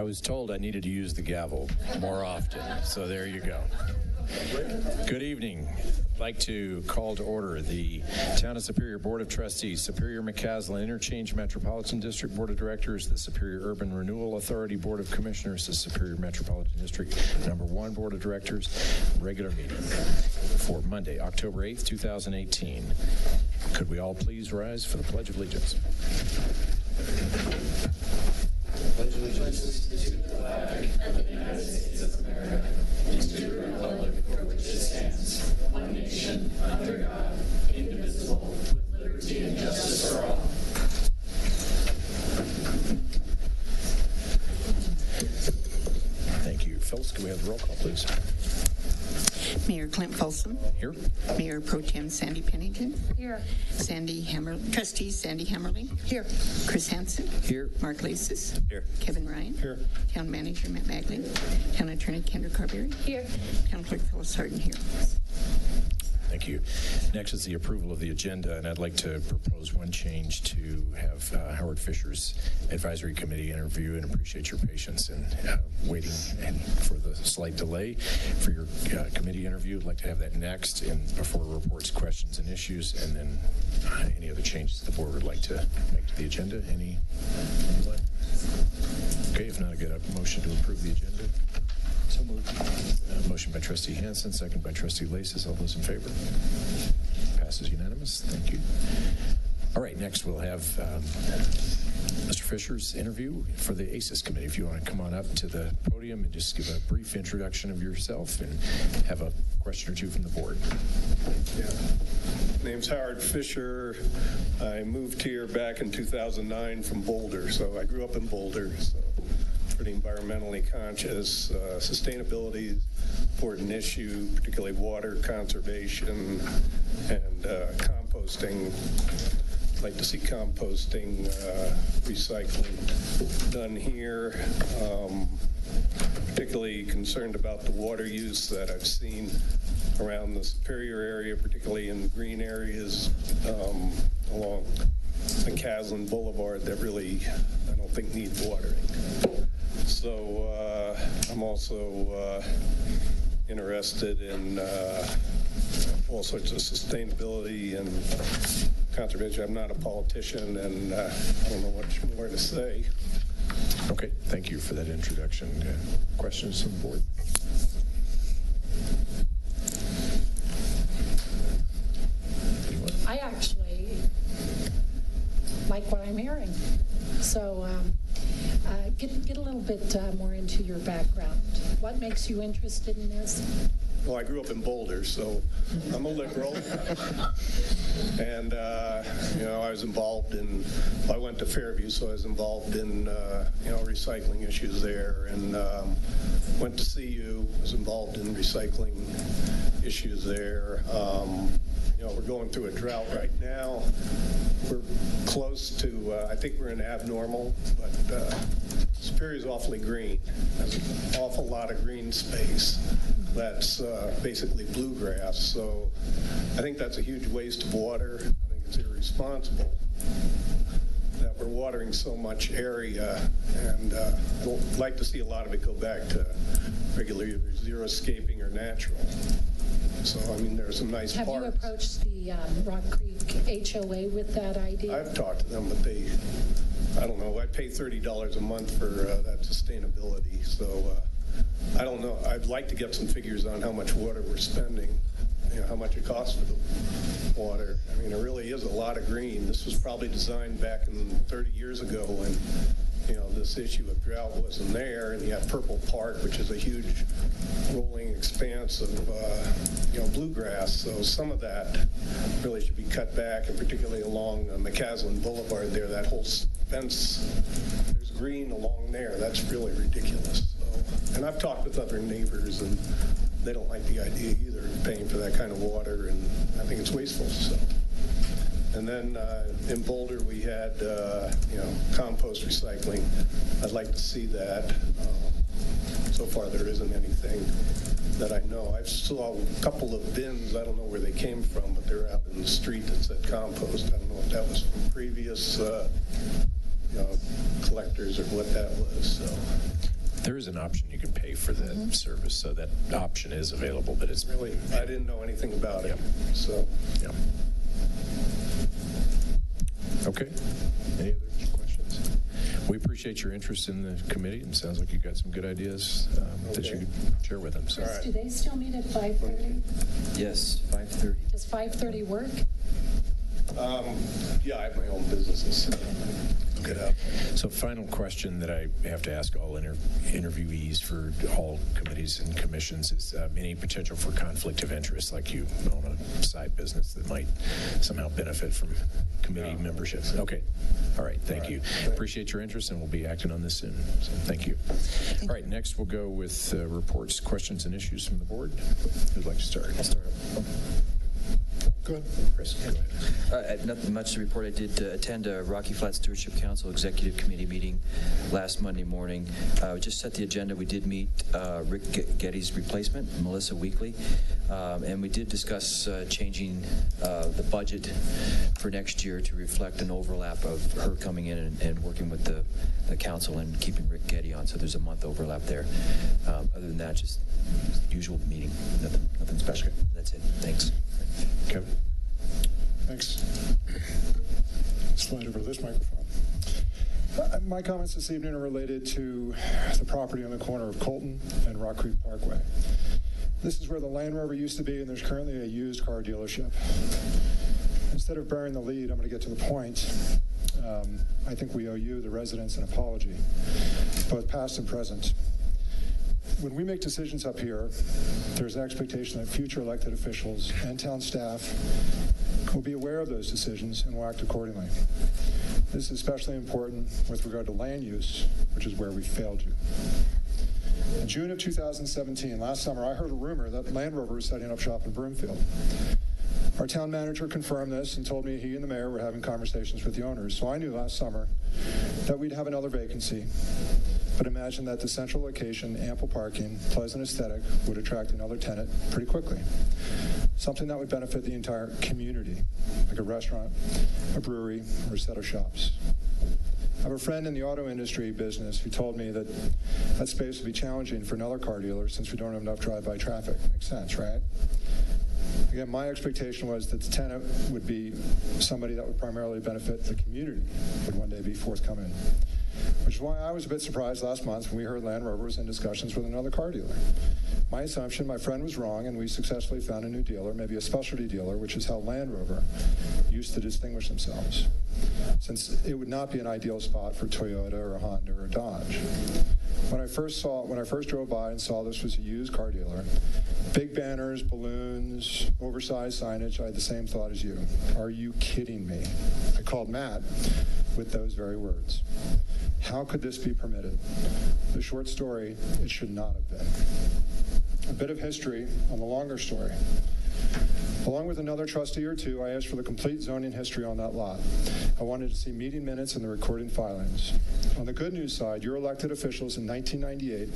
was told I needed to use the gavel more often, so there you go. Good evening. I'd like to call to order the Town of Superior Board of Trustees, Superior McCaslin Interchange Metropolitan District Board of Directors, the Superior Urban Renewal Authority Board of Commissioners, the Superior Metropolitan District number 1 Board of Directors, regular meeting for Monday, October 8th, 2018. Could we all please rise for the Pledge of Allegiance? Pledge allegiance to the flag of the United States of America and to the republic for which it stands, one nation, under God, indivisible, with liberty and justice for all. Thank you. Phyllis, can we have the roll call, please? Mayor Clint Folsom. Here. Mayor Pro Tem Sandy Pennington. Here. Trustee Sandy Hammerling. Here. Chris Hansen. Here. Mark Lasis. Here. Kevin Ryan. Here. Town Manager Matt Bagley. Town Attorney Kendra Carberry. Here. Town Clerk Phyllis Harden here. Thank you. Next is the approval of the agenda, and I'd like to propose one change to have Howard Fisher's advisory committee interview, and appreciate your patience in waiting and for the slight delay for your committee interview. I'd like to have that next and before reports, questions, and issues, and then any other changes the board would like to make to the agenda. Anyone? Okay, if not, I get a motion to approve the agenda. So moved. Motion by Trustee Hansen, second by Trustee Lasis. All those in favor? Passes unanimous. Thank you. All right, next we'll have Mr. Fisher's interview for the ACES committee. If you want to come on up to the podium and just give a brief introduction of yourself and have a question or two from the board. Yeah. Name's Howard Fisher. I moved here back in 2009 from Boulder, so I grew up in Boulder. So pretty environmentally conscious. Sustainability is an important issue, particularly water conservation and composting. I'd like to see composting, recycling done here. Particularly concerned about the water use that I've seen around the Superior area, particularly in the green areas along McCaslin Boulevard that really, I don't think, need watering. So I'm also interested in all sorts of sustainability and conservation. I'm not a politician, and I don't know much more to say. Okay, thank you for that introduction. Questions from the board? Anyone? I actually like what I'm hearing. So get a little bit more into your background. What makes you interested in this? Well, I grew up in Boulder, so I'm a liberal. And, I was involved in, I went to Fairview, so I was involved in, recycling issues there. And went to CU, was involved in recycling issues there. We're going through a drought right now. We're close to, I think we're in abnormal, but Superior's awfully green. There's an awful lot of green space. That's basically bluegrass. So I think that's a huge waste of water. I think it's irresponsible that we're watering so much area, and I'd like to see a lot of it go back to regular either xeriscaping or natural. So, I mean, there are some nice parks. Have you approached the Rock Creek HOA with that idea? I've talked to them, but they, I don't know, I pay $30 a month for that sustainability. So I don't know. I'd like to get some figures on how much water we're spending, how much it costs for the water. I mean, it really is a lot of green. This was probably designed back in 30 years ago when, this issue of drought wasn't there, and you have Purple Park, which is a huge rolling expanse of, bluegrass. So some of that really should be cut back, and particularly along McCaslin Boulevard there, that whole fence, there's green along there. That's really ridiculous. So, and I've talked with other neighbors, and they don't like the idea either, paying for that kind of water, and I think it's wasteful. So. And then in Boulder, we had, compost recycling. I'd like to see that. So far, there isn't anything that I know. I saw a couple of bins. I don't know where they came from, but they're out in the street that said compost. I don't know if that was from previous, collectors or what that was. So. There is an option you can pay for the service, so that option is available, but it's Really, I didn't know anything about it. Yep. So, yeah. Okay. Any other questions? We appreciate your interest in the committee, and it sounds like you got some good ideas that you could share with them. So. Chris, do they still meet at 5:30? Yes, 5:30. Does 5:30 work? yeah, I have my own businesses. Get up. So final question that I have to ask all interviewees for all committees and commissions is any potential for conflict of interest, like you own a side business that might somehow benefit from committee membership? Okay. All right. Thank you. Appreciate your interest, and we'll be acting on this soon. So thank you. All right. Next, we'll go with reports, questions, and issues from the board. Who'd like to start? I'll start. Go ahead. Chris, go ahead. Nothing much to report. I did attend a Rocky Flats Stewardship Council Executive Committee meeting last Monday morning. Just set the agenda. We did meet Rick Getty's replacement, Melissa Weekly, and we did discuss changing the budget for next year to reflect an overlap of her coming in and working with the council and keeping Rick Getty on. So there's a month overlap there. Other than that, just usual meeting. Nothing special. That's it. Thanks. Kevin. Thanks. Slide over to this microphone. My comments this evening are related to the property on the corner of Colton and Rock Creek Parkway. This is where the Land Rover used to be, and there's currently a used car dealership. Instead of burying the lead, I'm going to get to the point. I think we owe you, the residents, an apology, both past and present. When we make decisions up here, there's an expectation that future elected officials and town staff will be aware of those decisions and will act accordingly. This is especially important with regard to land use, which is where we failed you. In June of 2017, last summer, I heard a rumor that Land Rover was setting up shop in Broomfield. Our town manager confirmed this and told me he and the mayor were having conversations with the owners, so I knew last summer that we'd have another vacancy. But imagine that the central location, ample parking, pleasant aesthetic would attract another tenant pretty quickly. Something that would benefit the entire community, like a restaurant, a brewery, or a set of shops. I have a friend in the auto industry business who told me that that space would be challenging for another car dealer since we don't have enough drive-by traffic. Makes sense, right? Again, my expectation was that the tenant would be somebody that would primarily benefit the community, would one day be forthcoming. Which is why I was a bit surprised last month when we heard Land Rover was in discussions with another car dealer. My assumption, my friend was wrong, and we successfully found a new dealer, maybe a specialty dealer, which is how Land Rover used to distinguish themselves, since it would not be an ideal spot for Toyota or Honda or Dodge. When I first drove by and saw this was a used car dealer, big banners, balloons, oversized signage, I had the same thought as you. Are you kidding me? I called Matt with those very words. How could this be permitted? The short story, it should not have been. A bit of history on the longer story. Along with another trustee or two, I asked for the complete zoning history on that lot. I wanted to see meeting minutes and the recording filings. On the good news side, your elected officials in 1998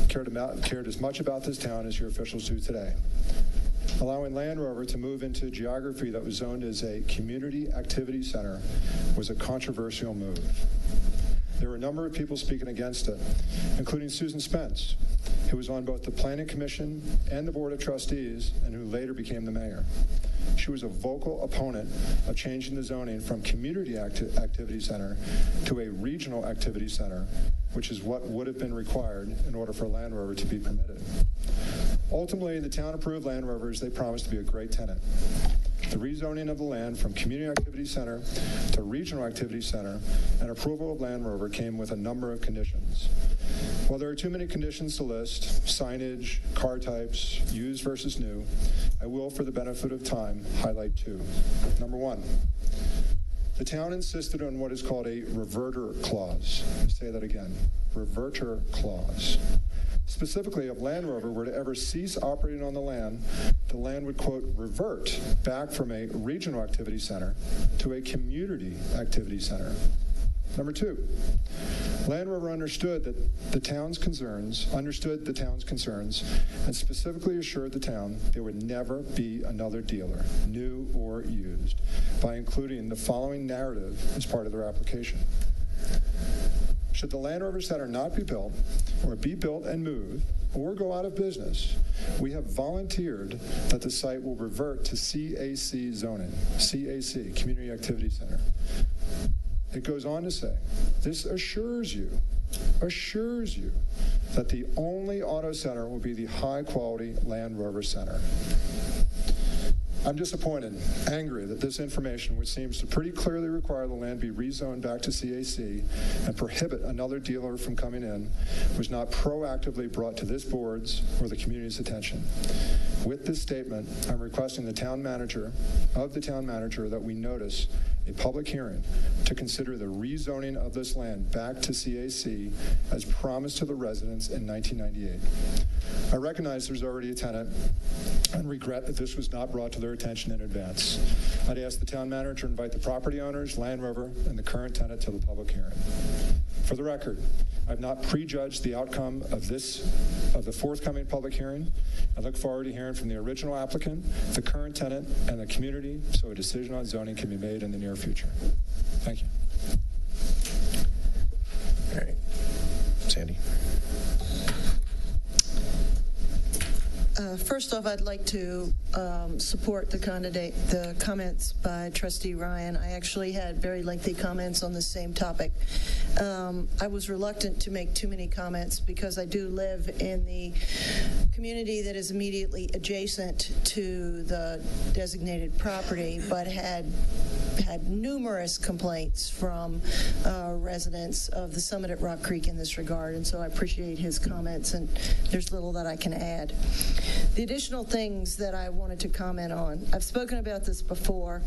cared as much about this town as your officials do today. Allowing Land Rover to move into geography that was zoned as a community activity center was a controversial move. There were a number of people speaking against it, including Susan Spence, who was on both the Planning Commission and the Board of Trustees, and who later became the mayor. She was a vocal opponent of changing the zoning from community activity center to a regional activity center, which is what would have been required in order for Land Rover to be permitted. Ultimately, the town approved Land Rover as they promised to be a great tenant. The rezoning of the land from community activity center to regional activity center and approval of Land Rover came with a number of conditions. While there are too many conditions to list, signage, car types, used versus new, I will, for the benefit of time, highlight two. Number one, the town insisted on what is called a reverter clause. I'll say that again, reverter clause. Specifically, if Land Rover were to ever cease operating on the land would, quote, revert back from a regional activity center to a community activity center. Number two, Land Rover understood the town's concerns, and specifically assured the town there would never be another dealer, new or used, by including the following narrative as part of their application. Should the Land Rover Center not be built, or be built and moved, or go out of business, we have volunteered that the site will revert to CAC zoning, CAC, Community Activity Center. It goes on to say, this assures you that the only auto center will be the high-quality Land Rover Center. I'm disappointed, angry that this information, which seems to pretty clearly require the land be rezoned back to CAC and prohibit another dealer from coming in, was not proactively brought to this board's or the community's attention. With this statement, I'm requesting the town manager that we notice a public hearing to consider the rezoning of this land back to CAC as promised to the residents in 1998. I recognize there's already a tenant and regret that this was not brought to their attention in advance. I'd ask the town manager to invite the property owners, Land Rover, and the current tenant to the public hearing. For the record, I've not prejudged the outcome of the forthcoming public hearing. I look forward to hearing from the original applicant, the current tenant, and the community so a decision on zoning can be made in the near future. Thank you. All right. Sandy. First off, I'd like to support the comments by Trustee Ryan. I actually had very lengthy comments on the same topic. I was reluctant to make too many comments because I do live in the community that is immediately adjacent to the designated property, but had numerous complaints from residents of the Summit at Rock Creek in this regard, and so I appreciate his comments, and there's little that I can add. The additional things that I wanted to comment on, I've spoken about this before,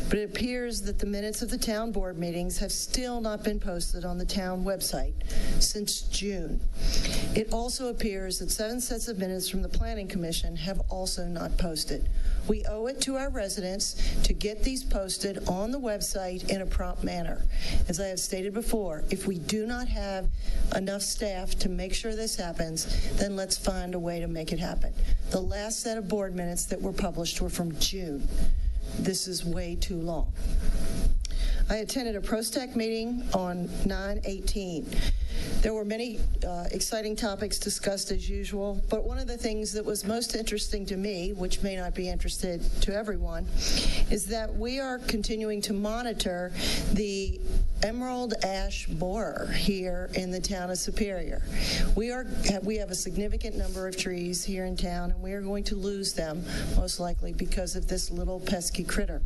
but it appears that the minutes of the town board meetings have still not been posted on the town website since June. It also appears that 7 sets of minutes from the Planning Commission have also not posted. We owe it to our residents to get these posted on the website in a prompt manner. As I have stated before, if we do not have enough staff to make sure this happens, then let's find a way to make it happen. The last set of board minutes that were published were from June. This is way too long. I attended a PROSTAC meeting on 9/18. There were many exciting topics discussed as usual, but one of the things that was most interesting to me, which may not be interested to everyone, is that we are continuing to monitor the emerald ash borer here in the town of Superior. We have a significant number of trees here in town, and we are going to lose them, most likely because of this little pesky critter.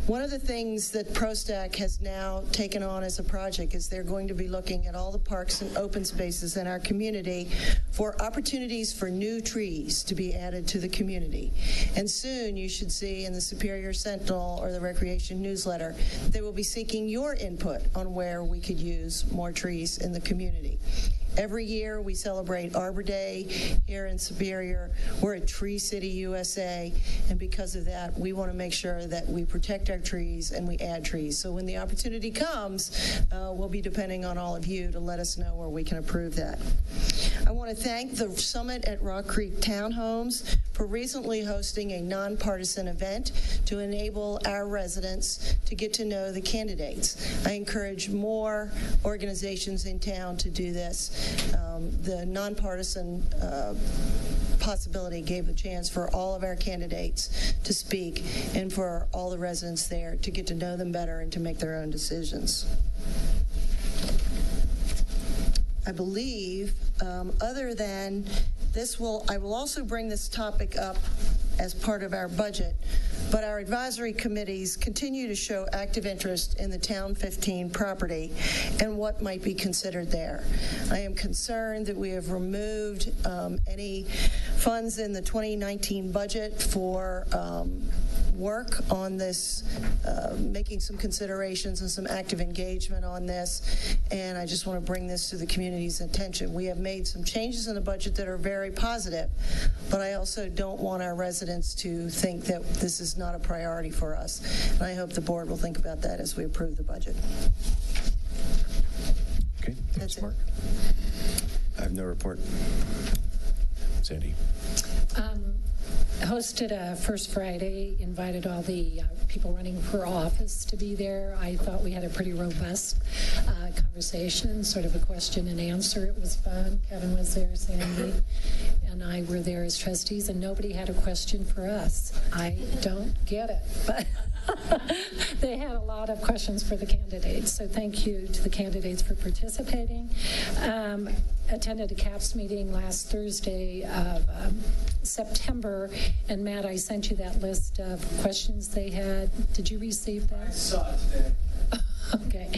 One of the things that PROSTAC has now taken on as a project is they're going to be looking at all the parks and open spaces in our community for opportunities for new trees to be added to the community. And soon you should see in the Superior Sentinel or the Recreation newsletter, they will be seeking your input on where we could use more trees in the community. Every year we celebrate Arbor Day here in Superior. We're a Tree City, USA, and because of that, we want to make sure that we protect our trees and we add trees. So when the opportunity comes, we'll be depending on all of you to let us know where we can approve that. I want to thank the Summit at Rock Creek Townhomes for recently hosting a nonpartisan event to enable our residents to get to know the candidates. I encourage more organizations in town to do this. The nonpartisan possibility gave a chance for all of our candidates to speak and for all the residents there to get to know them better and to make their own decisions. I believe, other than this, I will also bring this topic up as part of our budget, but our advisory committees continue to show active interest in the Town 15 property and what might be considered there. I am concerned that we have removed any funds in the 2019 budget for work on this, making some considerations and some active engagement on this, and I just want to bring this to the community's attention. We have made some changes in the budget that are very positive, but I also don't want our residents to think that this is not a priority for us, and I hope the board will think about that as we approve the budget. Okay, thanks, Mark. I have no report. Sandy. hosted a First Friday, invited all the people running for office to be there. I thought we had a pretty robust conversation, sort of a question and answer. It was fun. Kevin was there, Sandy, and I were there as trustees, and nobody had a question for us. I don't get it, but they had a lot of questions for the candidates, so thank you to the candidates for participating. Attended a CAPS meeting last Thursday of September, and Matt, I sent you that list of questions they had. Did you receive that? I saw it today. Okay.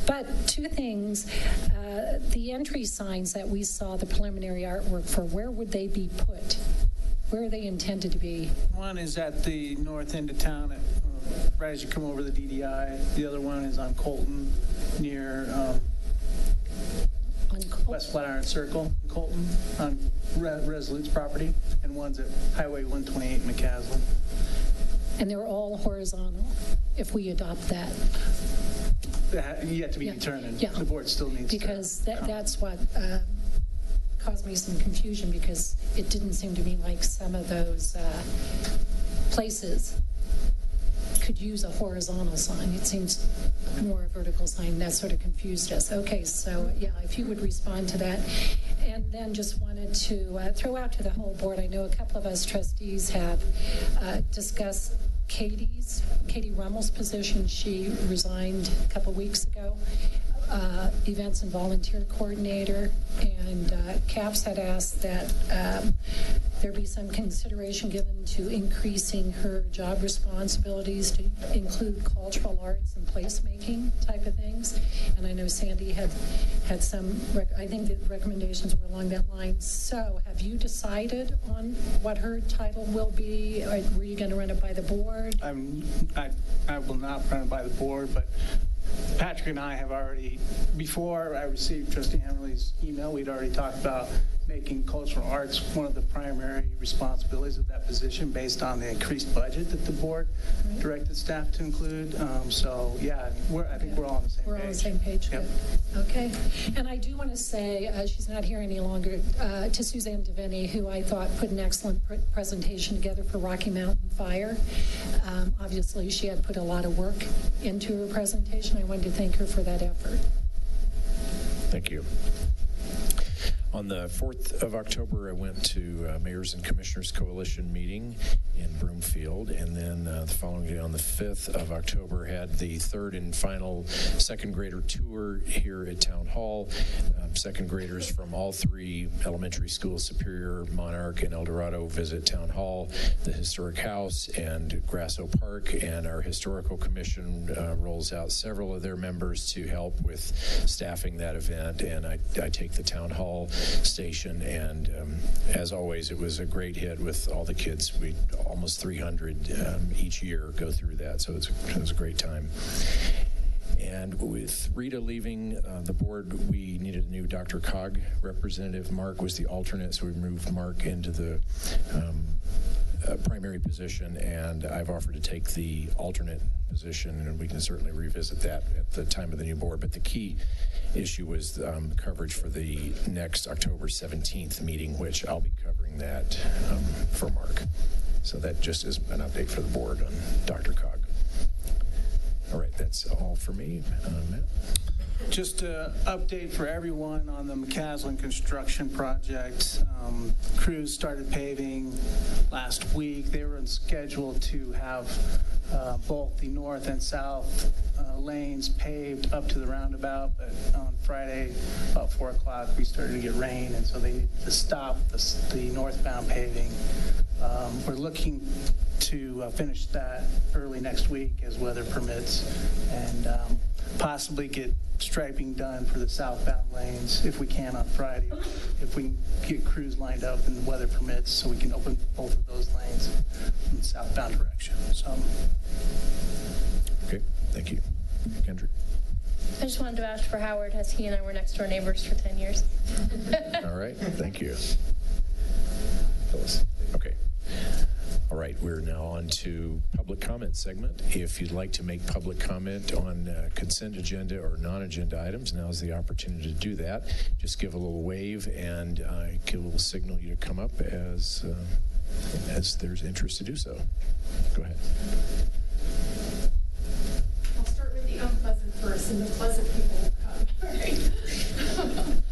But two things. The entry signs that we saw, the preliminary artwork for, where would they be put? Where are they intended to be? One is at the north end of town, right as you come over the DDI. The other one is on Colton, near West Flatiron Circle, Colton, on Resolute's property. And one's at Highway 128 McCaslin. And they're all horizontal, if we adopt that. Yet to be determined. Yeah. The board still needs because to. That's what caused me some confusion, because it didn't seem to me like some of those places could use a horizontal sign. It seems more a vertical sign. That sort of confused us. Okay, so yeah, if you would respond to that. And then just wanted to throw out to the whole board, I know a couple of us trustees have discussed Katie Rummel's position. She resigned a couple weeks ago, events and volunteer coordinator, and CAPS had asked that there be some consideration given to increasing her job responsibilities to include cultural arts and placemaking type of things. And I know Sandy had some, I think the recommendations were along that line. So have you decided on what her title will be? Or were you going to run it by the board? I will not run it by the board, but Patrick and I have already, before I received Trustee Hammerly's email, we'd already talked about making cultural arts one of the primary responsibilities of that position based on the increased budget that the board directed staff to include. So yeah, I think we're all on the same page. We're all on the same page. Yep. Good. Okay. And I do want to say, she's not here any longer, to Suzanne Devaney, who I thought put an excellent presentation together for Rocky Mountain Fire. Obviously, she had put a lot of work into her presentation. I wanted to thank her for that effort. Thank you. On the 4th of October, I went to Mayors and Commissioners Coalition meeting in Broomfield, and then the following day on the 5th of October had the third and final second grader tour here at Town Hall. Second graders from all three elementary schools, Superior, Monarch, and El Dorado, visit Town Hall, the Historic House, and Grasso Park, and our Historical Commission rolls out several of their members to help with staffing that event, and I take the Town Hall station, and as always, it was a great hit with all the kids. We almost 300 each year go through that, so it was a great time. And with Rita leaving the board, we needed a new DRCOG representative. Mark was the alternate, so we moved Mark into the primary position, and I've offered to take the alternate position, and we can certainly revisit that at the time of the new board. But the key issue was coverage for the next October 17th meeting, which I'll be covering that for Mark. So that just is an update for the board on DRCOG. All right, that's all for me. Matt? Just an update for everyone on the McCaslin construction project. Crews started paving last week. They were on schedule to have both the north and south lanes paved up to the roundabout, but on Friday about 4 o'clock we started to get rain, and so they needed to stop the northbound paving. We're looking to finish that early next week as weather permits, and possibly get striping done for the southbound lanes if we can on Friday, if we can get crews lined up and the weather permits, so we can open both of those lanes in the southbound direction. So. Okay, thank you. Kendrick? I just wanted to vouch for Howard, as he and I were next door neighbors for 10 years. All right, thank you. Phyllis? Okay. All right, we're now on to public comment segment. If you'd like to make public comment on consent agenda or non-agenda items, now's the opportunity to do that. Just give a little wave, and we'll signal you to come up as as there's interest to do so. Go ahead. I'll start with the unpleasant first, and the pleasant people will come.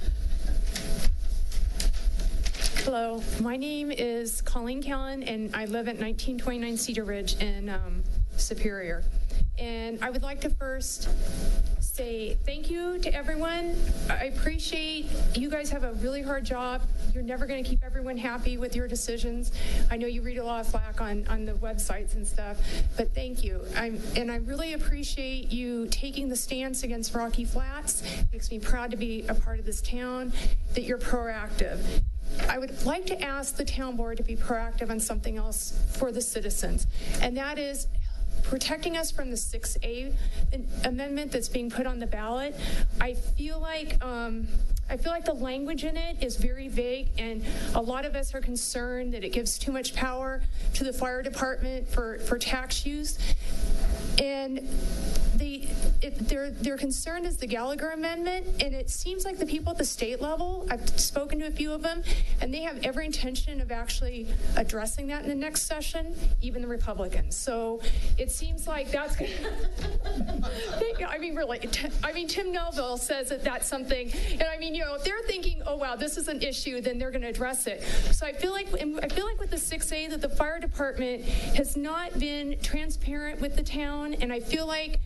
Hello, my name is Colleen Callan, and I live at 1929 Cedar Ridge in Superior. And I would like to first say thank you to everyone. I appreciate you guys have a really hard job. You're never going to keep everyone happy with your decisions. I know you read a lot of flack on the websites and stuff, but thank you. And I really appreciate you taking the stance against Rocky Flats. It makes me proud to be a part of this town, that you're proactive. I would like to ask the town board to be proactive on something else for the citizens, and that is protecting us from the 6A amendment that's being put on the ballot. I feel like the language in it is very vague, and a lot of us are concerned that it gives too much power to the fire department for tax use. And their concern is the Gallagher Amendment, and it seems like the people at the state level, I've spoken to a few of them, and they have every intention of actually addressing that in the next session, even the Republicans. So it seems like that's really, Tim Melville says that that's something, and if they're thinking, oh wow, this is an issue, then they're going to address it. So I feel like with the 6A that the fire department has not been transparent with the town, and I feel like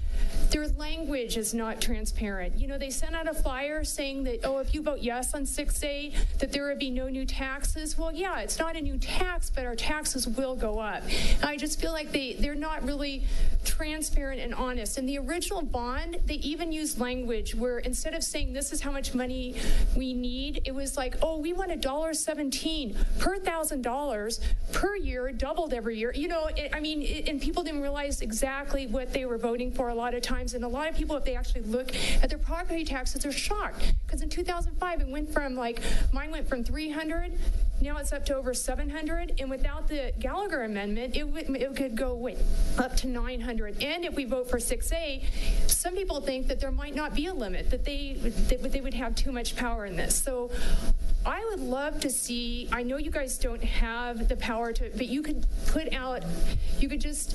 their language is not transparent. They sent out a flyer saying that, if you vote yes on 6A, that there would be no new taxes. Well, yeah, it's not a new tax, but our taxes will go up. And I just feel like they're not really transparent and honest. In the original bond, they even used language where instead of saying this is how much money we need, it was like, we want $1.17 per $1,000 per year, doubled every year. And people didn't realize exactly what they were voting for a lot of times. And a lot of people, if they actually look at their property taxes, they're shocked. Because in 2005, it went from mine went from 300, now it's up to over 700. And without the Gallagher Amendment, it could go up to 900. And if we vote for 6A, some people think that there might not be a limit, that they would have too much power in this. So I would love to see, I know you guys don't have the power to, but you could just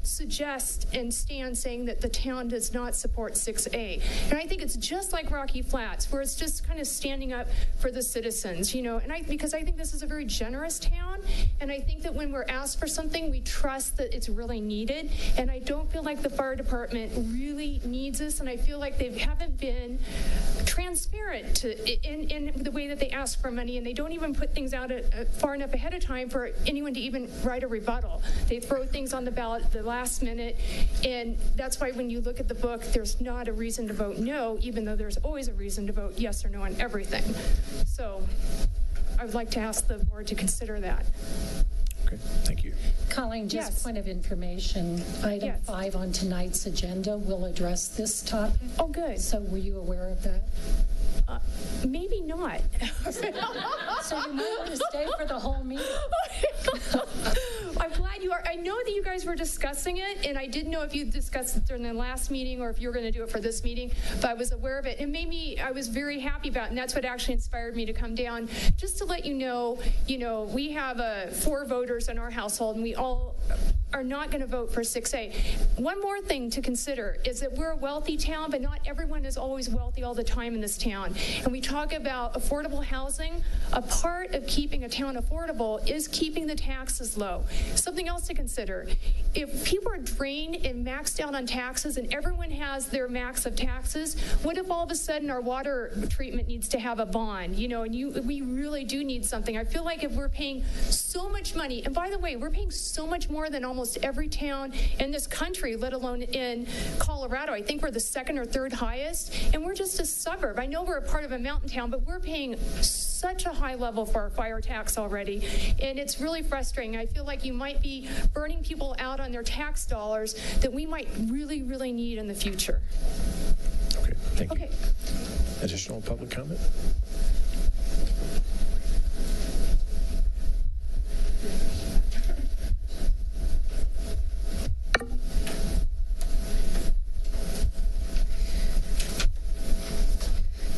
suggest and stand saying that the town does not support 6A. And I think it's just like Rocky Flats, where it's just kind of standing up for the citizens, and because I think this is a very generous town, and I think that when we're asked for something, we trust that it's really needed, and I don't feel like the fire department really needs this, and I feel like they haven't been transparent in the way that they ask for money, and they don't even put things out far enough ahead of time for anyone to even write a rebuttal. They throw things on the ballot at the last minute, and that's why when you look at the book, there's not a reason to vote no, even though there's always a reason to vote yes or no on everything. So I would like to ask the board to consider that. Okay, thank you. Colleen, just Yes. point of information, item 5 on tonight's agenda will address this topic. Oh, good. So were you aware of that? Maybe not. So you might want to stay for the whole meeting. I'm glad you are. I know that you guys were discussing it, and I didn't know if you discussed it during the last meeting or if you were going to do it for this meeting, but I was aware of it. It made me, I was very happy about it, and that's what actually inspired me to come down, just to let you know, we have 4 voters in our household, and we all are not going to vote for 6A. One more thing to consider is that we're a wealthy town, but not everyone is always wealthy all the time in this town. And we talk about affordable housing. A part of keeping a town affordable is keeping the taxes low. Something else to consider. If people are drained and maxed out on taxes and everyone has their max of taxes, what if all of a sudden our water treatment needs to have a bond? And we really do need something. I feel like if we're paying so much money, and by the way, we're paying so much more than almost every town in this country, let alone in Colorado. I think we're the 2nd or 3rd highest, and we're just a suburb. I know we're a part of a mountain town, but we're paying such a high level for our fire tax already, and it's really frustrating. I feel like you might be burning people out on their tax dollars that we might really, really need in the future. Okay, thank you. Okay. Additional public comment?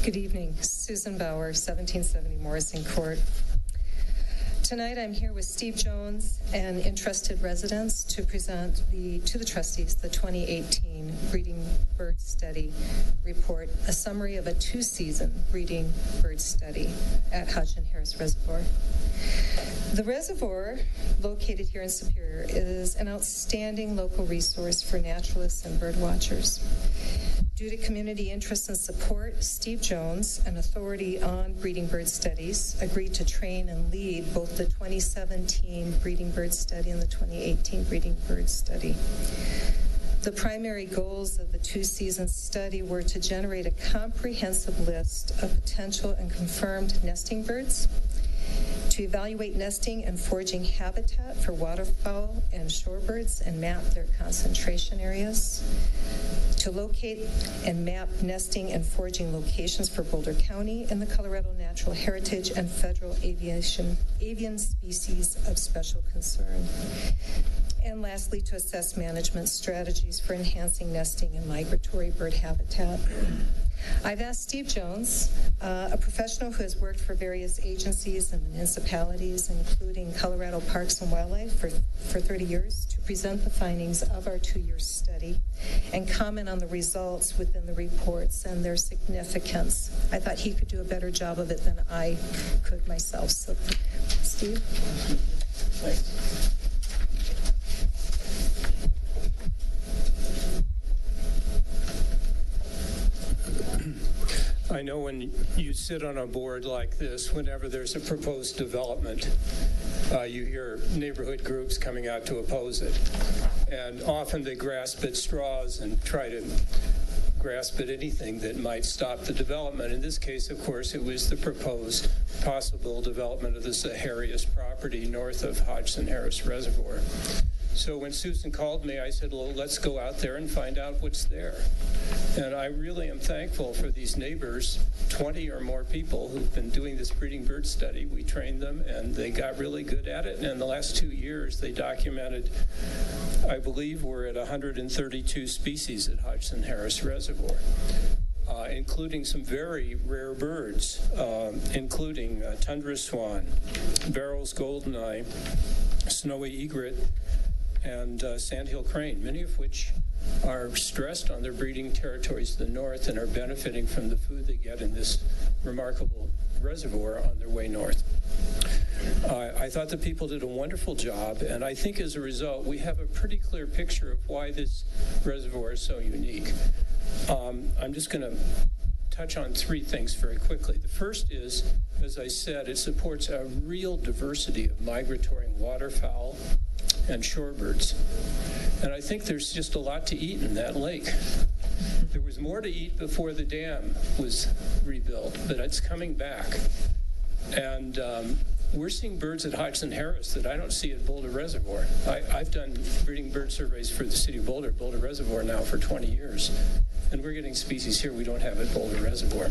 Good evening. Susan Bauer, 1770 Morrison Court. Tonight I'm here with Steve Jones and interested residents to present to the trustees the 2018 Breeding Bird Study report, a summary of a 2-season breeding bird study at Hodgson Harris Reservoir. The reservoir, located here in Superior, is an outstanding local resource for naturalists and bird watchers. Due to community interest and support, Steve Jones, an authority on breeding bird studies, agreed to train and lead both the 2017 breeding bird study and the 2018 breeding bird study. The primary goals of the 2-season study were to generate a comprehensive list of potential and confirmed nesting birds, to evaluate nesting and foraging habitat for waterfowl and shorebirds and map their concentration areas, to locate and map nesting and foraging locations for Boulder County and the Colorado Natural Heritage and federal avian species of special concern. And lastly, to assess management strategies for enhancing nesting and migratory bird habitat. I've asked Steve Jones, a professional who has worked for various agencies and municipalities, including Colorado Parks and Wildlife for 30 years, to present the findings of our 2-year study and comment on the results within the reports and their significance. I thought he could do a better job of it than I could myself. So, Steve? Thanks. I know when you sit on a board like this, whenever there's a proposed development, you hear neighborhood groups coming out to oppose it. And often they grasp at straws and try to grasp at anything that might stop the development. In this case, of course, it was the proposed possible development of the Zaharias property north of Hodgson Harris Reservoir. So when Susan called me, I said, well, let's go out there and find out what's there. And I really am thankful for these neighbors, 20 or more people who've been doing this breeding bird study. We trained them, and they got really good at it. And in the last 2 years, they documented, I believe we're at 132 species at Hodgson Harris Reservoir, including some very rare birds, including tundra swan, Barrow's goldeneye, snowy egret, and sandhill crane, many of which are stressed on their breeding territories to the north and are benefiting from the food they get in this remarkable reservoir on their way north. I thought the people did a wonderful job, and I think as a result, we have a pretty clear picture of why this reservoir is so unique. I'm just going to touch on 3 things very quickly. The first is, as I said, it supports a real diversity of migratory waterfowl and shorebirds. And I think there's just a lot to eat in that lake. There was more to eat before the dam was rebuilt, but it's coming back. And we're seeing birds at Hodgson Harris that I don't see at Boulder Reservoir. I've done breeding bird surveys for the city of Boulder Reservoir now for 20 years. And we're getting species here we don't have at Boulder Reservoir.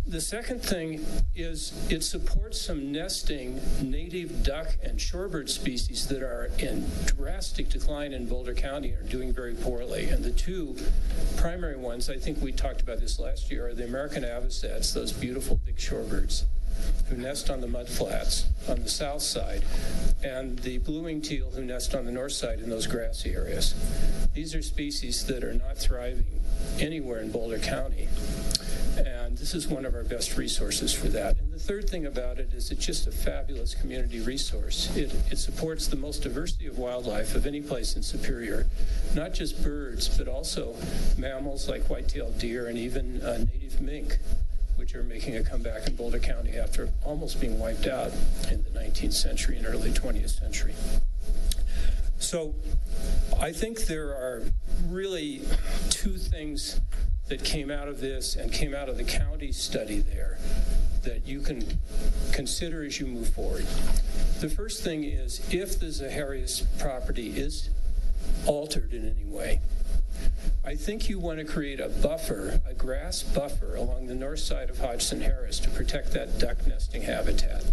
The second thing is it supports some nesting native duck and shorebird species that are in drastic decline in Boulder County and are doing very poorly. And the 2 primary ones, I think we talked about this last year, are the American avocets, those beautiful big shorebirds who nest on the mudflats on the south side, and the blue-winged teal who nest on the north side in those grassy areas. These are species that are not thriving anywhere in Boulder County. And this is one of our best resources for that. And the third thing about it is it's just a fabulous community resource. It supports the most diversity of wildlife of any place in Superior, not just birds, but also mammals like white-tailed deer and even native mink, which are making a comeback in Boulder County after almost being wiped out in the 19th century and early 20th century. So I think there are really 2 things that came out of this and came out of the county study there that you can consider as you move forward. The first thing is, if the Zaharias property is altered in any way, I think you want to create a buffer, a grass buffer along the north side of Hodgson Harris to protect that duck nesting habitat.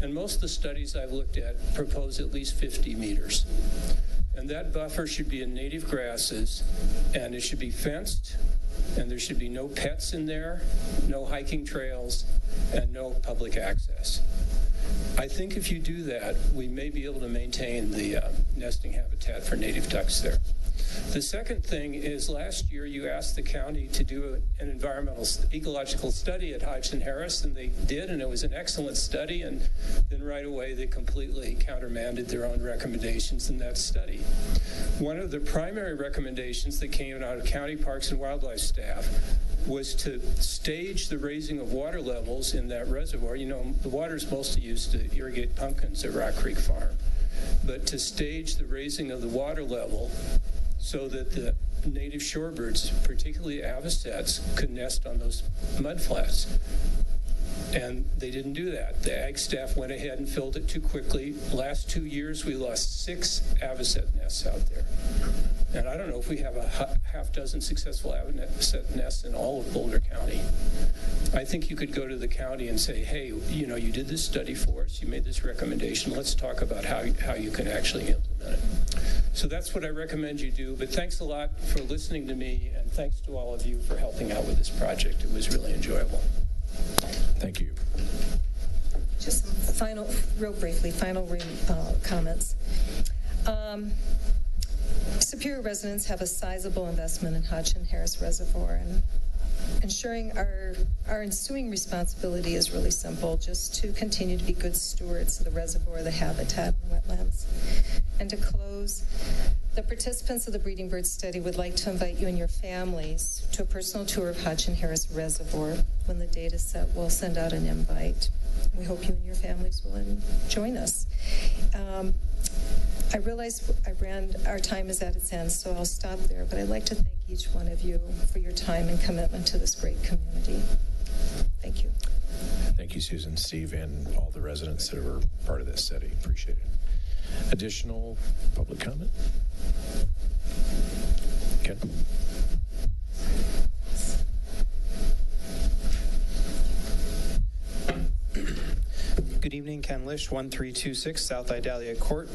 And most of the studies I've looked at propose at least 50 meters. And that buffer should be in native grasses, and it should be fenced, and there should be no pets in there, no hiking trails, and no public access. I think if you do that, we may be able to maintain the nesting habitat for native ducks there. The second thing is last year you asked the county to do an environmental ecological study at Hodgson Harris, and they did, and it was an excellent study, and then right away they completely countermanded their own recommendations in that study. One of the primary recommendations that came out of county parks and wildlife staff was to stage the raising of water levels in that reservoir. You know, the water is mostly used to irrigate pumpkins at Rock Creek Farm, but to stage the raising of the water level so that the native shorebirds, particularly avocets, could nest on those mudflats. And they didn't do that. The ag staff went ahead and filled it too quickly. Last 2 years, we lost 6 avocet nests out there. And I don't know if we have a half dozen successful avocet nests in all of Boulder County. I think you could go to the county and say, hey, you know, you did this study for us, you made this recommendation, let's talk about how you can actually implement it. So that's what I recommend you do, but thanks a lot for listening to me, and thanks to all of you for helping out with this project. It was really enjoyable. Thank you. Just some real briefly, comments. Superior residents have a sizable investment in Hodgson Harris Reservoir, and ensuring our ensuing responsibility is really simple, just to continue to be good stewards of the reservoir, the habitat, and wetlands. And to close, the participants of the Breeding Bird Study would like to invite you and your families to a personal tour of Hodgson Harris Reservoir. When the date is set, we'll send out an invite. We hope you and your families will join us. I realize our time is at its end, so I'll stop there, but I'd like to thank each one of you for your time and commitment to this great community. Thank you. Thank you, Susan, Steve, and all the residents that were part of this study. Appreciate it. Additional public comment? Ken? Good evening, Ken Lish, 1326 South Idalia Court,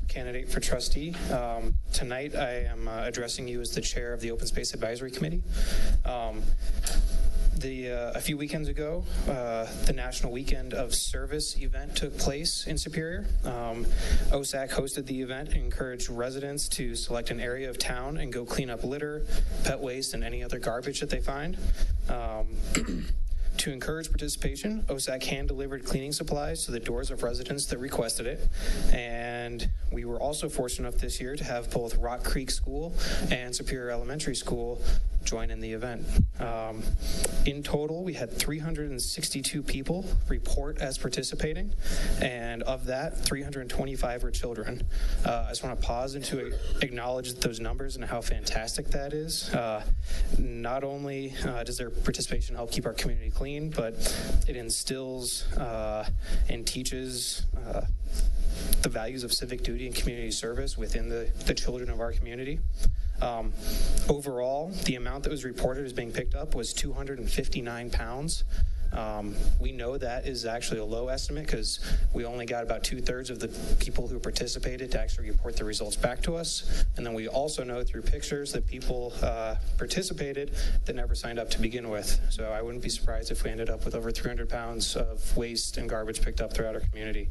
candidate for trustee. Tonight I am addressing you as the chair of the Open Space Advisory Committee. A few weekends ago, the National Weekend of Service event took place in Superior. OSAC hosted the event and encouraged residents to select an area of town and go clean up litter, pet waste, and any other garbage that they find. To encourage participation, OSAC hand-delivered cleaning supplies to the doors of residents that requested it. And we were also fortunate enough this year to have both Rock Creek School and Superior Elementary School join in the event. In total, we had 362 people report as participating, and of that, 325 were children. I just want to pause and to acknowledge those numbers and how fantastic that is. Not only does their participation help keep our community clean, but it instills and teaches the values of civic duty and community service within the children of our community. Overall, the amount that was reported as being picked up was 259 pounds. We know that is actually a low estimate because we only got about 2/3 of the people who participated to actually report the results back to us. And then we also know through pictures that people participated that never signed up to begin with. So I wouldn't be surprised if we ended up with over 300 pounds of waste and garbage picked up throughout our community.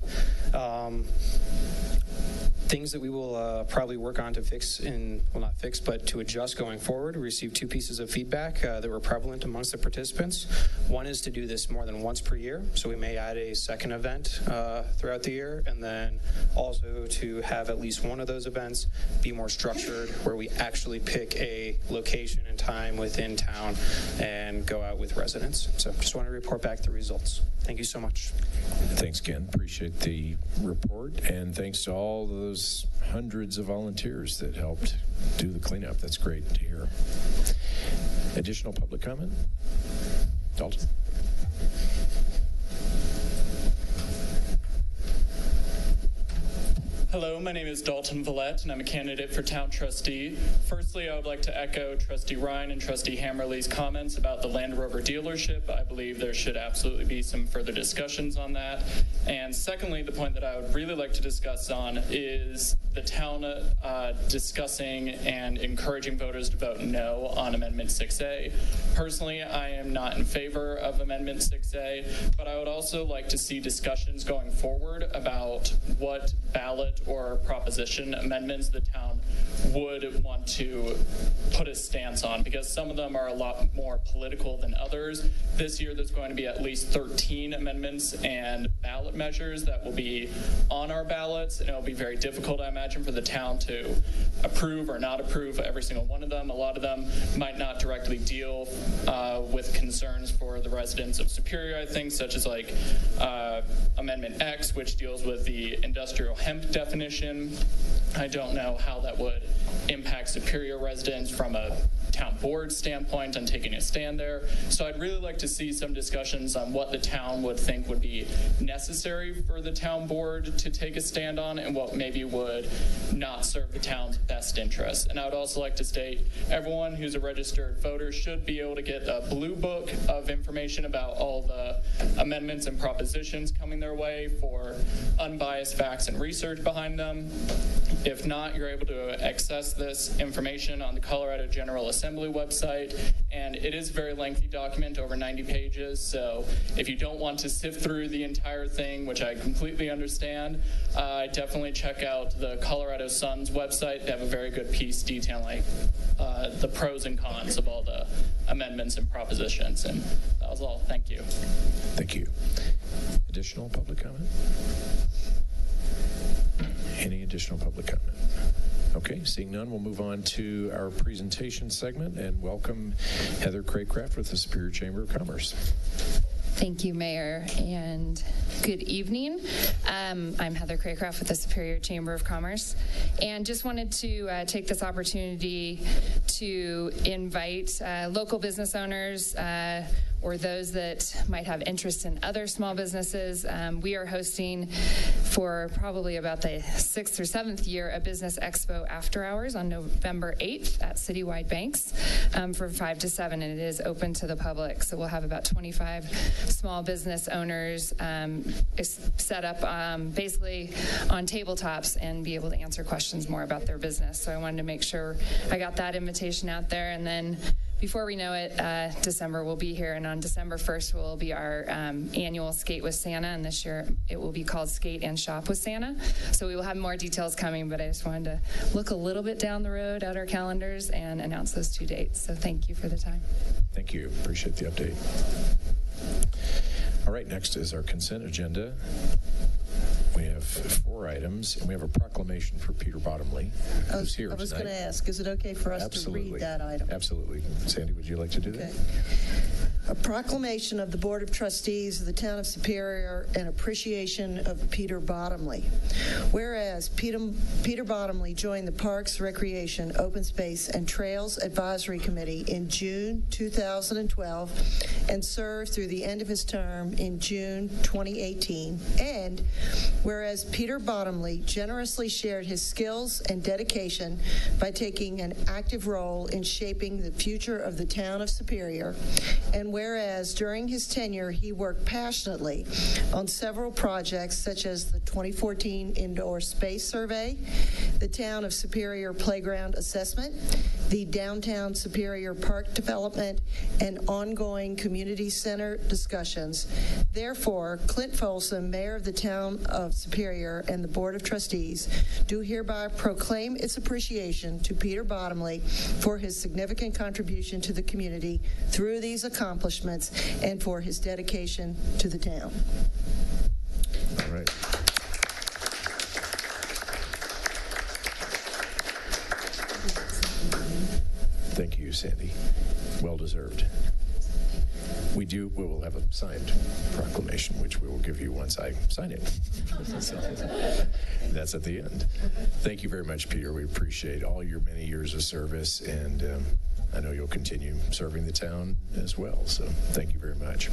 Things that we will probably work on to fix not fix, but to adjust going forward. We received 2 pieces of feedback that were prevalent amongst the participants. One is to do this more than once per year, so we may add a second event throughout the year, and then also to have at least one of those events be more structured, where we actually pick a location and time within town and go out with residents. So just want to report back the results. Thank you so much. Thanks, Ken. Appreciate the report, and thanks to all those hundreds of volunteers that helped do the cleanup. That's great to hear. Additional public comment? Dalton. Hello, my name is Dalton Vallette, and I'm a candidate for town trustee. Firstly, I would like to echo Trustee Ryan and Trustee Hammerly's comments about the Land Rover dealership. I believe there should absolutely be some further discussions on that. And secondly, the point that I would really like to discuss on is the town discussing and encouraging voters to vote no on Amendment 6A. Personally, I am not in favor of Amendment 6A, but I would also like to see discussions going forward about what ballot or proposition amendments the town would want to put a stance on, because some of them are a lot more political than others. This year there's going to be at least 13 amendments and ballot measures that will be on our ballots, and it'll be very difficult, I imagine, for the town to approve or not approve every single one of them. A lot of them might not directly deal with concerns for the residents of Superior, I think, such as like Amendment X, which deals with the industrial hemp definition. I don't know how that would impact Superior residents from a town board standpoint on taking a stand there. So I'd really like to see some discussions on what the town would think would be necessary for the town board to take a stand on, and what maybe would not serve the town's best interests. And I would also like to state everyone who's a registered voter should be able to get a blue book of information about all the amendments and propositions coming their way for unbiased facts and research behind them. If not, you're able to access this information on the Colorado General Assembly website, and it is a very lengthy document, over 90 pages, so if you don't want to sift through the entire thing, which I completely understand, definitely check out the Colorado Sun's website. They have a very good piece detailing the pros and cons of all the amendments and propositions, and that was all. Thank you. Thank you. Additional public comment? Any additional public comment? Okay, seeing none, we'll move on to our presentation segment and welcome Heather Craycraft with the Superior Chamber of Commerce. Thank you, Mayor, and good evening. I'm Heather Craycraft with the Superior Chamber of Commerce, and just wanted to take this opportunity to invite local business owners or those that might have interest in other small businesses. We are hosting for probably about the 6th or 7th year a business expo after hours on November 8th at Citywide Banks from 5 to 7, and it is open to the public. So we'll have about 25 small business owners set up basically on tabletops and be able to answer questions more about their business. So I wanted to make sure I got that invitation out there. And then before we know it, December will be here, and on December 1st will be our annual Skate with Santa, and this year it will be called Skate and Shop with Santa. So we will have more details coming, but I just wanted to look a little bit down the road at our calendars and announce those 2 dates. So thank you for the time. Thank you. Appreciate the update. All right, next is our consent agenda. We have 4 items, and we have a proclamation for Peter Bottomley, who's here tonight. I was going to ask, is it okay for us to read that item? Absolutely. Sandy, would you like to do that? A proclamation of the Board of Trustees of the Town of Superior in appreciation of Peter Bottomley. Whereas Peter Bottomley joined the Parks, Recreation, Open Space, and Trails Advisory Committee in June 2012 and served through the end of his term in June 2018. And whereas Peter Bottomley generously shared his skills and dedication by taking an active role in shaping the future of the Town of Superior, and whereas during his tenure he worked passionately on several projects such as the 2014 Indoor Space Survey, the Town of Superior Playground Assessment, the Downtown Superior Park Development, and ongoing community center discussions. Therefore, Clint Folsom, Mayor of the Town of Superior, and the Board of Trustees do hereby proclaim its appreciation to Peter Bottomley for his significant contribution to the community through these accomplishments and for his dedication to the town. All right. Thank you, Sandy. Well deserved. We will have a signed proclamation, which we will give you once I sign it. That's at the end. Thank you very much, Peter. We appreciate all your many years of service, and I know you'll continue serving the town as well, so thank you very much.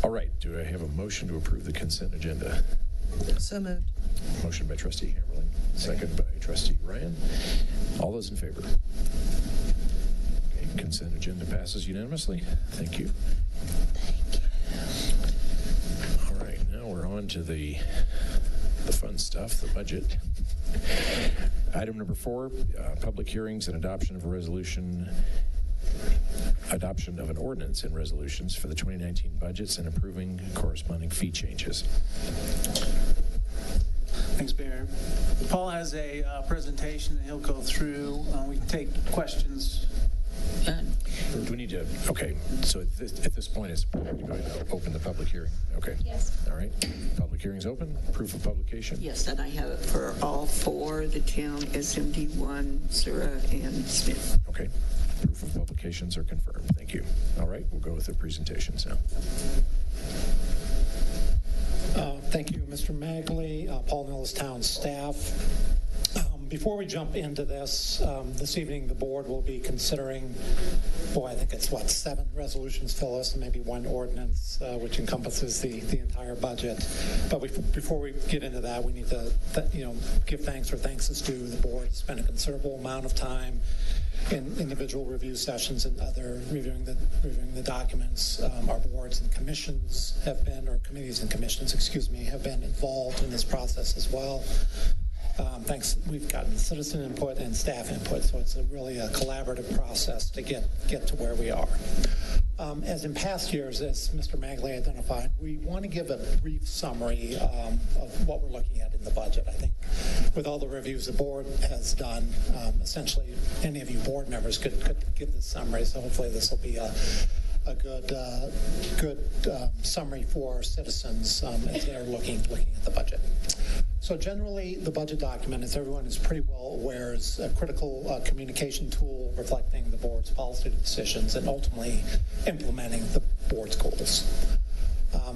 All right, do I have a motion to approve the consent agenda? So moved. Motion by trustee Hammerling, second by trustee Ryan. All those in favor? Okay, consent agenda passes unanimously. Thank you. All right, now we're on to the fun stuff, the budget. Item number 4, public hearings and adoption of an ordinance and resolutions for the 2019 budgets and approving corresponding fee changes. Thanks, Mayor. Paul has a presentation that he'll go through. We can take questions. Do we need to, okay, so at this point, it's going to open the public hearing. Okay. Yes. All right. Public hearing's open. Proof of publication. Yes, and I have it for all 4, the town, SMD1, Sura, and Smith. Okay. Proof of publications are confirmed. Thank you. All right, we'll go with the presentations now. Thank you, Mr. Magley, Paul Mills Town staff. Before we jump into this evening the board will be considering, I think it's 7 resolutions, Phyllis, and maybe 1 ordinance, which encompasses the entire budget. But before we get into that, we need to give thanks where thanks is due. The board spent a considerable amount of time in individual review sessions and other reviewing the documents. Our boards and commissions have been, or committees and commissions, have been involved in this process as well. Thanks. We've gotten citizen input and staff input, so it's really a collaborative process to get to where we are. As in past years, as Mr. Magley identified, we want to give a brief summary of what we're looking at in the budget. I think with all the reviews the board has done, essentially any of you board members could give this summary, so hopefully this will be a good summary for our citizens as they're looking at the budget. So generally, the budget document, as everyone is pretty well aware, is a critical communication tool reflecting the board's policy decisions and ultimately implementing the board's goals.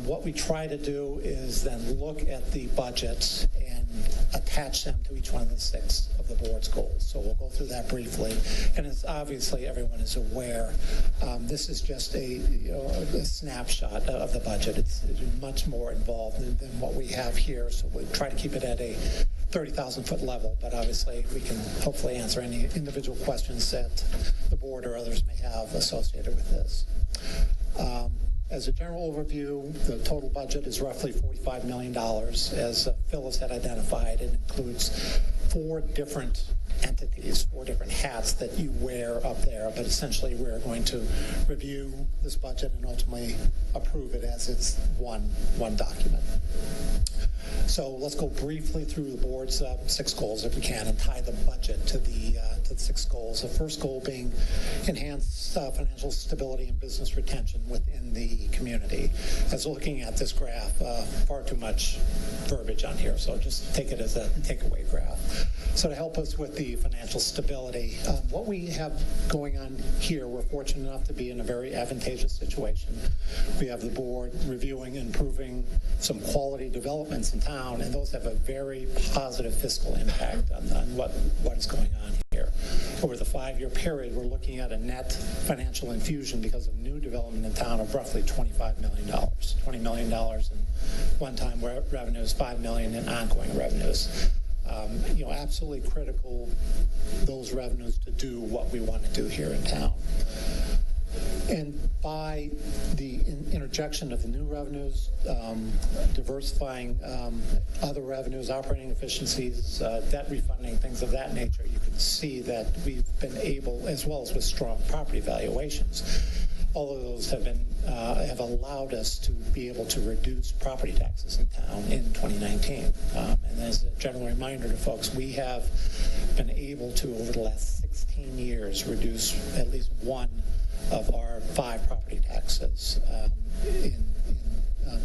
What we try to do is then look at the budget and attach them to each one of the 6 of the board's goals. So we'll go through that briefly. And as obviously everyone is aware, this is just a snapshot of the budget. It's much more involved than what we have here. So we try to keep it at a 30,000-foot level, but obviously we can hopefully answer any individual questions that the board or others may have associated with this. As a general overview, the total budget is roughly $45 million. As Phyllis had identified, it includes 4 different entities, 4 different hats that you wear up there, but essentially we're going to review this budget and ultimately approve it as it's one document. So let's go briefly through the board's 6 goals if we can and tie the budget to the 6 goals. The first goal being enhanced financial stability and business retention within the community. As looking at this graph, far too much verbiage on here, so just take it as a takeaway graph. So to help us with the financial stability, what we have going on here, we're fortunate enough to be in a very advantageous situation. We have the board reviewing and improving some quality developments in town, and those have a very positive fiscal impact on what is going on here. Over the 5-year period, we're looking at a net financial infusion because of new development in town of roughly $25 million. $20 million in one-time revenues, $5 million in ongoing revenues. Absolutely critical, those revenues, to do what we want to do here in town. And by the interjection of the new revenues, diversifying other revenues, operating efficiencies, debt refunding, things of that nature, you can see that we've been able, as well as with strong property valuations, all of those have allowed us to be able to reduce property taxes in town in 2019. And as a general reminder to folks, we have been able to, over the last 16 years, reduce at least one of our 5 property taxes in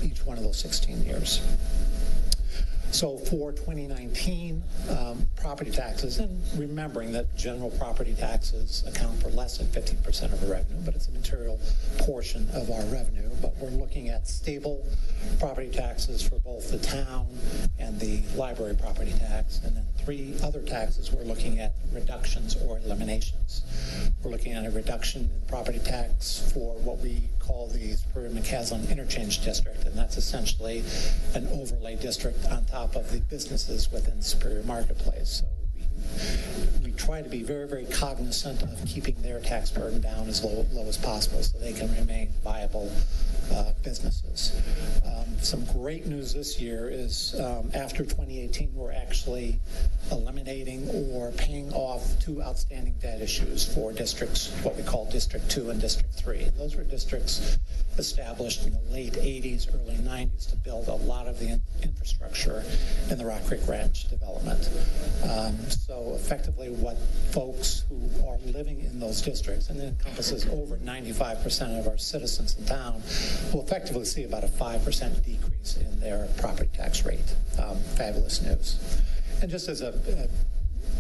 each one of those 16 years. So for 2019, property taxes, and remembering that general property taxes account for less than 15% of our revenue, but it's a material portion of our revenue. But we're looking at stable property taxes for both the town and the library property tax, and then 3 other taxes we're looking at reductions or eliminations. We're looking at a reduction in property tax for what we call the Superior McCaslin Interchange District, and that's essentially an overlay district on top of the businesses within Superior Marketplace. So we try to be very, very cognizant of keeping their tax burden down as low as possible so they can remain viable businesses. Some great news this year is after 2018, we're actually eliminating or paying off 2 outstanding debt issues for districts, what we call District 2 and District 3. And those were districts established in the late 80s, early 90s to build a lot of the infrastructure in the Rock Creek Ranch development. So effectively what folks who are living in those districts, and it encompasses over 95% of our citizens in town, will effectively see about a 5% decrease in their property tax rate. Fabulous news. And just as a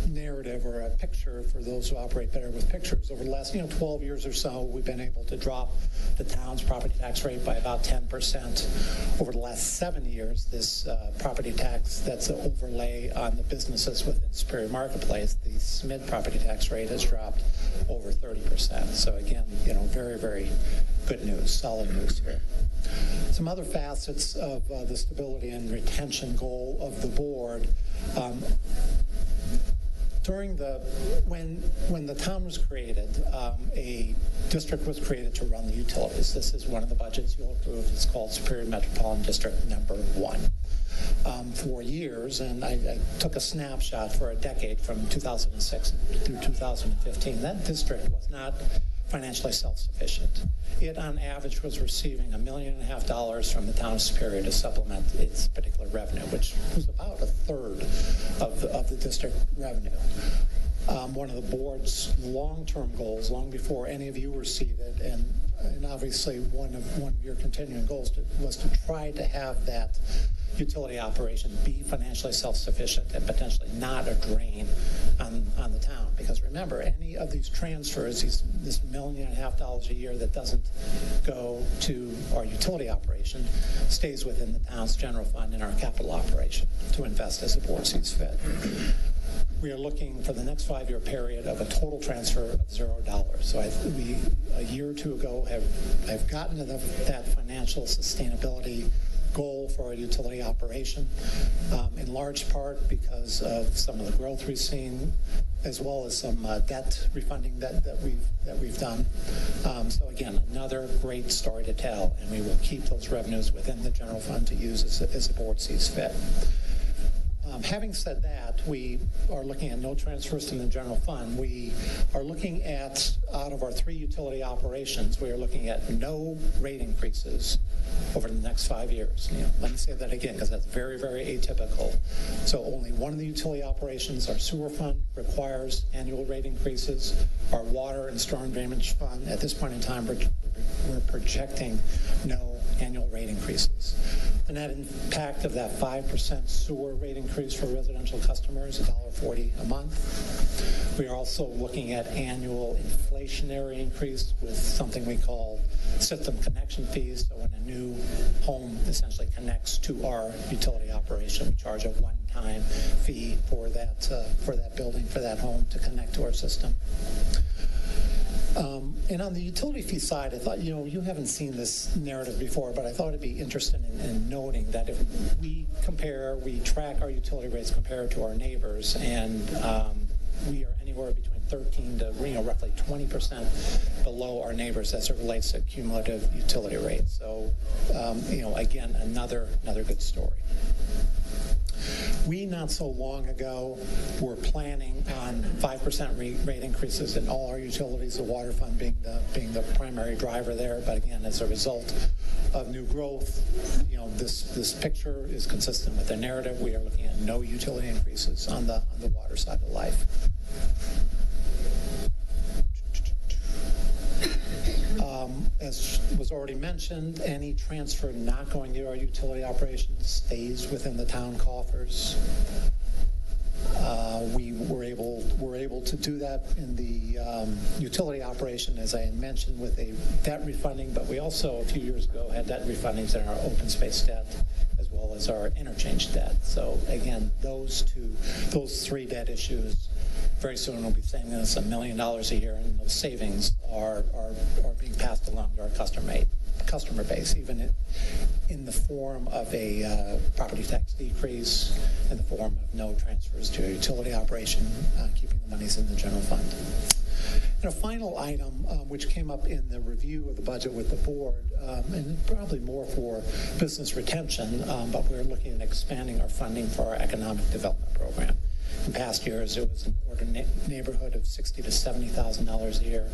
narrative or a picture for those who operate better with pictures, over the last 12 years or so, we've been able to drop the town's property tax rate by about 10%. Over the last 7 years, this property tax that's an overlay on the businesses within Superior Marketplace, the SMID property tax rate has dropped over 30%. So again, very, very good news, solid news here. Some other facets of the stability and retention goal of the board. When the town was created, a district was created to run the utilities. This is one of the budgets you'll approve. It's called Superior Metropolitan District Number 1. For years, and I took a snapshot for a decade from 2006 through 2015, that district was not financially self-sufficient. It, on average, was receiving $1.5 million from the town of Superior to supplement its particular revenue, which was about a third of the district revenue. One of the board's long-term goals, long before any of you were seated, and obviously one of your continuing goals was to try to have that utility operation be financially self-sufficient and potentially not a drain on the town. Because remember, any of these transfers, this $1.5 million a year that doesn't go to our utility operation, stays within the town's general fund in our capital operation to invest as the board sees fit. We are looking for the next 5-year period of a total transfer of $0. So we, a year or two ago, have gotten to that financial sustainability goal for our utility operation, in large part because of some of the growth we've seen, as well as some debt refunding that we've done. So again, another great story to tell, and we will keep those revenues within the general fund to use as the board sees fit. Having said that, we are looking at no transfers from the general fund. We are looking at, out of our 3 utility operations, we are looking at no rate increases over the next 5 years. Let me say that again, because that's very, very atypical. So only one of the utility operations, our sewer fund, requires annual rate increases. Our water and storm drainage fund, at this point in time, we're projecting no annual rate increases. The net impact of that 5% sewer rate increase for residential customers, $1.40 a month. We are also looking at annual inflationary increase with something we call system connection fees. So when a new home essentially connects to our utility operation, we charge a one-time fee for that building, for that home to connect to our system. And on the utility fee side, I thought, you haven't seen this narrative before, but I thought it'd be interesting in noting that if we track our utility rates compared to our neighbors, and we are anywhere between 13 to roughly 20% below our neighbors as it relates to cumulative utility rates. So, again, another good story. We, not so long ago, were planning on 5% rate increases in all our utilities, the water fund being the primary driver there. But again, as a result of new growth, this picture is consistent with the narrative. We are looking at no utility increases on the water side of life. as was already mentioned, any transfer not going to our utility operations stays within the town coffers. We were able to do that in the utility operation, as I had mentioned, with a debt refunding, but we also, a few years ago, had debt refundings in our open space debt, as well as our interchange debt. So again, those three debt issues, very soon we'll be saving us $1 million a year, and those savings are being passed along to our customer base, even in the form of a property tax decrease, in the form of no transfers to a utility operation, keeping the monies in the general fund. And a final item, which came up in the review of the budget with the board, and probably more for business retention, but we're looking at expanding our funding for our economic development program. In past years, it was an order neighborhood of $60,000 to $70,000 a year.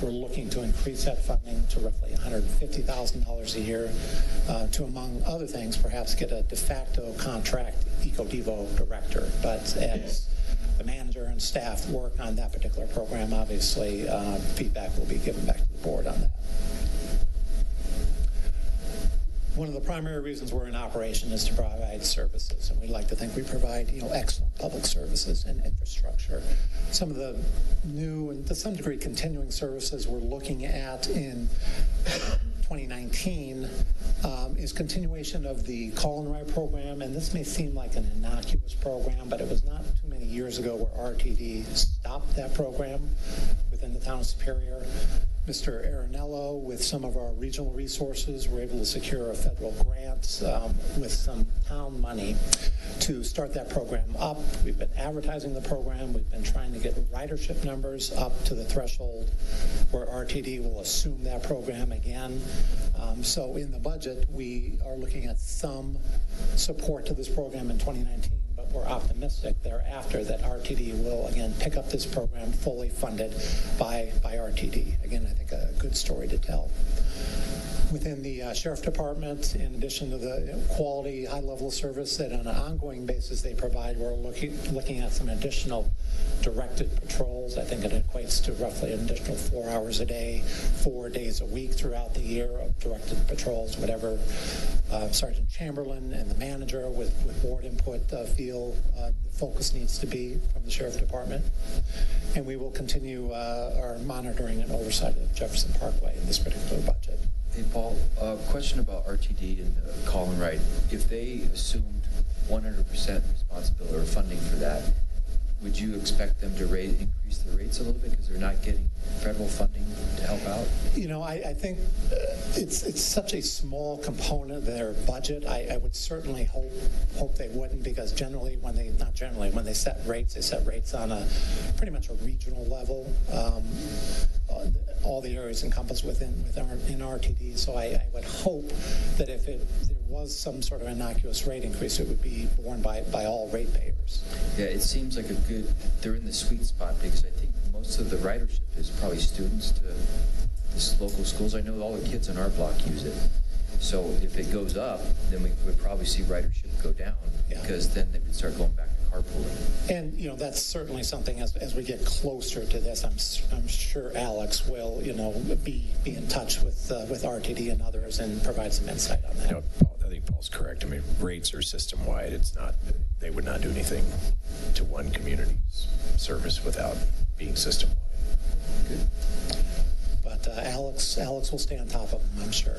We're looking to increase that funding to roughly $150,000 a year to, among other things, perhaps get a de facto contract EcoDevo director. But as the manager and staff work on that particular program, obviously feedback will be given back to the board on that. One of the primary reasons we're in operation is to provide services, and we like to think we provide, excellent public services and infrastructure. Some of the new and to some degree continuing services we're looking at in 2019 is continuation of the call and write program, and this may seem like an innocuous program, but it was not too many years ago where RTD stopped that program within the town of Superior. Mr. Arenello, with some of our regional resources, were able to secure a federal grant with some town money to start that program up. We've been advertising the program. We've been trying to get ridership numbers up to the threshold where RTD will assume that program again. So in the budget, we are looking at some support to this program in 2019. We're optimistic thereafter that RTD will again pick up this program fully funded by RTD. Again, I think a good story to tell. Within the Sheriff Department, in addition to the quality, high level of service that on an ongoing basis they provide, we're looking at some additional directed patrols. I think it equates to roughly an additional 4 hours a day, 4 days a week throughout the year of directed patrols, whatever Sergeant Chamberlain and the manager with board input feel the focus needs to be from the Sheriff Department. And we will continue our monitoring and oversight of Jefferson Parkway in this particular budget. Hey, Paul, question about RTD and call and write. If they assumed 100% responsibility or funding for that, would you expect them to increase the rates a little bit because they're not getting federal funding to help out? I think it's such a small component of their budget. I would certainly hope they wouldn't, because generally when they set rates on a pretty much a regional level. All the areas encompassed within RTD. So I would hope that if there was some sort of innocuous rate increase, it would be borne by all ratepayers. Yeah, it seems like they're in the sweet spot, because I think most of the ridership is probably students to the local schools. I know all the kids in our block use it. So if it goes up, then we would probably see ridership go down, because then they would start going back to carpooling. And that's certainly something as we get closer to this. I'm sure Alex will be in touch with RTD and others and provide some insight on that. I think Paul's correct. I mean, rates are system wide. It's not. They would not do anything to one community's service without being system wide. Good. But Alex will stay on top of them, I'm sure.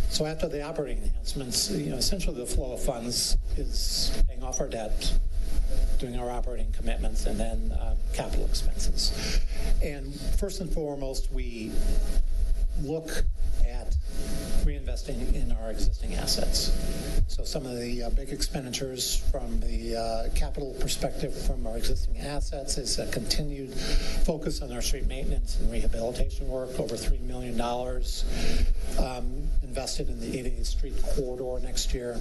So after the operating enhancements, essentially the flow of funds is paying off our debt, doing our operating commitments, and then capital expenses. And first and foremost, we look at reinvesting in our existing assets. So some of the big expenditures from the capital perspective from our existing assets is a continued focus on our street maintenance and rehabilitation work, over $3 million invested in the 88th Street corridor next year.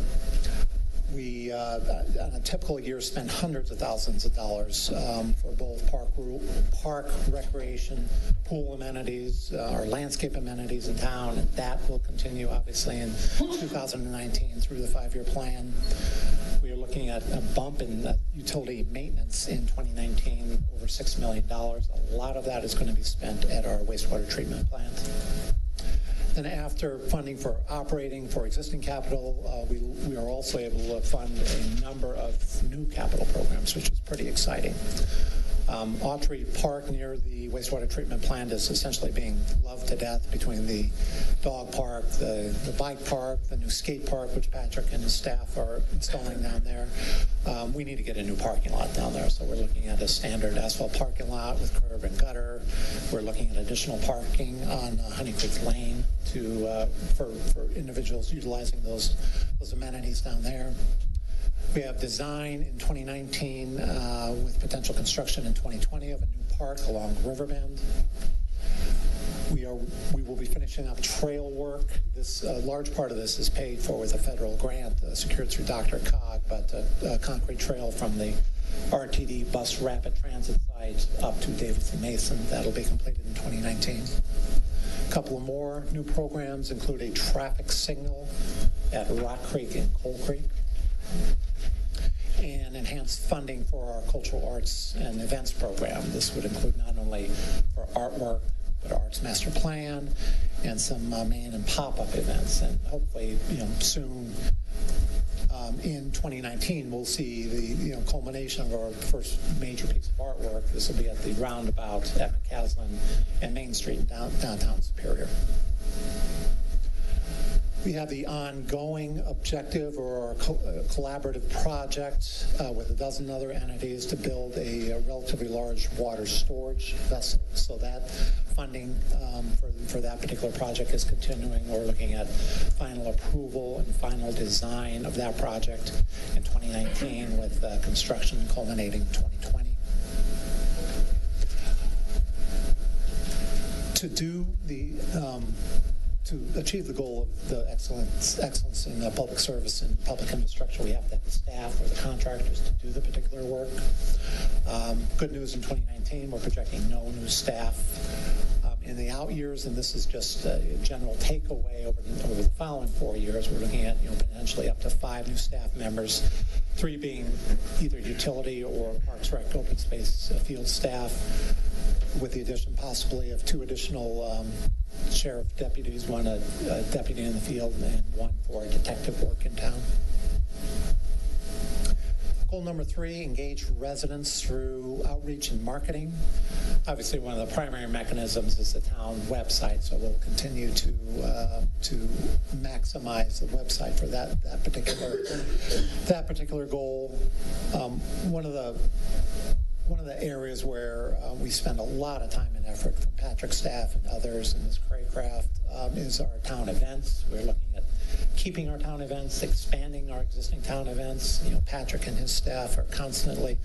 We, on a typical year, spend hundreds of thousands of dollars for both park recreation, pool amenities, our landscape amenities in town, and that will continue, obviously, in 2019 through the 5-year plan. We are looking at a bump in utility maintenance in 2019, over $6 million. A lot of that is going to be spent at our wastewater treatment plant. Then after funding for operating for existing capital, we are also able to fund a number of new capital programs, which is pretty exciting. Autry Park near the wastewater treatment plant is essentially being loved to death between the dog park, the bike park, the new skate park, which Patrick and his staff are installing down there. We need to get a new parking lot down there, so we're looking at a standard asphalt parking lot with curb and gutter. We're looking at additional parking on Honey Creek Lane for individuals utilizing those amenities down there. We have design in 2019 with potential construction in 2020 of a new park along Riverbend. We will be finishing up trail work. This large part of this is paid for with a federal grant secured through Dr. Cog, but a concrete trail from the RTD bus rapid transit site up to Davidson Mason. That'll be completed in 2019. A couple of more new programs include a traffic signal at Rock Creek and Coal Creek, and enhanced funding for our cultural arts and events program. This would include not only for artwork, but Arts Master Plan and some main and pop-up events. And hopefully, soon in 2019, we'll see the culmination of our first major piece of artwork. This will be at the roundabout at McCaslin and Main Street in downtown Superior. We have the ongoing objective or collaborative project with a dozen other entities to build a relatively large water storage vessel. So that funding for that particular project is continuing. We're looking at final approval and final design of that project in 2019 with construction culminating in 2020. To achieve the goal of the excellence in public service and public infrastructure, we have to have the staff or the contractors to do the particular work. Good news in 2019, we're projecting no new staff in the out years, and this is just a general takeaway over the following 4 years. We're looking at potentially up to 5 new staff members, 3 being either utility or Parks Rec open space field staff, with the addition possibly of 2 additional sheriff deputies, 1 a deputy in the field and 1 for detective work in town. Goal number 3, engage residents through outreach and marketing. Obviously, one of the primary mechanisms is the town website, so we'll continue to maximize the website for that particular goal. One of the areas where we spend a lot of time and effort from Patrick's staff and others in this Craycraft is our town events. We're looking at keeping our town events, expanding our existing town events. Patrick and his staff are constantly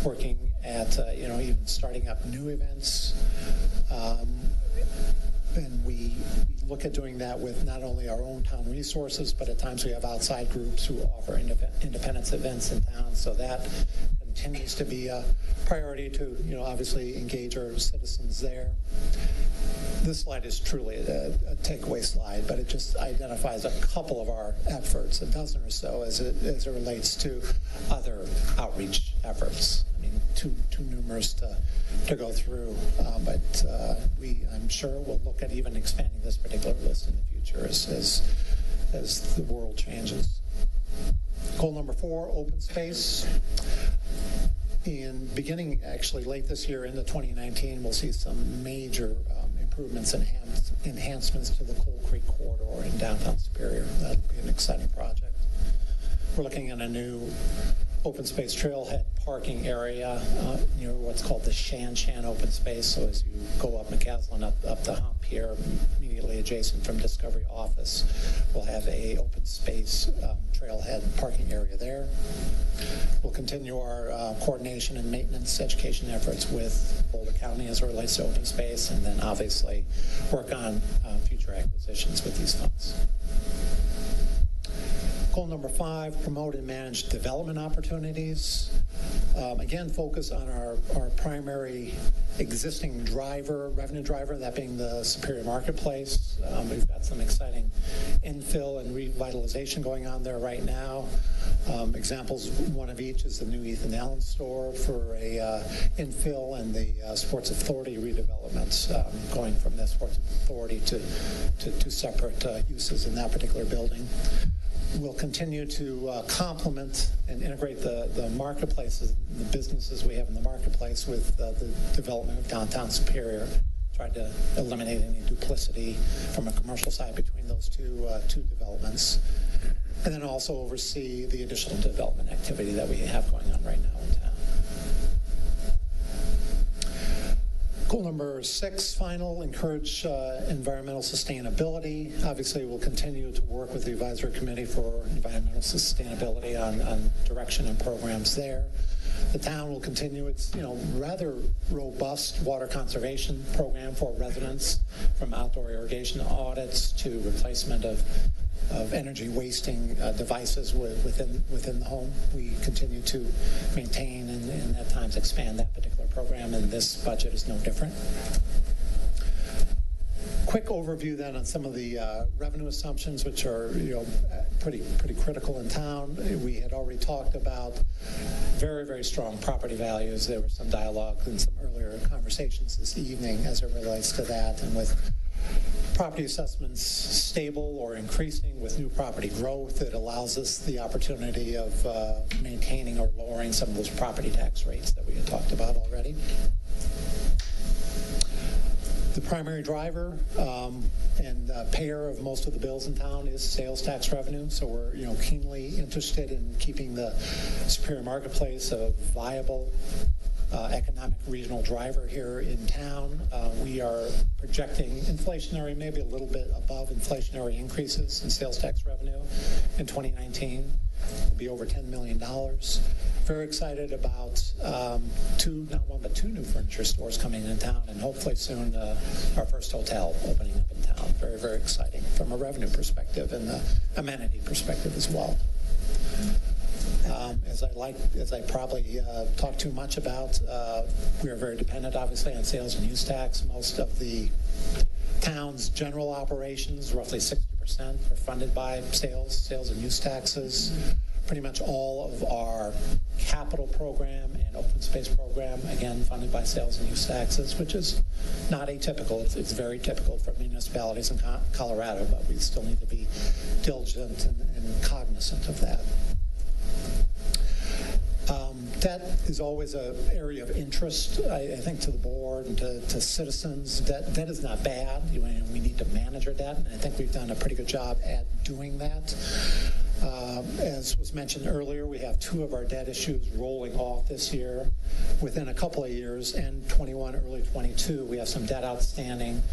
working at even starting up new events. And we look at doing that with not only our own town resources, but at times we have outside groups who offer independence events in town. So that continues to be a priority to, obviously engage our citizens there. This slide is truly a takeaway slide, but it just identifies a couple of our efforts, a dozen or so, as it relates to other outreach efforts. I mean, too numerous to go through, but I'm sure we'll look at even expanding this particular list in the future as the world changes. Goal number 4, open space. Beginning actually late this year into 2019, we'll see some major improvements and enhancements to the Coal Creek corridor in downtown Superior. That'll be an exciting project. We're looking at a new open space trailhead parking area near what's called the Shan open space. So as you go up McCaslin up the hump here, immediately adjacent from Discovery Office, we'll have a open space trailhead parking area there. We'll continue our coordination and maintenance education efforts with Boulder County as it relates to open space, and then obviously work on future acquisitions with these funds. Goal number 5, promote and manage development opportunities. Again, focus on our primary existing revenue driver, that being the Superior Marketplace. We've got some exciting infill and revitalization going on there right now. Examples, one of each is the new Ethan Allen store for a infill, and the Sports Authority redevelopments, going from the Sports Authority to two separate uses in that particular building. We'll continue to complement and integrate the marketplaces, the businesses we have in the marketplace with the development of downtown Superior. Try to eliminate any duplicity from a commercial side between those two developments. And then also oversee the additional development activity that we have going on right now in town. Goal number 6, final, encourage environmental sustainability. Obviously, we'll continue to work with the advisory committee for environmental sustainability on direction and programs there. The town will continue its, rather robust water conservation program for residents, from outdoor irrigation audits to replacement of energy wasting devices within the home. We continue to maintain and at times expand that particular program, and this budget is no different. Quick overview then on some of the revenue assumptions, which are pretty critical in town. We had already talked about very, very strong property values. There was some dialogue in some earlier conversations this evening as it relates to that, and with property assessments stable or increasing with new property growth, it allows us the opportunity of maintaining or lowering some of those property tax rates that we had talked about already. The primary driver and payer of most of the bills in town is sales tax revenue. So we're keenly interested in keeping the Superior Marketplace a viable economic regional driver here in town. We are projecting inflationary, maybe a little bit above inflationary increases in sales tax revenue in 2019. It'll be over $10 million. Very excited about not one but two new furniture stores coming in town, and hopefully soon our first hotel opening up in town. Very, very exciting from a revenue perspective and the amenity perspective as well. As I probably talked too much about, we are very dependent, obviously, on sales and use tax. Most of the town's general operations, roughly 60%, are funded by sales and use taxes. Pretty much all of our capital program and open space program, again, funded by sales and use taxes, which is not atypical. It's very typical for municipalities in Colorado, but we still need to be diligent and cognizant of that. Debt is always an area of interest, I think, to the board and to citizens. Debt is not bad. We need to manage our debt, and I think we've done a pretty good job at doing that. As was mentioned earlier, we have 2 of our debt issues rolling off this year. Within a couple of years, end 21, early 22, we have some debt outstanding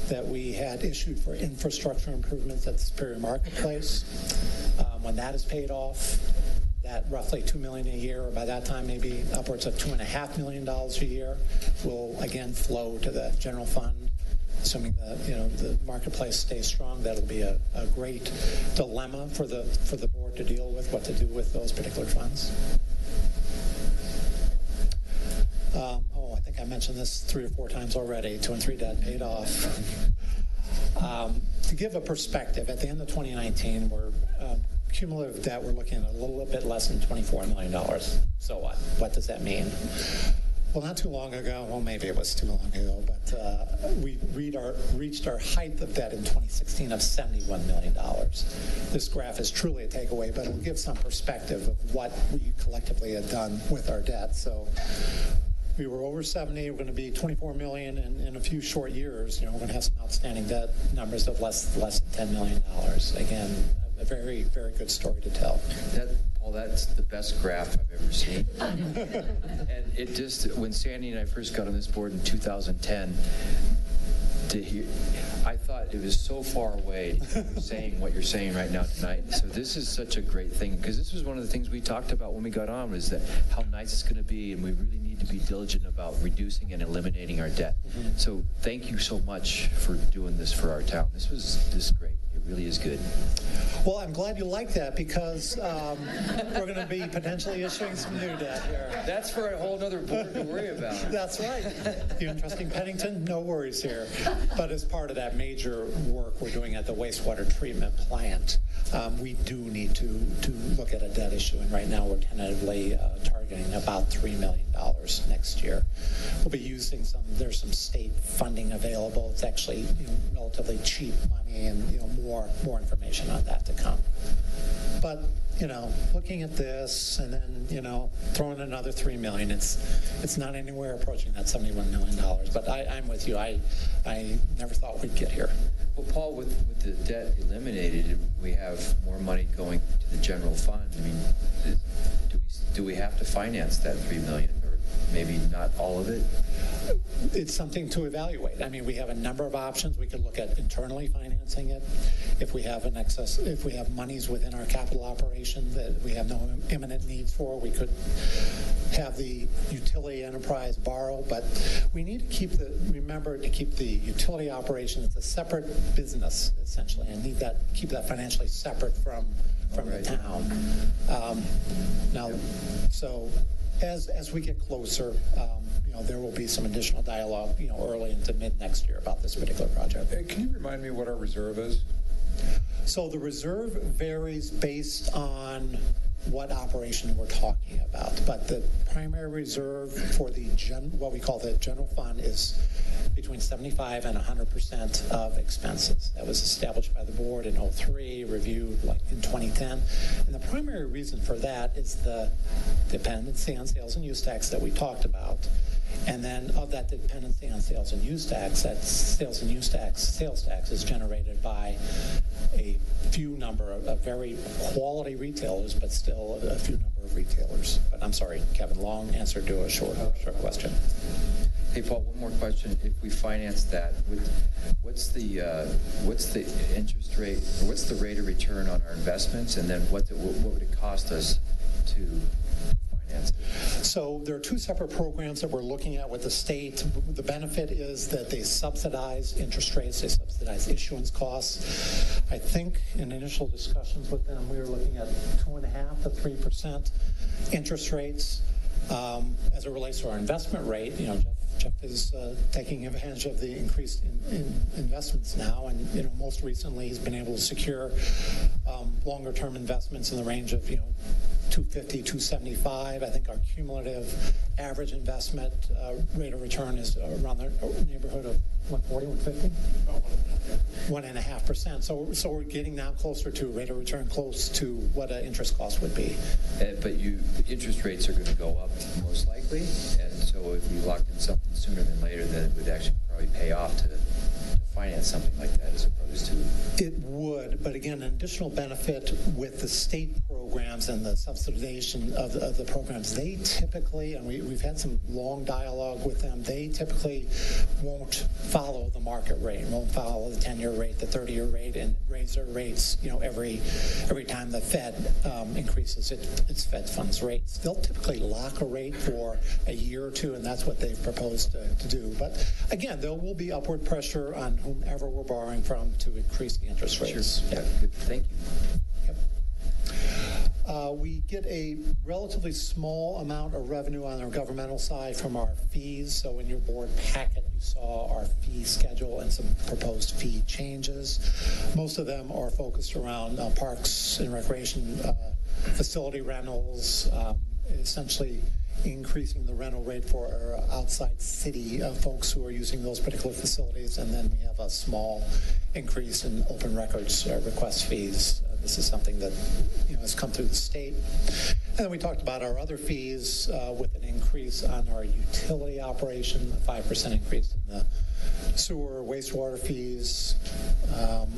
that we had issued for infrastructure improvements at the Superior Marketplace. When that is paid off, that roughly $2 million a year, or by that time maybe upwards of $2.5 million a year, will again flow to the general fund. Assuming the marketplace stays strong, that'll be a great dilemma for the board to deal with, what to do with those particular funds. I think I mentioned this 3 or 4 times already. 2 and 3 debt paid off. To give a perspective, at the end of 2019, we're cumulative debt, we're looking at a little bit less than $24 million. So what? What does that mean? Well, not too long ago, well, maybe it was too long ago, but we reached our height of debt in 2016 of $71 million. This graph is truly a takeaway, but it'll give some perspective of what we collectively have done with our debt. So we were over 70, we're going to be 24 million in a few short years. We're going to have some outstanding debt numbers of less than $10 million. Again, a very, very good story to tell. That's the best graph I've ever seen. And it just, when Sandy and I first got on this board in 2010, I thought it was so far away saying what you're saying right now tonight. So this is such a great thing, because this was one of the things we talked about when we got on, was that how nice it's going to be, and we really need to be diligent about reducing and eliminating our debt. Mm-hmm. So thank you so much for doing this for our town. This is great. It really is good. Well, I'm glad you like that because we're going to be potentially issuing some new debt here. That's for a whole other board to worry about. That's right. You interesting, Pennington? No worries here. But as part of that major work we're doing at the wastewater treatment plant, we do need to look at a debt issue. And right now we're tentatively targeting about $3 million next year. We'll be using there's some state funding available. It's actually relatively cheap money, and more information on that to come. But looking at this and then throwing another $3 million, it's not anywhere approaching that $71 million. But I'm with you. I never thought we'd get here. Well, Paul, with the debt eliminated, we have more money going to the general fund. I mean, do we have to finance that $3 million, or maybe not all of it? It's something to evaluate. I mean, we have a number of options. We could look at internally financing it. If we have if we have monies within our capital operation that we have no imminent needs for, we could have the utility enterprise borrow. But we need to remember to keep the utility operation as a separate business, essentially, and keep that financially separate from the town. So as we get closer, there will be some additional dialogue, early into mid next year about this particular project. Can you remind me what our reserve is? So the reserve varies based on what operation we're talking about, but the primary reserve for the what we call the general fund is between 75 and 100% of expenses. That was established by the board in 2003, reviewed in 2010. And the primary reason for that is the dependency on sales and use tax that we talked about. And then of that dependency on sales and use tax, that sales tax is generated by a few number of very quality retailers, but still a few number of retailers. But I'm sorry, Kevin, long answer to a short question. Hey, Paul, one more question. If we finance that, what's the interest rate, or what's the rate of return on our investments, and then what would it cost us to finance it? So there are two separate programs that we're looking at with the state. The benefit is that they subsidize interest rates, they subsidize issuance costs. I think in initial discussions with them, we were looking at 2.5% to 3% interest rates. As it relates to our investment rate, Jeff is taking advantage of the increased in investments now, and most recently he's been able to secure longer-term investments in the range of 250, 275. I think our cumulative average investment rate of return is around the neighborhood of 140, 150? 1.5%. So we're getting now closer to rate of return close to what an interest cost would be. But the interest rates are going to go up most likely, and so if we locked in something sooner than later, then it would actually probably pay off to finance something like that as opposed to... It would, but again, an additional benefit with the state programs and the subsidization of the programs, they typically, and we've had some long dialogue with them, they typically won't follow the market rate, won't follow the 10-year rate, the 30-year rate, and raise their rates, every time the Fed increases its Fed funds rates. They'll typically lock a rate for a year or two, and that's what they've proposed to do. But again, there will be upward pressure on whomever we're borrowing from to increase the interest rates. Sure. Yeah, good. Thank you. We get a relatively small amount of revenue on our governmental side from our fees. So in your board packet, you saw our fee schedule and some proposed fee changes. Most of them are focused around parks and recreation facility rentals, essentially increasing the rental rate for our outside city folks who are using those particular facilities. And then we have a small increase in open records request fees. This is something that has come through the state. And then we talked about our other fees with an increase on our utility operation, a 5% increase in the sewer wastewater fees,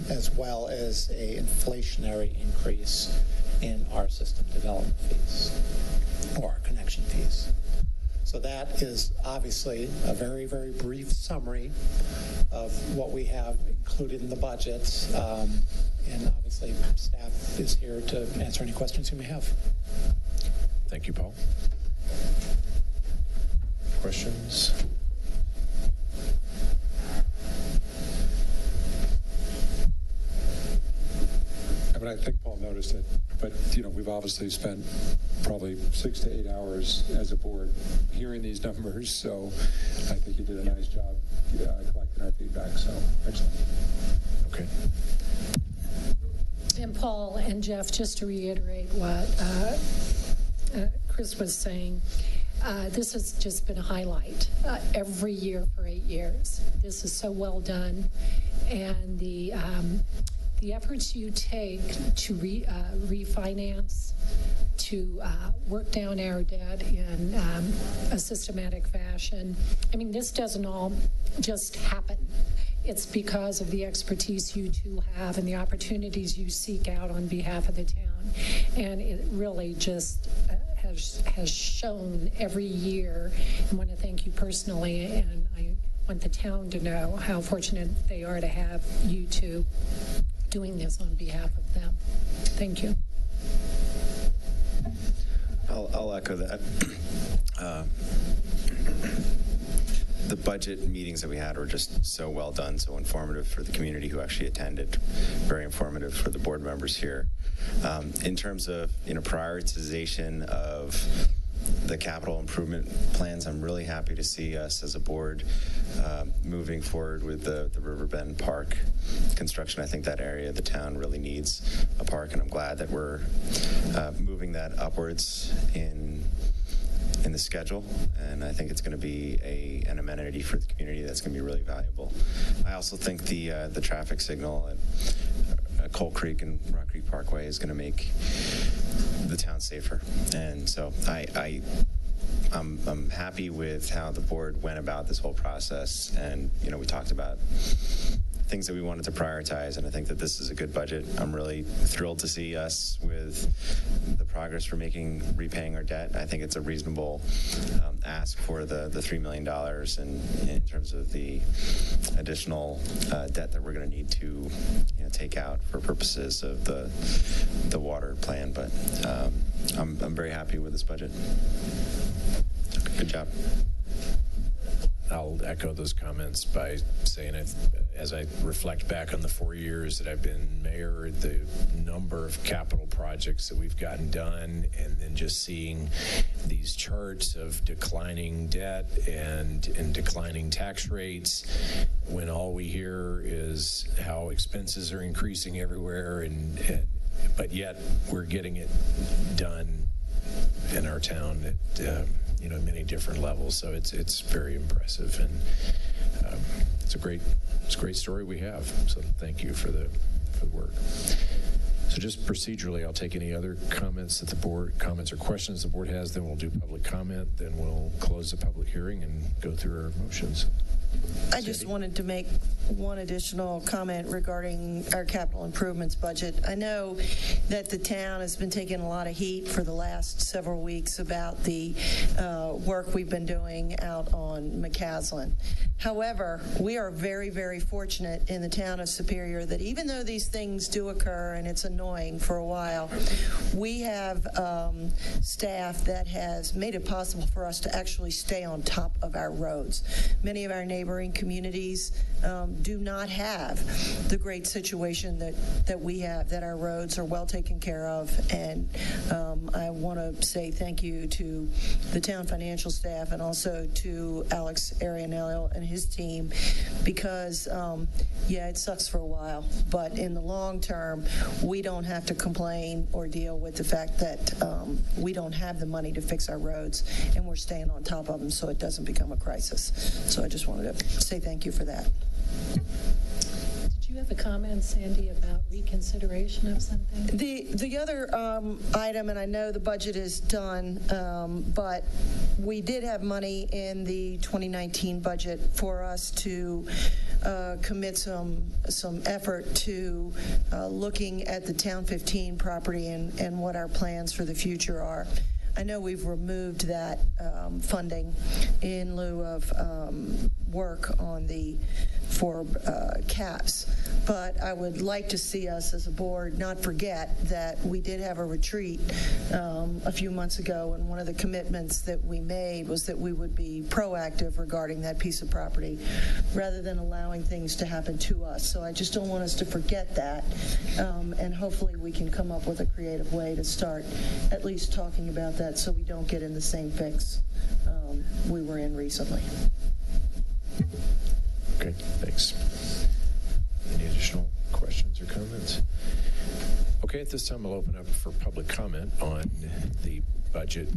as well as a inflationary increase in our system development fees, or our connection fees. So that is obviously a very, very brief summary of what we have included in the budget. And obviously, staff is here to answer any questions you may have. Thank you, Paul. Questions? I have an I think Paul noticed it, but, we've obviously spent probably 6 to 8 hours as a board hearing these numbers, so I think you did a nice job collecting our feedback, so excellent. Okay. And Paul and Jeff, just to reiterate what Chris was saying, this has just been a highlight every year for 8 years. This is so well done, and the efforts you take to refinance, to work down our debt in a systematic fashion. I mean, this doesn't all just happen. It's because of the expertise you two have and the opportunities you seek out on behalf of the town. And it really just has shown every year. I want to thank you personally, and I want the town to know how fortunate they are to have you two doing this on behalf of them. Thank you. I'll echo that. The budget meetings that we had were just so well done, so informative for the community who actually attended, very informative for the board members here. In terms of prioritization of the capital improvement plans, I'm really happy to see us as a board moving forward with the Riverbend Park construction. I think that area of the town really needs a park, and I'm glad that we're moving that upwards in the schedule, and I think it's going to be an amenity for the community that's going to be really valuable. I also think the traffic signal at Coal Creek and Rock Creek Parkway is going to make the town safer, and so I'm happy with how the board went about this whole process, and we talked about things that we wanted to prioritize, and I think that this is a good budget. I'm really thrilled to see us with the progress we're making repaying our debt. I think it's a reasonable ask for the $3 million in terms of the additional debt that we're going to need to take out for purposes of the water plan. But I'm very happy with this budget. Good job. I'll echo those comments by saying, as I reflect back on the 4 years that I've been mayor, the number of capital projects that we've gotten done, and then just seeing these charts of declining debt and declining tax rates, when all we hear is how expenses are increasing everywhere, but yet we're getting it done in our town at many different levels. So it's very impressive, and it's a great story we have. So thank you for the work. So just procedurally, I'll take any other comments or questions the board has. Then we'll do public comment. Then we'll close the public hearing and go through our motions. I just wanted to make one additional comment regarding our capital improvements budget. I know that the town has been taking a lot of heat for the last several weeks about the work we've been doing out on McCaslin. However, we are very, very fortunate in the town of Superior that even though these things do occur and it's annoying for a while, we have staff that has made it possible for us to actually stay on top of our roads. Many of our neighboring communities do not have the great situation that we have, that our roads are well taken care of. And I want to say thank you to the town financial staff and also to Alex Arianello and his team, because it sucks for a while, but in the long term, we don't have to complain or deal with the fact that we don't have the money to fix our roads, and we're staying on top of them so it doesn't become a crisis. So I just wanted to say thank you for that. Did you have a comment, Sandy, about reconsideration of something? The other item, and I know the budget is done, but we did have money in the 2019 budget for us to commit some effort to looking at the Town 15 property and what our plans for the future are. I know we've removed that funding in lieu of work on the 4 caps. But I would like to see us as a board not forget that we did have a retreat a few months ago, and one of the commitments that we made was that we would be proactive regarding that piece of property rather than allowing things to happen to us. So I just don't want us to forget that, and hopefully we can come up with a creative way to start at least talking about that so we don't get in the same fix we were in recently. Okay, thanks. Any additional questions or comments? Okay, at this time I'll open up for public comment on the budget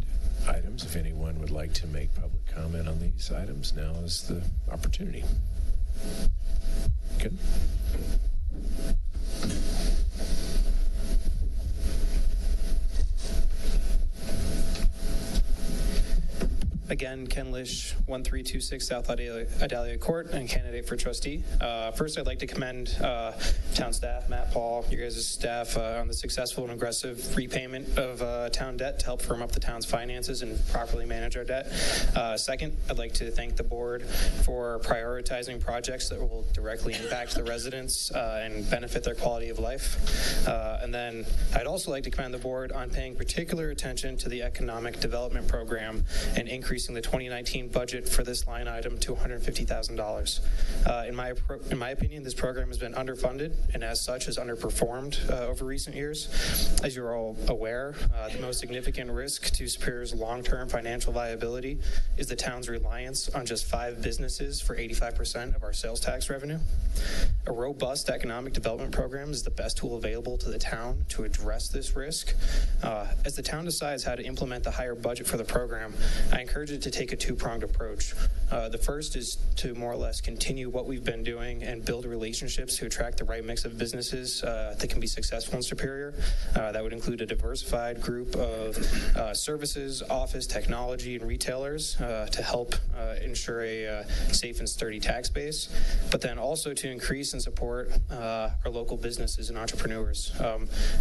items. If anyone would like to make public comment on these items, now is the opportunity. Good. Again, Ken Lish, 1326 South Idalia Court, and candidate for trustee. First, I'd like to commend town staff, Matt, Paul, your guys' staff, on the successful and aggressive repayment of town debt to help firm up the town's finances and properly manage our debt. Second, I'd like to thank the board for prioritizing projects that will directly impact the residents and benefit their quality of life. And then I'd also like to commend the board on paying particular attention to the economic development program and increasing the 2019 budget for this line item to $150,000. In my opinion, this program has been underfunded and as such has underperformed over recent years. As you're all aware, the most significant risk to Superior's long-term financial viability is the town's reliance on just 5 businesses for 85% of our sales tax revenue. A robust economic development program is the best tool available to the town to address this risk. As the town decides how to implement the higher budget for the program, I encourage it to take a 2-pronged approach. The first is to more or less continue what we've been doing and build relationships to attract the right mix of businesses that can be successful in Superior. That would include a diversified group of services, office, technology, and retailers to help ensure a safe and sturdy tax base, but then also to increase and support our local businesses and entrepreneurs.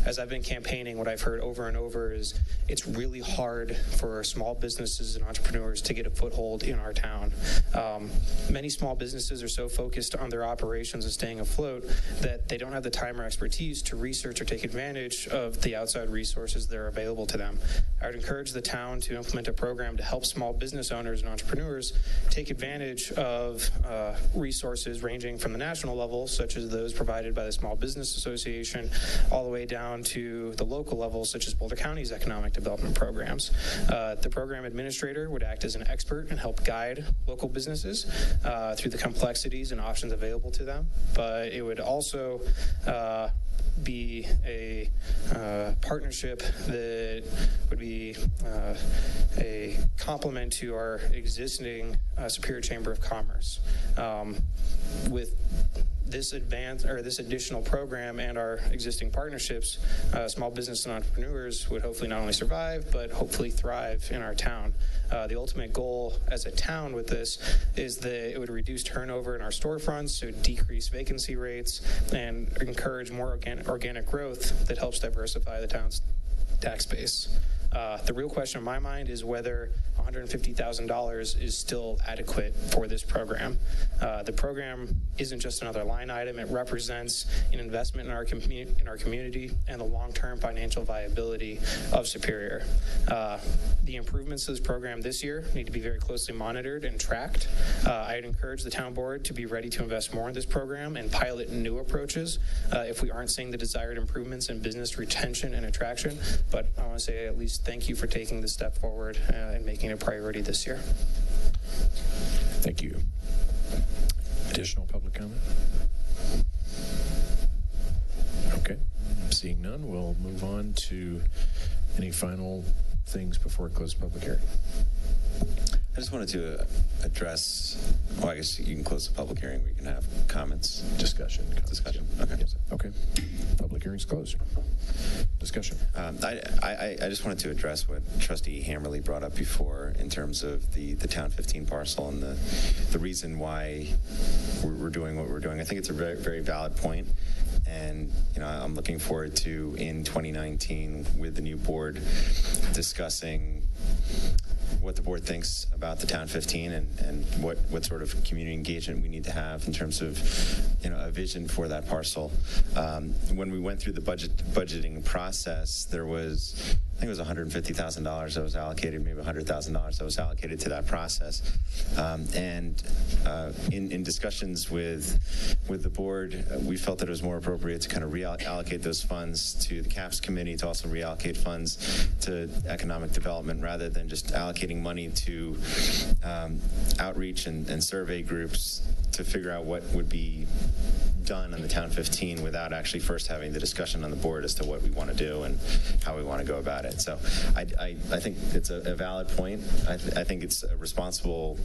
As I've been campaigning, what I've heard over and over is it's really hard for small businesses and entrepreneurs to get a foothold in our town. Many small businesses are so focused on their operations and staying afloat that they don't have the time or expertise to research or take advantage of the outside resources that are available to them. I would encourage the town to implement a program to help small business owners and entrepreneurs take advantage of resources ranging from the national level, such as those provided by the Small Business Association, all the way down to the local level, such as Boulder County's economic development programs. The program administrator would act as an expert and help guide local businesses through the complexities and options available to them, but it would also be a partnership that would be a complement to our existing Superior Chamber of Commerce. With this additional program and our existing partnerships, small business and entrepreneurs would hopefully not only survive, but hopefully thrive in our town. The ultimate goal as a town with this is that it would reduce turnover in our storefronts, so decrease vacancy rates, and encourage more organic growth that helps diversify the town's tax base. The real question in my mind is whether $150,000 is still adequate for this program. The program isn't just another line item. It represents an investment in our community and the long-term financial viability of Superior. The improvements to this program this year need to be very closely monitored and tracked. I'd encourage the town board to be ready to invest more in this program and pilot new approaches if we aren't seeing the desired improvements in business retention and attraction. But I want to say at least thank you for taking this step forward and making it a priority this year. Thank you. Additional public comment? Okay. Seeing none, we'll move on to any final things before we close the public hearing. I just wanted to address, well, I guess you can close the public hearing. We can have comments. Discussion. Discussion. Okay. Yes. Okay. Public hearing's closed. Discussion. I just wanted to address what Trustee Hammerly brought up before in terms of the Town 15 parcel and the reason why we're doing what we're doing. I think it's a very, very valid point. And, I'm looking forward to, in 2019, with the new board, discussing what the board thinks about the Town 15 and what sort of community engagement we need to have in terms of, a vision for that parcel. When we went through the budgeting process, there was, I think it was $150,000 that was allocated, maybe $100,000 that was allocated to that process. In discussions with the board, we felt that it was more appropriate to kind of reallocate those funds to the CAPS committee, to also reallocate funds to economic development, rather than just allocating money to outreach and survey groups to figure out what would be done on the Town 15 without actually first having the discussion on the board as to what we want to do and how we want to go about it. So I think it's a valid point. I think it's a responsible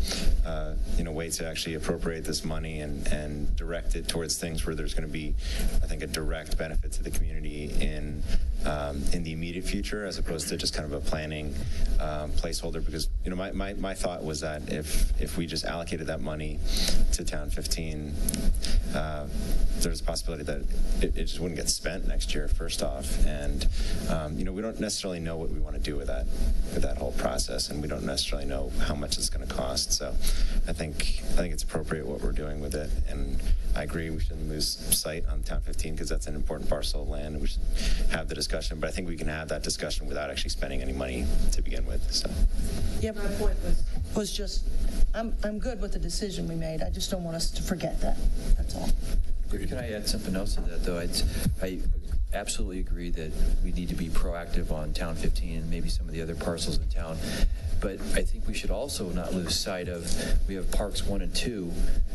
way to actually appropriate this money and direct it towards things where there's going to be, I think, a direct benefit to the community in the immediate future, as opposed to just kind of a planning placeholder. Because my thought was that if we just allocated that money to Town 15, there's a possibility that it just wouldn't get spent next year, first off, and we don't necessarily know what we want to do with that whole process, and we don't necessarily know how much it's going to cost. So I think it's appropriate what we're doing with it, and I agree we shouldn't lose sight on Town 15 because that's an important parcel of land, and we should have the discussion. But I think we can have that discussion without actually spending any money to begin with. So yeah, my point was just I'm good with the decision we made. I just don't want us to forget that. That's all. Can I add something else to that, though? I absolutely agree that we need to be proactive on Town 15 and maybe some of the other parcels in town. But I think we should also not lose sight of, we have Parks 1 and 2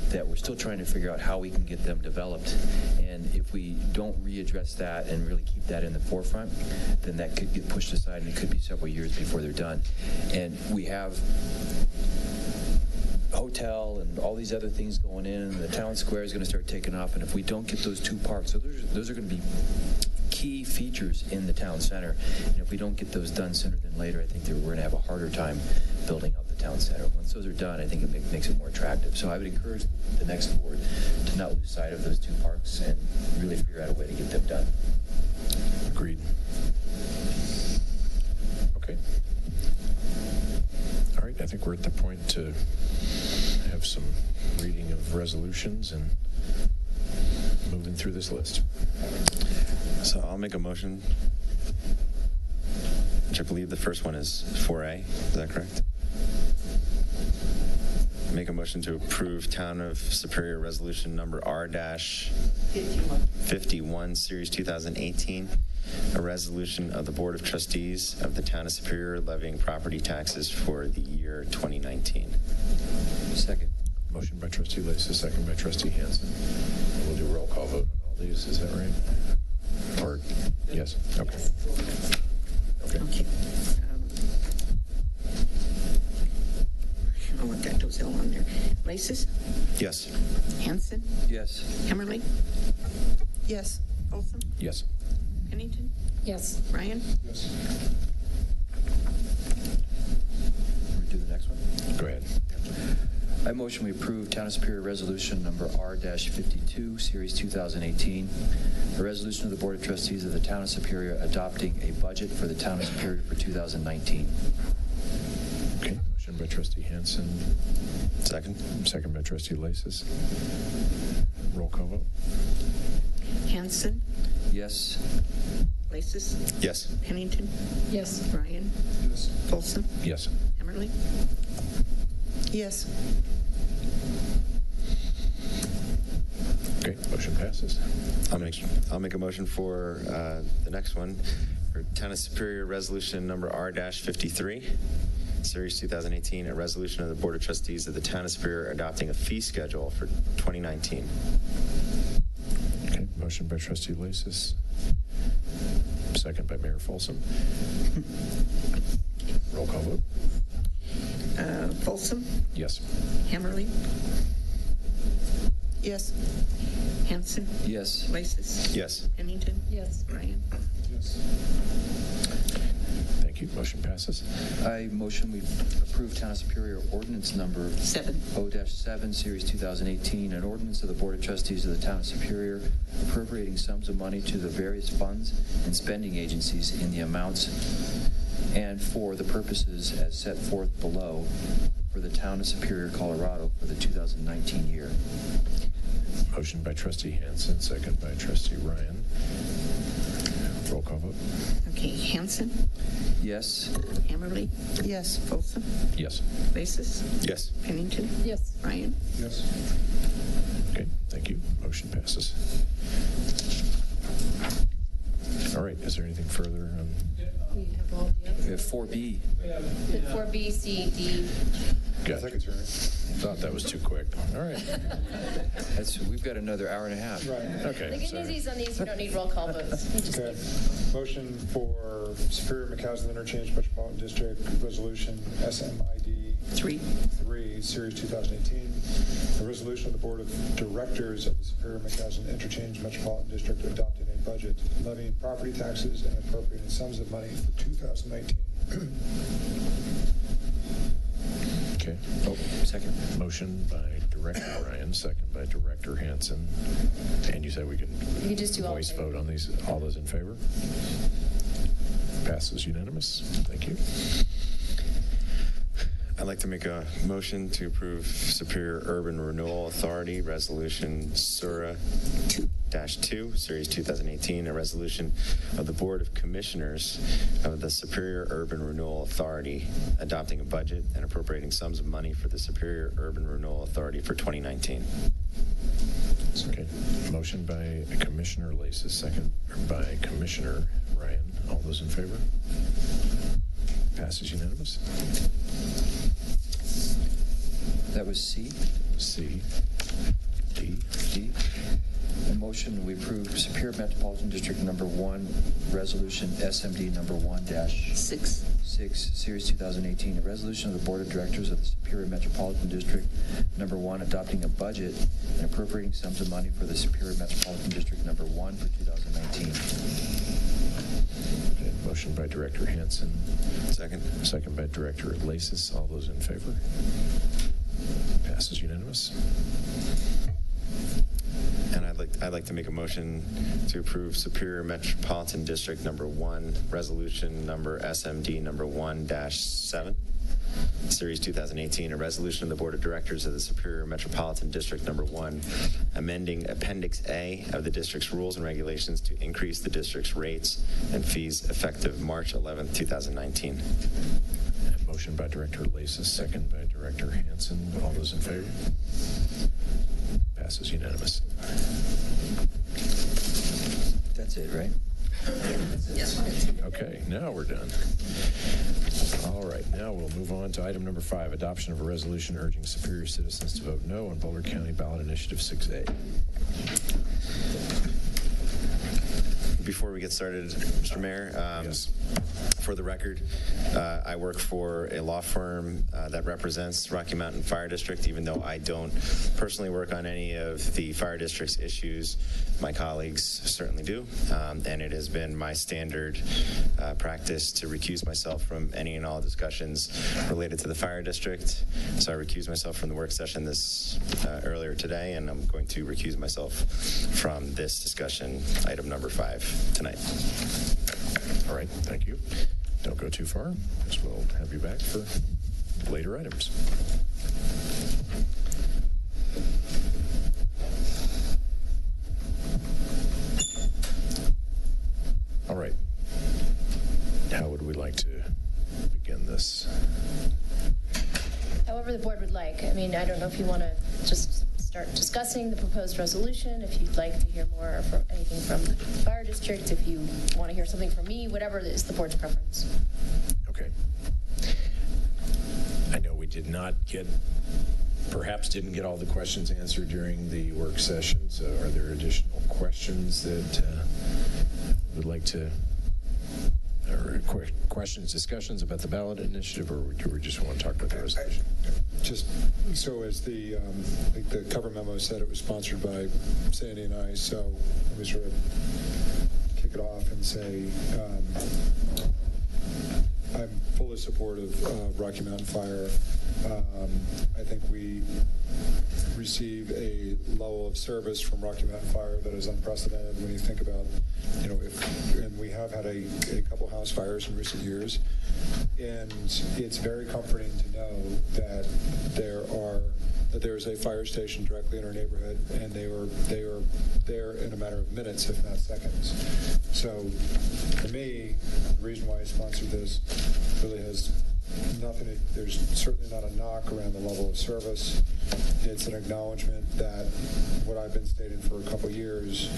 that we're still trying to figure out how we can get them developed. And if we don't readdress that and really keep that in the forefront, then that could get pushed aside, and it could be several years before they're done. And we have hotel and all these other things going in, and the town square is going to start taking off. And if we don't get those two parks, so those are going to be key features in the town center. And if we don't get those done sooner than later, I think that we're going to have a harder time building out the town center. Once those are done, I think it makes it more attractive. So I would encourage the next board to not lose sight of those two parks and really figure out a way to get them done. Agreed. Okay. All right, I think we're at the point to have some reading of resolutions and moving through this list. So I'll make a motion, which I believe the first one is 4A. Is that correct? Make a motion to approve Town of Superior Resolution number R-51, Series 2018, a resolution of the Board of Trustees of the Town of Superior levying property taxes for the year 2019. Second. Motion by Trustee Lacy, second by Trustee Hansen. We'll do a roll call vote on all these. Is that right? Or yes? Okay. Okay. I want that Dozell on there. Laces? Yes. Hansen? Yes. Hemmerly? Yes. Folsom? Yes. Pennington? Yes. Ryan? Yes. Do the next one? Go ahead. I motion we approve Town of Superior Resolution number R-52, Series 2018, a resolution of the Board of Trustees of the Town of Superior adopting a budget for the Town of Superior for 2019. Okay. Motion by Trustee Hansen. Second. Second by Trustee Lacy. Roll call vote. Hansen? Yes. Laces? Yes. Pennington? Yes. Ryan? Yes. Folsom? Yes. Hemmerly? Yes. Okay. Motion passes. I'll make a motion for the next one, for Town of Superior Resolution number R-53, Series 2018, a resolution of the Board of Trustees of the Town of Superior adopting a fee schedule for 2019. Okay. Motion by Trustee Lacy. Second by Mayor Folsom. Roll call vote. Folsom? Yes. Hemmerly? Yes. Hansen? Yes. Laces? Yes. Pennington? Yes. Ryan? Yes. Thank you. Motion passes. I motion we approve Town of Superior Ordinance Number 0-7, Series 2018, an ordinance of the Board of Trustees of the Town of Superior appropriating sums of money to the various funds and spending agencies in the amounts and for the purposes as set forth below for the Town of Superior, Colorado for the 2019 year. Motion by Trustee Hansen, second by Trustee Ryan. Roll call vote. Okay, Hansen, Yes. Hammerly, Yes. Folsom, Yes. Lasis, Yes. Pennington, Yes. Ryan. Yes. Okay, thank you. Motion passes. All right, is there anything further? We have all the others. We have 4B. With 4B, C, D. Gotcha. Thought that was too quick. All right. We've got another hour and a half. Right. Okay. The good news is on these, you don't need roll call votes. You just Okay. Motion for Superior McCaslin Interchange Metropolitan District Resolution SMID 3, Series 2018. A resolution of the Board of Directors of the Superior McCaslin Interchange Metropolitan District adopting a budget, levying property taxes, and appropriating sums of money for 2019. Okay. Oh, second. Motion by Director Ryan, second by Director Hansen. And you said we can You just do all voice in favor. vote on these. All those in favor? Passes unanimous. Thank you. I'd like to make a motion to approve Superior Urban Renewal Authority Resolution SURA 2, Series 2018, a resolution of the Board of Commissioners of the Superior Urban Renewal Authority adopting a budget and appropriating sums of money for the Superior Urban Renewal Authority for 2019. Okay. Motion by Commissioner Lasis, second by Commissioner Ryan. All those in favor? Passes unanimous. That was C. C. D. D. A motion we approve Superior Metropolitan District Number 1, Resolution SMD Number 1-6, Series 2018, a resolution of the Board of Directors of the Superior Metropolitan District Number 1 adopting a budget and appropriating sums of money for the Superior Metropolitan District Number 1 for 2019. Okay. Motion by Director Hansen. Second. Second by Director Lasis. All those in favor? Passes unanimous. And I'd like to make a motion to approve Superior Metropolitan District Number 1, Resolution Number SMD Number 1-7, Series 2018, a resolution of the Board of Directors of the Superior Metropolitan District Number 1, amending Appendix A of the district's rules and regulations to increase the district's rates and fees effective March 11th, 2019. And motion by Director Lasis, second by Director Hansen. All those in favor? Passes unanimous. That's it, right? Okay, now we're done. All right, now we'll move on to item number 5, adoption of a resolution urging Superior citizens to vote no on Boulder County Ballot Initiative 6A. Before we get started, Mr. Mayor, yes. For the record, I work for a law firm that represents Rocky Mountain Fire District. Even though I don't personally work on any of the fire district's issues, my colleagues certainly do. And it has been my standard practice to recuse myself from any and all discussions related to the fire district. So I recused myself from the work session earlier today, and I'm going to recuse myself from this discussion, item number 5, tonight. All right, thank you. Don't go too far, because we'll have you back for later items. All right. How would we like to begin this? However the board would like. I mean, I don't know if you want to just start discussing the proposed resolution, if you'd like to hear more from anything from the fire district, if you want to hear something from me, whatever is the board's preference. Okay. I know we perhaps didn't get all the questions answered during the work session, so are there additional questions that would like to, or questions, discussions about the ballot initiative, or do we just want to talk about the resolution? Just so as the cover memo said, it was sponsored by Sandy and I, so let me sort of kick it off and say I'm fully supportive of Rocky Mountain Fire. I think we receive a level of service from Rocky Mountain Fire that is unprecedented when you think about, and we have had a couple house fires in recent years, and it's very comforting to know that there's a fire station directly in our neighborhood, and they are there in a matter of minutes, if not seconds. So, for me, the reason why I sponsored this really has nothing. There's certainly not a knock around the level of service. It's an acknowledgement that what I've been stating for a couple years,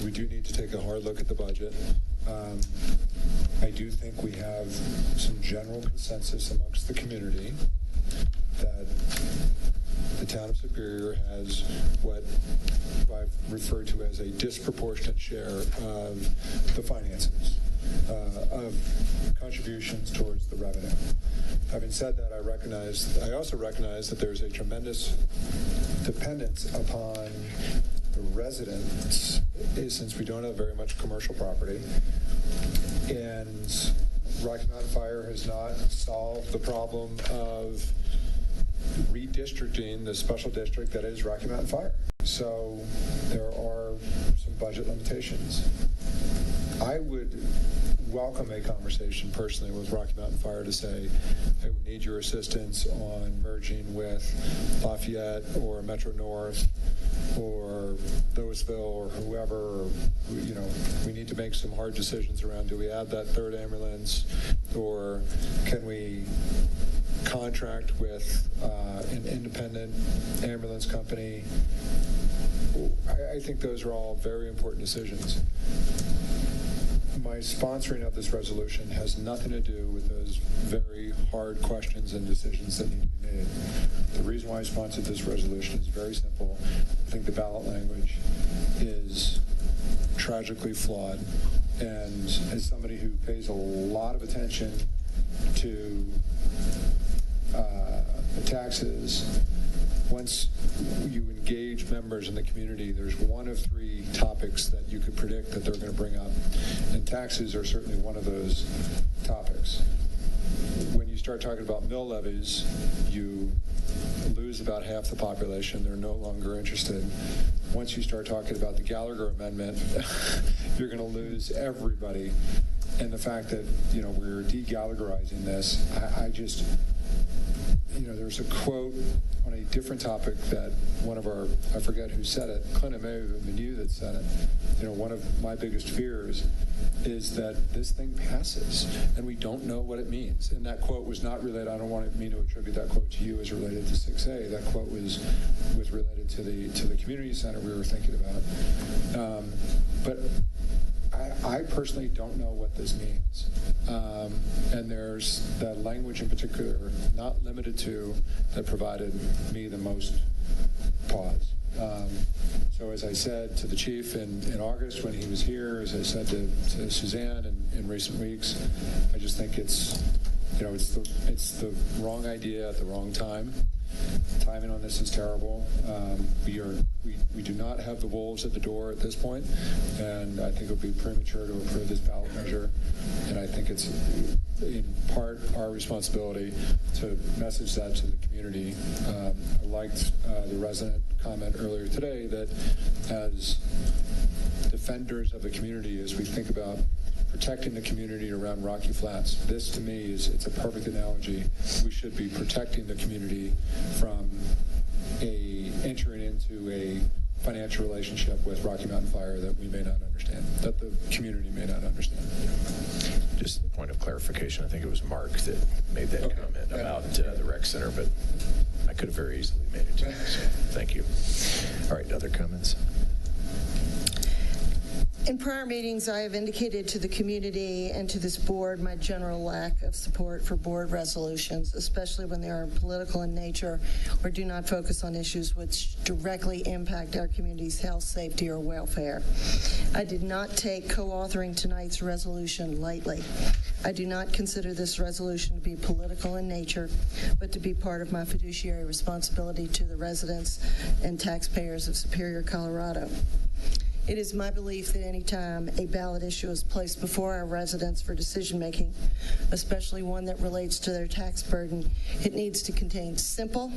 we do need to take a hard look at the budget. I do think we have some general consensus amongst the community that the town of Superior has what I've referred to as a disproportionate share of the finances, of contributions towards the revenue. Having said that, I also recognize that there's a tremendous dependence upon the residents, since we don't have very much commercial property, and Rocky Mountain Fire has not solved the problem of redistricting the special district that is Rocky Mountain Fire. So there are some budget limitations. I would welcome a conversation personally with Rocky Mountain Fire to say, hey, we need your assistance on merging with Lafayette or Metro North or Louisville or whoever, or, we need to make some hard decisions around, do we add that third ambulance, or can we contract with an independent ambulance company? I think those are all very important decisions. My sponsoring of this resolution has nothing to do with those very hard questions and decisions that need to be made. The reason why I sponsored this resolution is very simple. I think the ballot language is tragically flawed, and as somebody who pays a lot of attention to taxes, once you engage members in the community, there's one of three topics that you could predict that they're going to bring up, and taxes are certainly one of those topics. When you start talking about mill levies, you lose about half the population. They're no longer interested. Once you start talking about the Gallagher Amendment, you're going to lose everybody. And the fact that, we're de-Gallagherizing this, I just... there's a quote on a different topic that one of our, I forget who said it, Clinton may have been you that said it. One of my biggest fears is that this thing passes and we don't know what it means. And that quote was not related, I don't want me to attribute that quote to you as related to 6A. That quote was related to the community center we were thinking about. But I personally don't know what this means. And there's that language in particular, not limited to, that provided me the most pause. So as I said to the chief in August when he was here, as I said to Suzanne in recent weeks, I just think it's the wrong idea at the wrong time. Timing on this is terrible. We do not have the wolves at the door at this point, and I think it would be premature to approve this ballot measure. And I think it's in part our responsibility to message that to the community. I liked the resident comment earlier today that as defenders of the community, as we think about protecting the community around Rocky Flats, this to me it's a perfect analogy. We should be protecting the community from entering into a financial relationship with Rocky Mountain Fire that we may not understand, that the community may not understand. Just a point of clarification, I think it was Mark that made that comment about the rec center, but I could have very easily made it too. So thank you. All right, other comments? In prior meetings, I have indicated to the community and to this board my general lack of support for board resolutions, especially when they are political in nature or do not focus on issues which directly impact our community's health, safety, or welfare. I did not take co-authoring tonight's resolution lightly. I do not consider this resolution to be political in nature, but to be part of my fiduciary responsibility to the residents and taxpayers of Superior, Colorado. It is my belief that any time a ballot issue is placed before our residents for decision-making, especially one that relates to their tax burden, it needs to contain simple,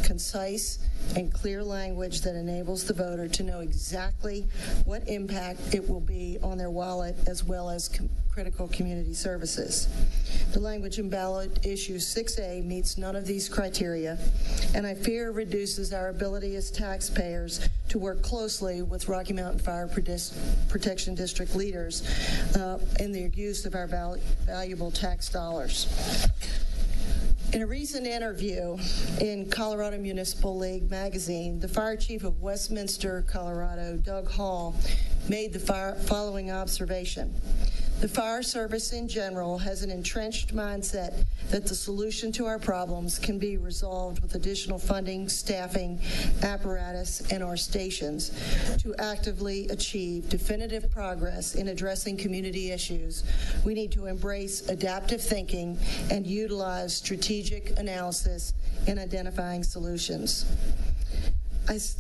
concise, and clear language that enables the voter to know exactly what impact it will be on their wallet as well as critical community services. The language in ballot issue 6A meets none of these criteria, and I fear reduces our ability as taxpayers to work closely with Rocky Mountain Fire Protection District leaders in their use of our valuable tax dollars. In a recent interview in Colorado Municipal League magazine, the fire chief of Westminster, Colorado, Doug Hall, made the following observation. The fire service in general has an entrenched mindset that the solution to our problems can be resolved with additional funding, staffing, apparatus, and our stations. To actively achieve definitive progress in addressing community issues, we need to embrace adaptive thinking and utilize strategic analysis in identifying solutions.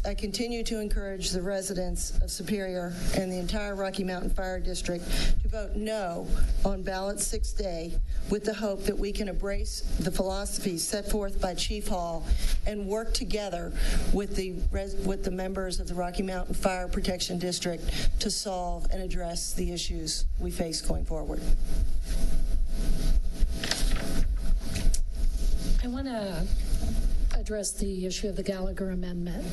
I continue to encourage the residents of Superior and the entire Rocky Mountain Fire District to vote no on ballot 6A with the hope that we can embrace the philosophies set forth by Chief Hall and work together with the members of the Rocky Mountain Fire Protection District to solve and address the issues we face going forward. I want to address the issue of the Gallagher Amendment.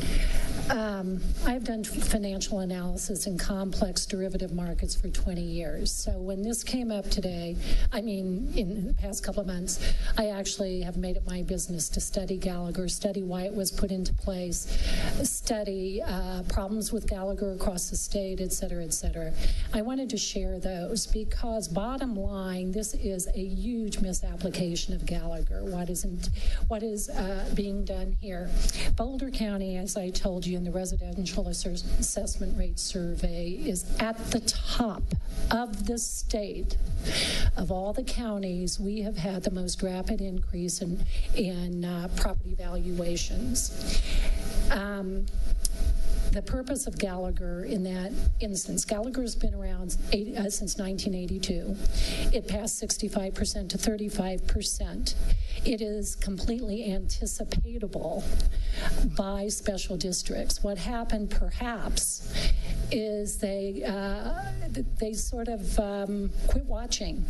I've done financial analysis in complex derivative markets for 20 years. So when this came up today, in the past couple of months, I actually have made it my business to study Gallagher, study why it was put into place, study problems with Gallagher across the state, et cetera, et cetera. I wanted to share those because bottom line, this is a huge misapplication of Gallagher. What is being done here? Boulder County, as I told you in the residential assessment rate survey, is at the top of the state. Of all the counties, we have had the most rapid increase in property valuations. The purpose of Gallagher in that instance, Gallagher's been around since 1982. It passed 65% to 35%. It is completely anticipatable by special districts. What happened perhaps is they sort of quit watching.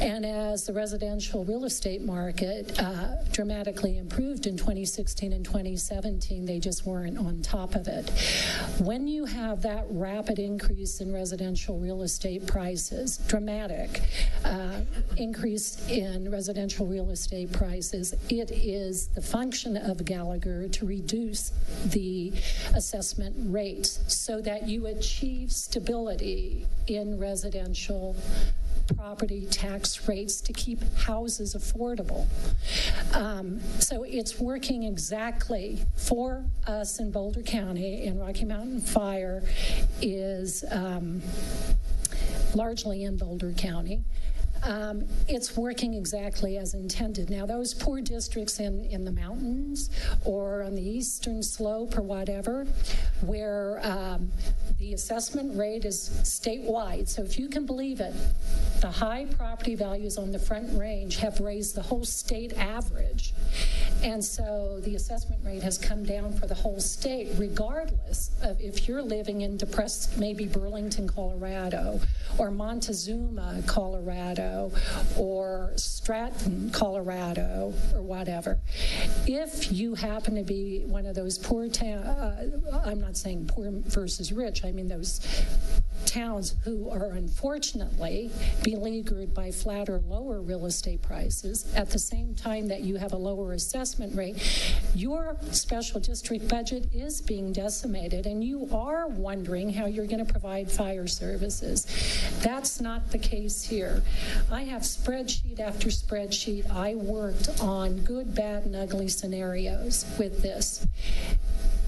And as the residential real estate market dramatically improved in 2016 and 2017, they just weren't on top of it. When you have that rapid increase in residential real estate prices, dramatic increase in residential real estate prices, it is the function of Gallagher to reduce the assessment rates so that you achieve stability in residential property tax rates to keep houses affordable. So it's working exactly for us in Boulder County, and Rocky Mountain Fire is largely in Boulder County. It's working exactly as intended. Now, those poor districts in the mountains or on the eastern slope or whatever, where the assessment rate is statewide. So if you can believe it, the high property values on the Front Range have raised the whole state average. And so the assessment rate has come down for the whole state, regardless of if you're living in depressed, maybe Burlington, Colorado, or Montezuma, Colorado, or Stratton, Colorado, or whatever. If you happen to be one of those poor towns, I'm not saying poor versus rich, I mean those towns who are unfortunately beleaguered by flat or lower real estate prices at the same time that you have a lower assessment rate, your special district budget is being decimated, and you are wondering how you're going to provide fire services. That's not the case here. I have spreadsheet after spreadsheet. I worked on good, bad, and ugly scenarios with this.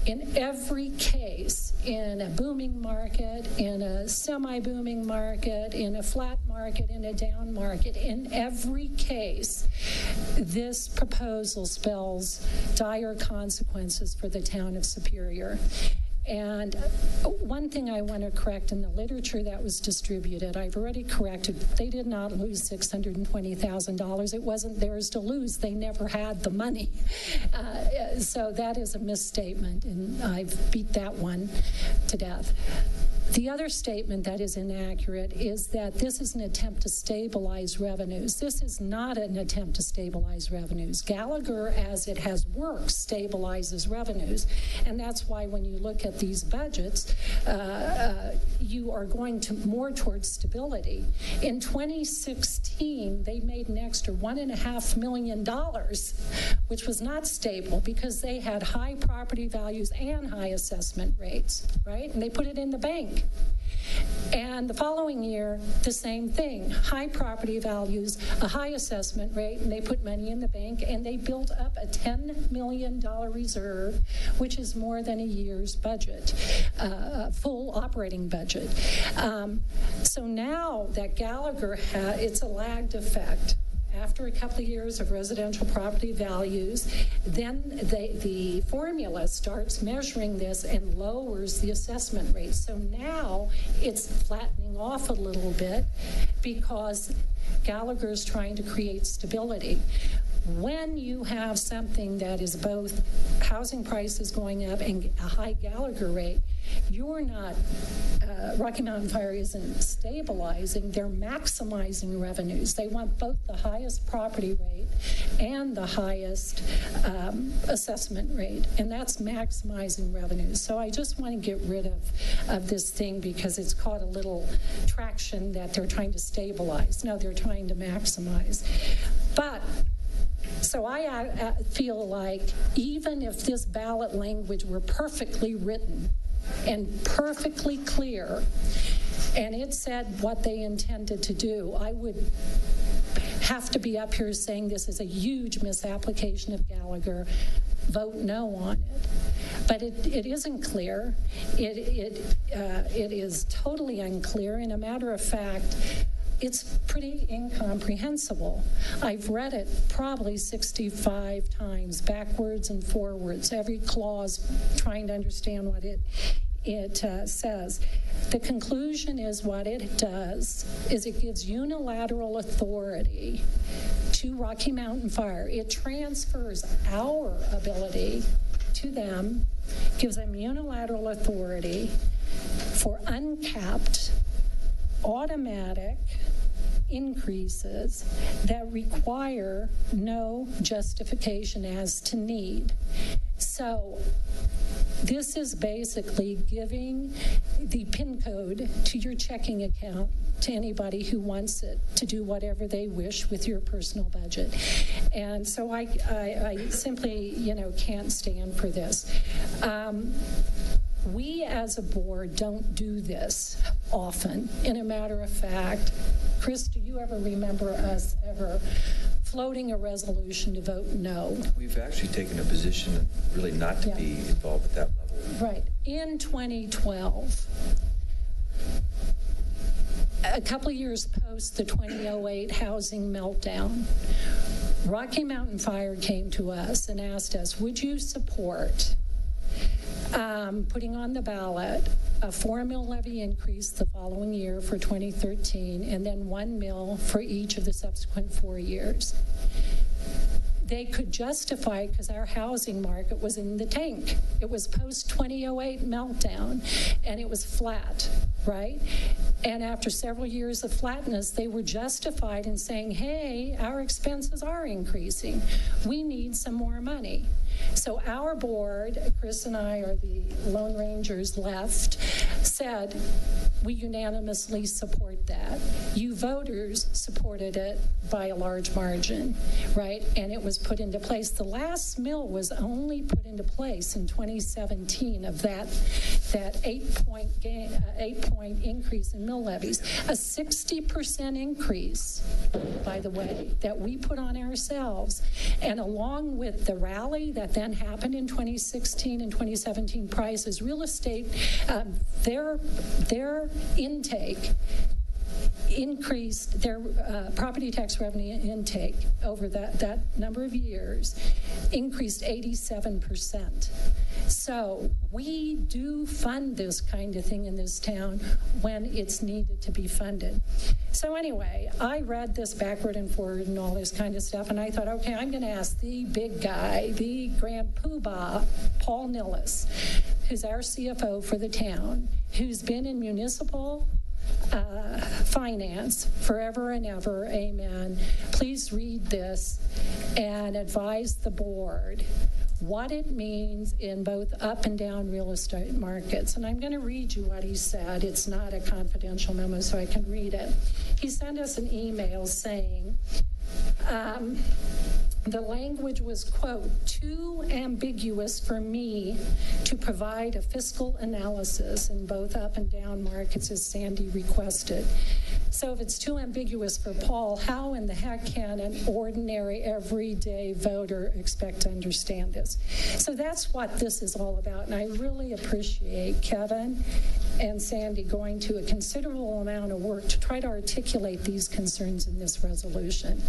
In every case, in a booming market, in a semi-booming market, in a flat market, in a down market, in every case, this proposal spells dire consequences for the town of Superior. And one thing I want to correct in the literature that was distributed, I've already corrected. They did not lose $620,000. It wasn't theirs to lose. They never had the money. So that is a misstatement, and I've beat that one to death. The other statement that is inaccurate is that this is an attempt to stabilize revenues. This is not an attempt to stabilize revenues. Gallagher, as it has worked, stabilizes revenues. And that's why when you look at these budgets, you are going to more towards stability. In 2016, they made an extra $1.5 million, which was not stable because they had high property values and high assessment rates, right? And they put it in the bank. And the following year, the same thing. High property values, a high assessment rate, and they put money in the bank, and they built up a $10 million reserve, which is more than a year's budget, full operating budget. So now that Gallagher it's a lagged effect. After a couple of years of residential property values, then the formula starts measuring this and lowers the assessment rate. So now it's flattening off a little bit because Gallagher is trying to create stability. When you have something that is both housing prices going up and a high Gallagher rate, you're not, Rocky Mountain Fire isn't stabilizing, they're maximizing revenues. They want both the highest property rate and the highest assessment rate, and that's maximizing revenues. So I just want to get rid of this thing because it's caught a little traction that they're trying to stabilize. No, they're trying to maximize. But so I feel like even if this ballot language were perfectly written and perfectly clear, and it said what they intended to do, I would have to be up here saying this is a huge misapplication of Gallagher, vote no on it. But it isn't clear. It is totally unclear. And a matter of fact, it's pretty incomprehensible. I've read it probably 65 times, backwards and forwards, every clause, trying to understand what it says. The conclusion is what it does is it gives unilateral authority to Rocky Mountain Fire. It transfers our ability to them, gives them unilateral authority for uncapped, automatic increases that require no justification as to need. So this is basically giving the PIN code to your checking account to anybody who wants it to do whatever they wish with your personal budget. And so I simply, can't stand for this. We as a board don't do this often. In a matter of fact, Chris, do you ever remember us ever floating a resolution to vote no? We've actually taken a position really not to be involved at that level. Right. In 2012, a couple of years post the 2008 housing meltdown, Rocky Mountain Fire came to us and asked us, would you support putting on the ballot a $4 mil levy increase the following year for 2013, and then $1 mil for each of the subsequent 4 years. They could justify it because our housing market was in the tank. It was post-2008 meltdown, and it was flat, right? And after several years of flatness, they were justified in saying, hey, our expenses are increasing. We need some more money. So our board, Chris and I are the Lone Rangers left, said, we unanimously support that. You voters supported it by a large margin, right? And it was put into place. The last mill was only put into place in 2017 of that 8-point increase in mill levies. A 60% increase, by the way, that we put on ourselves. And along with the rally that then happened in 2016 and 2017 prices, real estate, their intake increased, their property tax revenue intake over that number of years increased 87%. So we do fund this kind of thing in this town when it's needed to be funded. So anyway, I read this backward and forward and all this kind of stuff, and I thought, okay, I'm going to ask the big guy, the grand poobah, Paul Nilles, who's our CFO for the town, who's been in municipal finance forever and ever, amen. Please read this and advise the board what it means in both up and down real estate markets. And I'm going to read you what he said. It's not a confidential memo, so I can read it. He sent us an email saying, the language was, quote, too ambiguous for me to provide a fiscal analysis in both up and down markets as Sandy requested. So if it's too ambiguous for Paul, how in the heck can an ordinary, everyday voter expect to understand this? So that's what this is all about. And I really appreciate Kevin and Sandy going to a considerable amount of work to try to articulate these concerns in this resolution.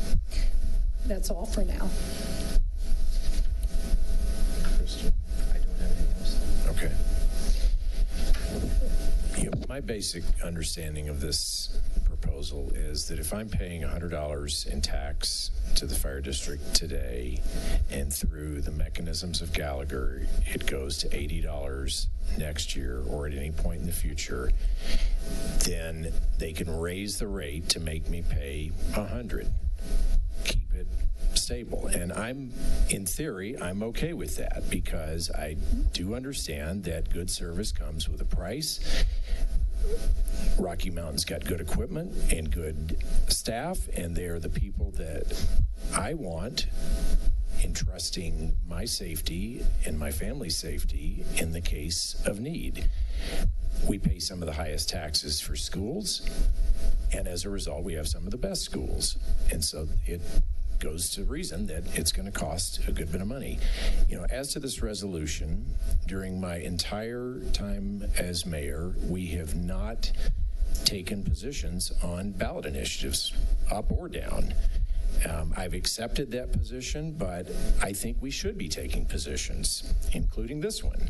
That's all for now. Christian? I don't have anything else. Okay. My basic understanding of this proposal is that if I'm paying $100 in tax to the fire district today, and through the mechanisms of Gallagher, it goes to $80 next year or at any point in the future, then they can raise the rate to make me pay $100. Keep it stable. And in theory, I'm okay with that because I do understand that good service comes with a price. Rocky Mountain's got good equipment and good staff, and they are the people that I want entrusting my safety and my family's safety in the case of need. We pay some of the highest taxes for schools, and as a result, we have some of the best schools. And so it goes to reason that it's going to cost a good bit of money. As to this resolution, during my entire time as mayor, we have not taken positions on ballot initiatives, up or down. I've accepted that position, but I think we should be taking positions, including this one.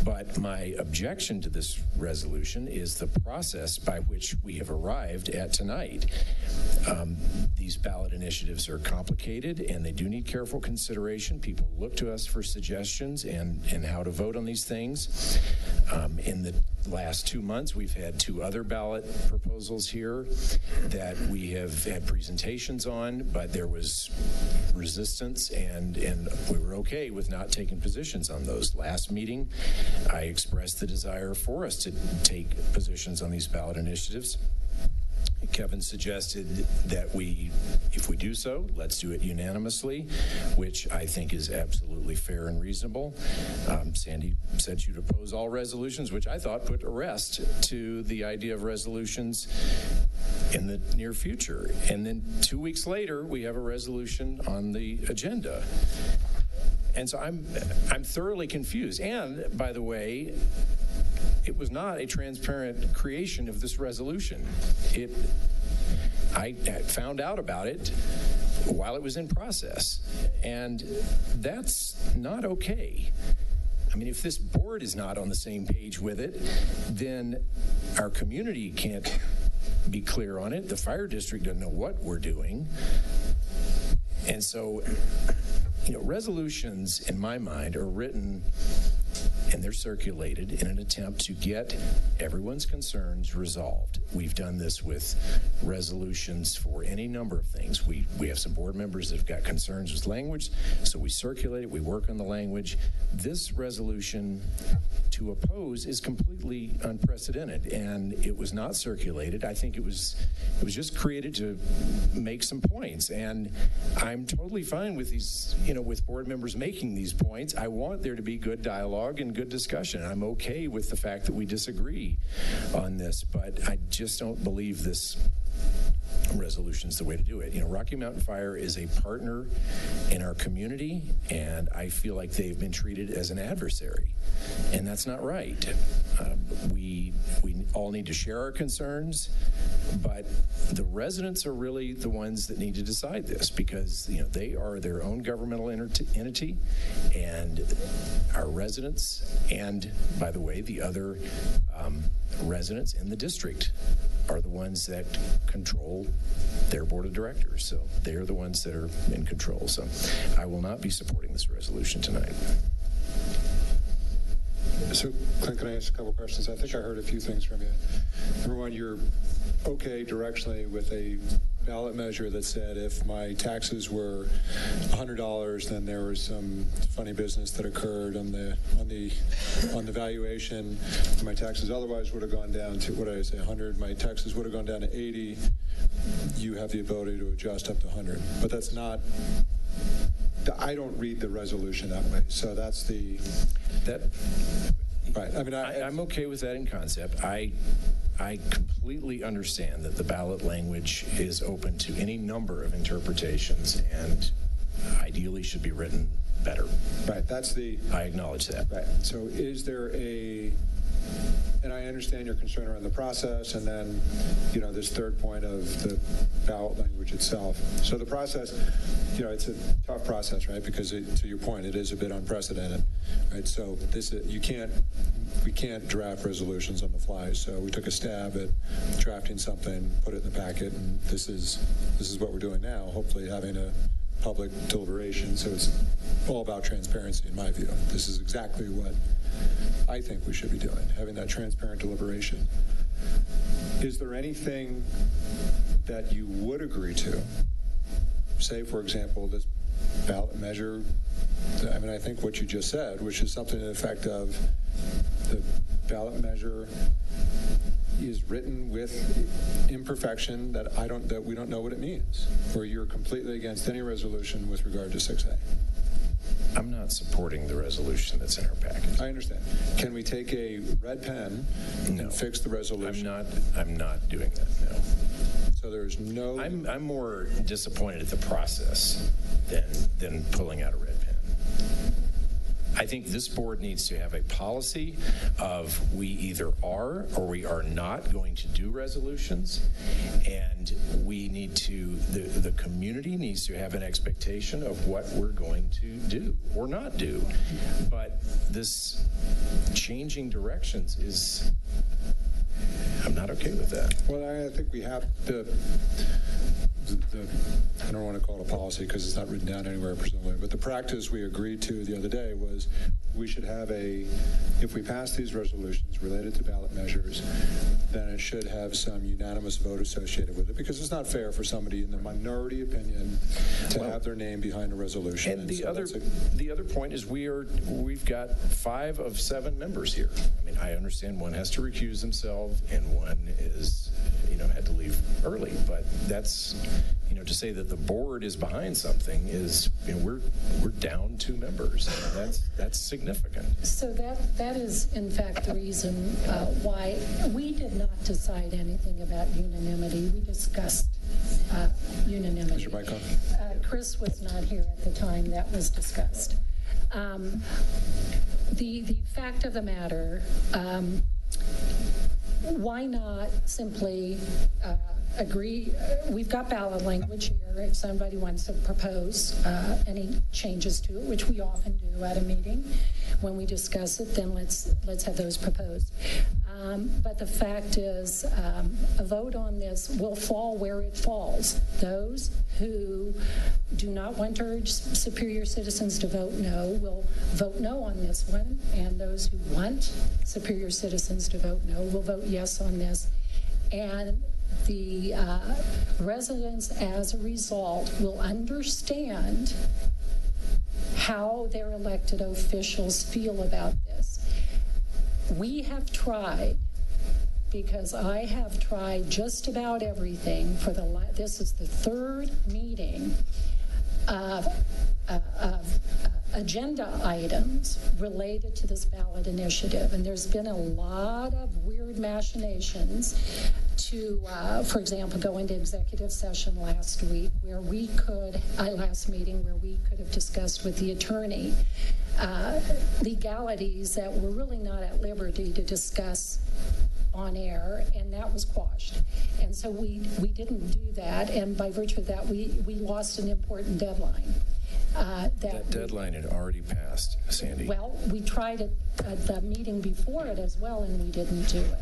But my objection to this resolution is the process by which we have arrived at tonight. These ballot initiatives are complicated, and they do need careful consideration. People look to us for suggestions and how to vote on these things. In the last 2 months, we've had 2 other ballot proposals here that we have had presentations on, but there was resistance, and we were okay with not taking positions on those. Last meeting, I expressed the desire for us to take positions on these ballot initiatives. Kevin suggested that if we do so, let's do it unanimously, which I think is absolutely fair and reasonable. Sandy said she'd oppose all resolutions, which I thought put a rest to the idea of resolutions in the near future. And then 2 weeks later, we have a resolution on the agenda. And so I'm thoroughly confused. And by the way, it was not a transparent creation of this resolution. I found out about it while it was in process, and that's not okay. I mean, if this board is not on the same page with it, then our community can't be clear on it. The fire district doesn't know what we're doing. And so, resolutions, in my mind, are written and they're circulated in an attempt to get everyone's concerns resolved. We've done this with resolutions for any number of things. We have some board members that have got concerns with language, so we circulate it, we work on the language. This resolution to oppose is completely unprecedented, and it was not circulated. I think it was just created to make some points, and I'm totally fine with these, with board members making these points. I want there to be good dialogue and good discussion. I'm okay with the fact that we disagree on this, but I just don't believe this resolution is the way to do it. Rocky Mountain Fire is a partner in our community, and I feel like they've been treated as an adversary, and that's not right. We all need to share our concerns, but the residents are really the ones that need to decide this, because they are their own governmental entity, and our residents, and by the way, the other residents in the district are the ones that control their board of directors. So they're the ones that are in control. So I will not be supporting this resolution tonight. So, Clint, can I ask a couple questions? I think I heard a few things from you. Number one, you're okay directionally with a ballot measure that said if my taxes were $100, then there was some funny business that occurred on the valuation. My taxes otherwise would have gone down to, what did I say, 100? My taxes would have gone down to 80. You have the ability to adjust up to 100, but that's not. I don't read the resolution that way. So that's right. I mean, I'm okay with that in concept. I completely understand that the ballot language is open to any number of interpretations and ideally should be written better. Right. I acknowledge that. Right. So is there and I understand your concern around the process, and then, this third point of the ballot language itself. So the process, it's a tough process, right? Because to your point, it is a bit unprecedented, right? So we can't draft resolutions on the fly. So we took a stab at drafting something, put it in the packet, and this is what we're doing now. Hopefully, having a public deliberation. So it's all about transparency, in my view. This is exactly what I think we should be doing, having that transparent deliberation. Is there anything that you would agree to? Say, for example, this ballot measure, I think what you just said, which is something to the effect of the ballot measure is written with imperfection that we don't know what it means, or you're completely against any resolution with regard to 6A. I'm not supporting the resolution that's in our package. I understand. Can we take a red pen and fix the resolution? I'm not doing that, no. So there's no... I'm more disappointed at the process than pulling out a red pen. I think this board needs to have a policy of we either are or we are not going to do resolutions, and we need to, the community needs to have an expectation of what we're going to do or not do. But this changing directions is, I'm not okay with that. Well, I think we have I don't want to call it a policy because it's not written down anywhere, presumably, but the practice we agreed to the other day was we should have if we pass these resolutions related to ballot measures, then it should have some unanimous vote associated with it, because it's not fair for somebody in the minority opinion to have their name behind a resolution. And the other point is we've got 5 of 7 members here. I mean, I understand one has to recuse himself and one is, had to leave early, but that's, to say that the board is behind something is, we're down 2 members. That's significant. So that is, in fact, the reason why we did not decide anything about unanimity. We discussed unanimity. Mr. Bicon? Chris was not here at the time that was discussed. The fact of the matter, why not simply agree? We've got ballot language here. If somebody wants to propose any changes to it, which we often do at a meeting, when we discuss it, then let's have those proposed. But the fact is, a vote on this will fall where it falls. Those who do not want to urge Superior citizens to vote no will vote no on this one, and those who want Superior citizens to vote no will vote yes on this. And the residents, as a result, will understand how their elected officials feel about this. We have tried, because I have tried just about everything for this is the 3rd meeting of agenda items related to this ballot initiative, and there's been a lot of weird machinations to, for example, go into executive session last meeting where we could have discussed with the attorney legalities that we're really not at liberty to discuss on air, and that was quashed. And so we didn't do that, and by virtue of that, we lost an important deadline. That deadline had already passed, Sandy. Well, we tried it at the meeting before it as well, and we didn't do it.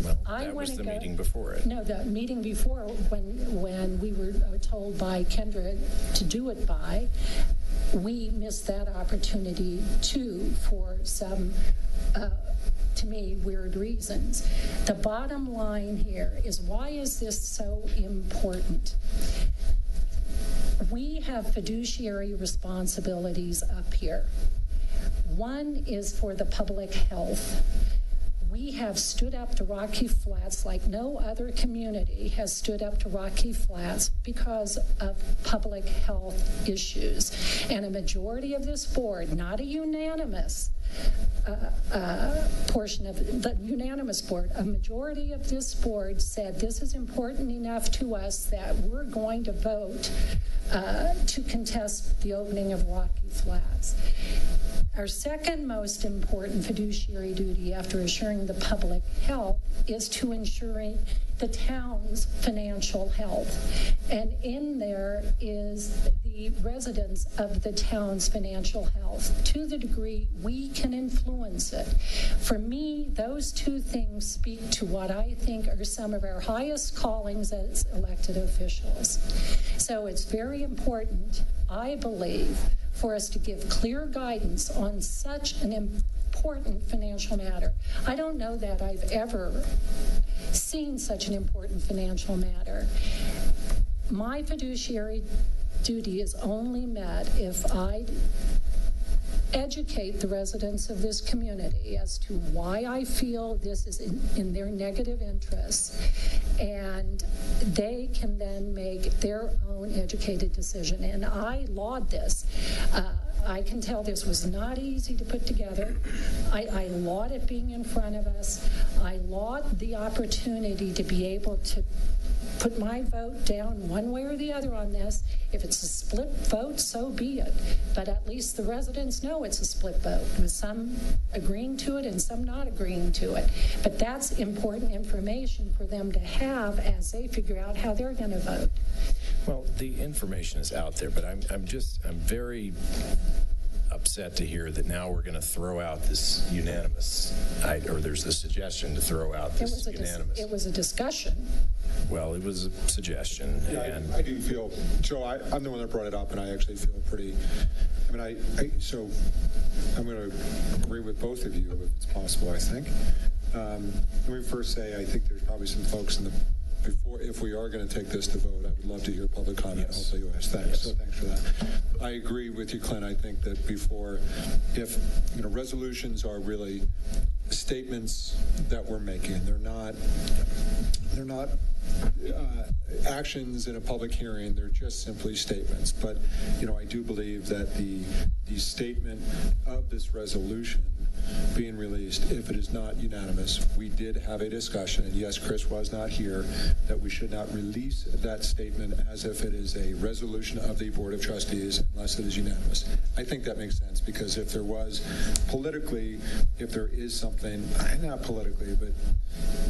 Well, that was the meeting before it. No, the meeting before, when we were told by Kendra to do it by, we missed that opportunity too for some, to me, weird reasons. The bottom line here is, why is this so important? We have fiduciary responsibilities up here. One is for the public health. We have stood up to Rocky Flats like no other community has stood up to Rocky Flats because of public health issues. And a majority of this board, not a unanimous portion of the unanimous board, a majority of this board said this is important enough to us that we're going to vote to contest the opening of Rocky Flats. Our second most important fiduciary duty after assuring the public health is to ensuring the town's financial health. And in there is the residents of the town's financial health to the degree we can influence it. For me, those two things speak to what I think are some of our highest callings as elected officials. So it's very important, I believe, for us to give clear guidance on such an important financial matter. I don't know that I've ever seen such an important financial matter. My fiduciary duty is only met if I educate the residents of this community as to why I feel this is in their negative interests, and they can then make their own educated decision. And I laud this. I can tell this was not easy to put together. I laud it being in front of us. I laud the opportunity to be able to put my vote down one way or the other on this. If it's a split vote, so be it. But at least the residents know it's a split vote, with some agreeing to it and some not agreeing to it. But that's important information for them to have as they figure out how they're going to vote. Well, the information is out there, but I'm very upset to hear that now we're going to throw out this unanimous, or there's a suggestion to throw out this unanimous. It was a discussion. Well, it was a suggestion. Yeah, and I do feel, Joe, I'm the one that brought it up, and I actually feel pretty, so I'm going to agree with both of you if it's possible, I think. Let me first say, I think there's probably some folks if we are going to take this to vote, I would love to hear public comment. Yes. Hopefully you'll ask that. Yes. So thanks for that. I agree with you, Clint. I think that if resolutions are really statements that we're making, they're not actions in a public hearing. They're just simply statements. But I do believe that the statement of this resolution being released, if it is not unanimous, we did have a discussion, and yes, Chris was not here, that we should not release that statement as if it is a resolution of the Board of Trustees unless it is unanimous. I think that makes sense, because if there was politically, if there is something, not politically, but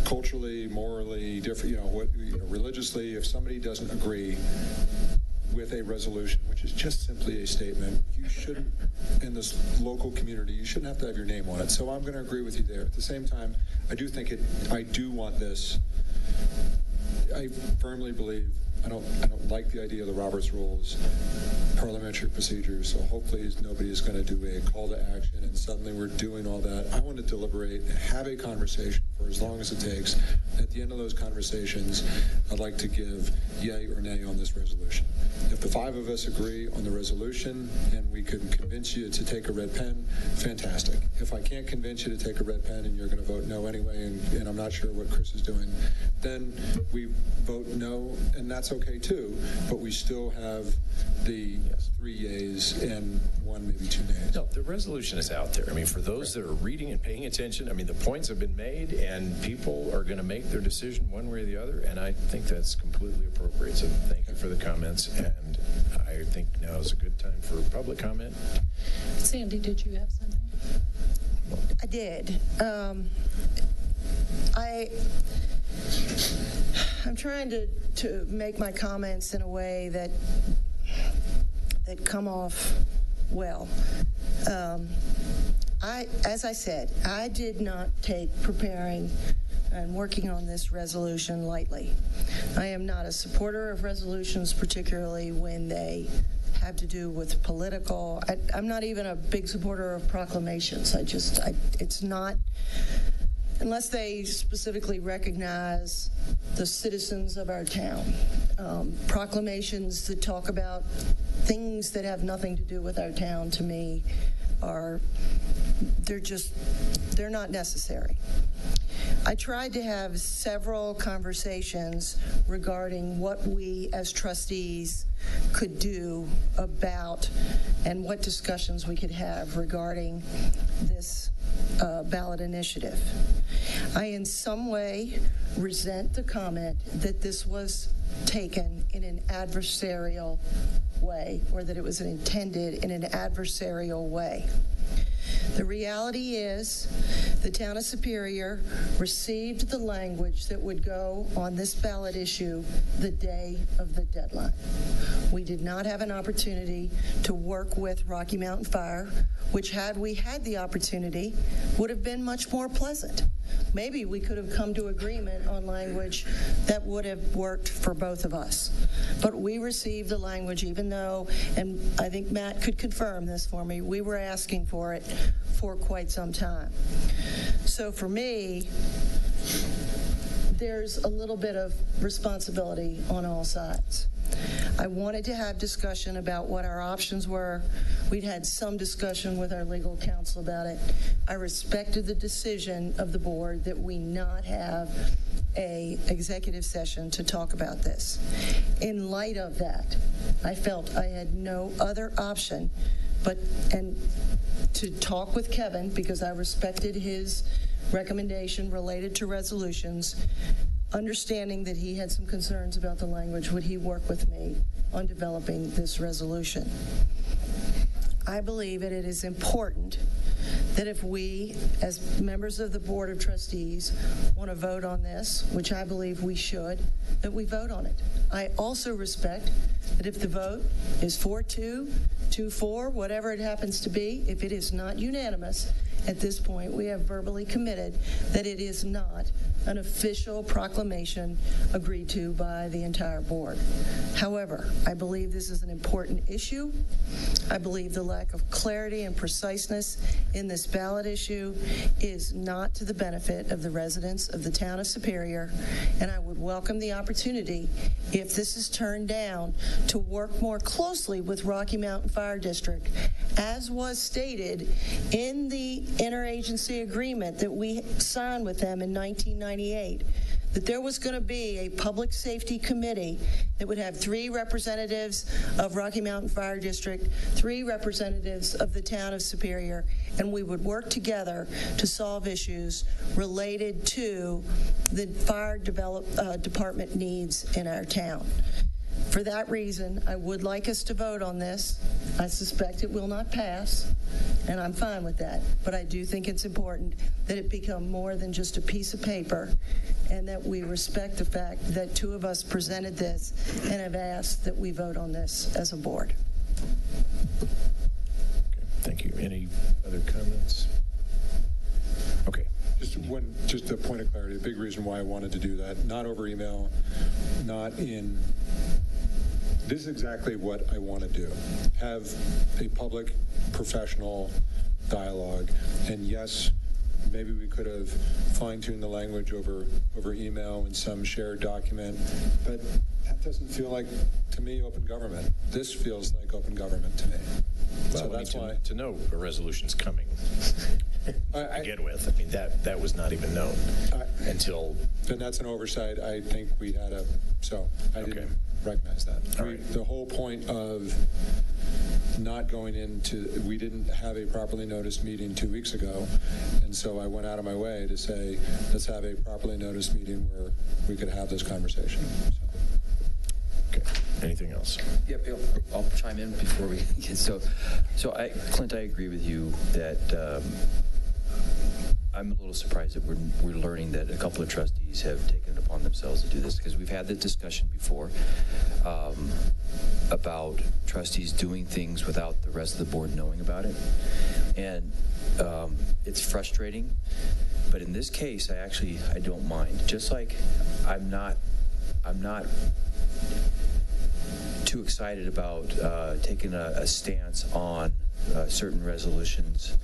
culturally, morally, different, religiously, if somebody doesn't agree with a resolution, which is just simply a statement, you shouldn't, in this local community, you shouldn't have to have your name on it. So I'm going to agree with you there. At the same time, I do want this. I firmly believe, I don't like the idea of the Roberts Rules, parliamentary procedures, so hopefully nobody is going to do a call to action and suddenly we're doing all that. I want to deliberate and have a conversation for as long as it takes. At the end of those conversations, I'd like to give yay or nay on this resolution. If the five of us agree on the resolution and we can convince you to take a red pen, fantastic. If I can't convince you to take a red pen and you're going to vote no anyway, and I'm not sure what Chris is doing, then we vote no, and that's okay too, but we still have the 3 yays and 1, maybe 2 nays. No, the resolution is out there. I mean, for those that are reading and paying attention, I mean, the points have been made, and people are going to make their decision one way or the other, and I think that's completely appropriate. So thank you for the comments, and I think now is a good time for public comment. Sandy, did you have something? I did. I I'm trying to make my comments in a way that come off well. As I said, I did not take preparing and working on this resolution lightly. I am not a supporter of resolutions, particularly when they have to do with political. I'm not even a big supporter of proclamations. It's not, unless they specifically recognize the citizens of our town. Proclamations that talk about things that have nothing to do with our town, to me, they're not necessary. I tried to have several conversations regarding what we as trustees could do about and what discussions we could have regarding this ballot initiative. I in some way resent the comment that this was taken in an adversarial way, or that it was intended in an adversarial way. The reality is the town of Superior received the language that would go on this ballot issue the day of the deadline. We did not have an opportunity to work with Rocky Mountain Fire, which, had we had the opportunity, would have been much more pleasant. Maybe we could have come to agreement on language that would have worked for both of us. But we received the language, even though, and I think Matt could confirm this for me, we were asking for it for quite some time. So for me, there's a little bit of responsibility on all sides. I wanted to have discussion about what our options were. We'd had some discussion with our legal counsel about it. I respected the decision of the board that we not have an executive session to talk about this. In light of that, I felt I had no other option but to talk with Kevin, because I respected his recommendation related to resolutions, understanding that he had some concerns about the language. Would he work with me on developing this resolution? I believe that it is important that if we, as members of the Board of Trustees, want to vote on this, which I believe we should, that we vote on it. I also respect that if the vote is 4-2, 2-4, whatever it happens to be, if it is not unanimous, at this point, we have verbally committed that it is not an official proclamation agreed to by the entire board. However, I believe this is an important issue. I believe the lack of clarity and preciseness in this ballot issue is not to the benefit of the residents of the town of Superior, and I would welcome the opportunity, if this is turned down, to work more closely with Rocky Mountain Fire District, as was stated in the interagency agreement that we signed with them in 1998, that there was going to be a public safety committee that would have 3 representatives of Rocky Mountain Fire District, 3 representatives of the town of Superior, and we would work together to solve issues related to the fire department needs in our town. For that reason, I would like us to vote on this. I suspect it will not pass, and I'm fine with that. But I do think it's important that it become more than just a piece of paper, and that we respect the fact that 2 of us presented this and have asked that we vote on this as a board. Okay, thank you. Any other comments? Okay. Just a point of clarity. A big reason why I wanted to do that, not over email, not in. This is exactly what I want to do. Have a public, professional dialogue. And yes, maybe we could have fine-tuned the language over email in some shared document, but that doesn't feel like, to me, open government. This feels like open government to me. Well, so that's why to know a resolution's coming. To begin with, I mean, that was not even known until. And that's an oversight. I think we had I didn't recognize that. All right. The whole point of not going into, we didn't have a properly noticed meeting 2 weeks ago, and so I went out of my way to say, let's have a properly noticed meeting where we could have this conversation. Okay. Anything else? Yeah, Bill, I'll chime in before we get Clint, I agree with you that I'm a little surprised that we're learning that a couple of trustees have taken it upon themselves to do this, because we've had this discussion before about trustees doing things without the rest of the board knowing about it. And it's frustrating, but in this case, I don't mind. Just like I'm not too excited about taking a stance on certain resolutions,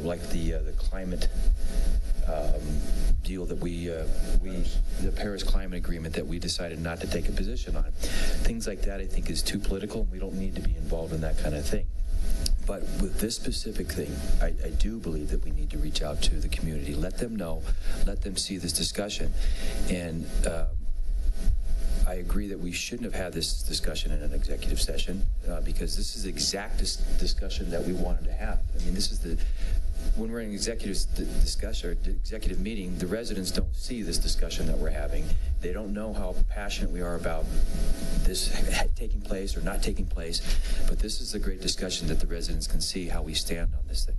like the climate deal that the Paris Climate Agreement that we decided not to take a position on. Things like that, I think, is too political, and we don't need to be involved in that kind of thing. But with this specific thing, I do believe that we need to reach out to the community, let them know, let them see this discussion. And I agree that we shouldn't have had this discussion in an executive session because this is the exact discussion that we wanted to have. I mean, this is when we're in an executive discussion or executive meeting, the residents don't see this discussion that we're having. They don't know how passionate we are about this taking place or not taking place, but this is a great discussion that the residents can see how we stand on this thing.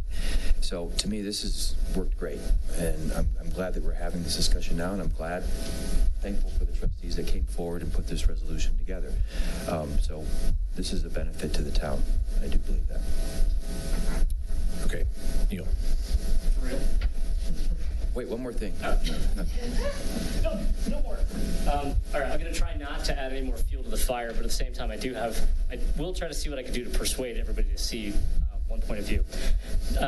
So to me, this has worked great, and I'm glad that we're having this discussion now, and I'm thankful for the trustees that came forward and put this resolution together. So this is a benefit to the town. I do believe that. Okay, Neil. Wait, one more thing. No more. All right, I'm going to try not to add any more fuel to the fire, but at the same time, I will try to see what I can do to persuade everybody to see one point of view.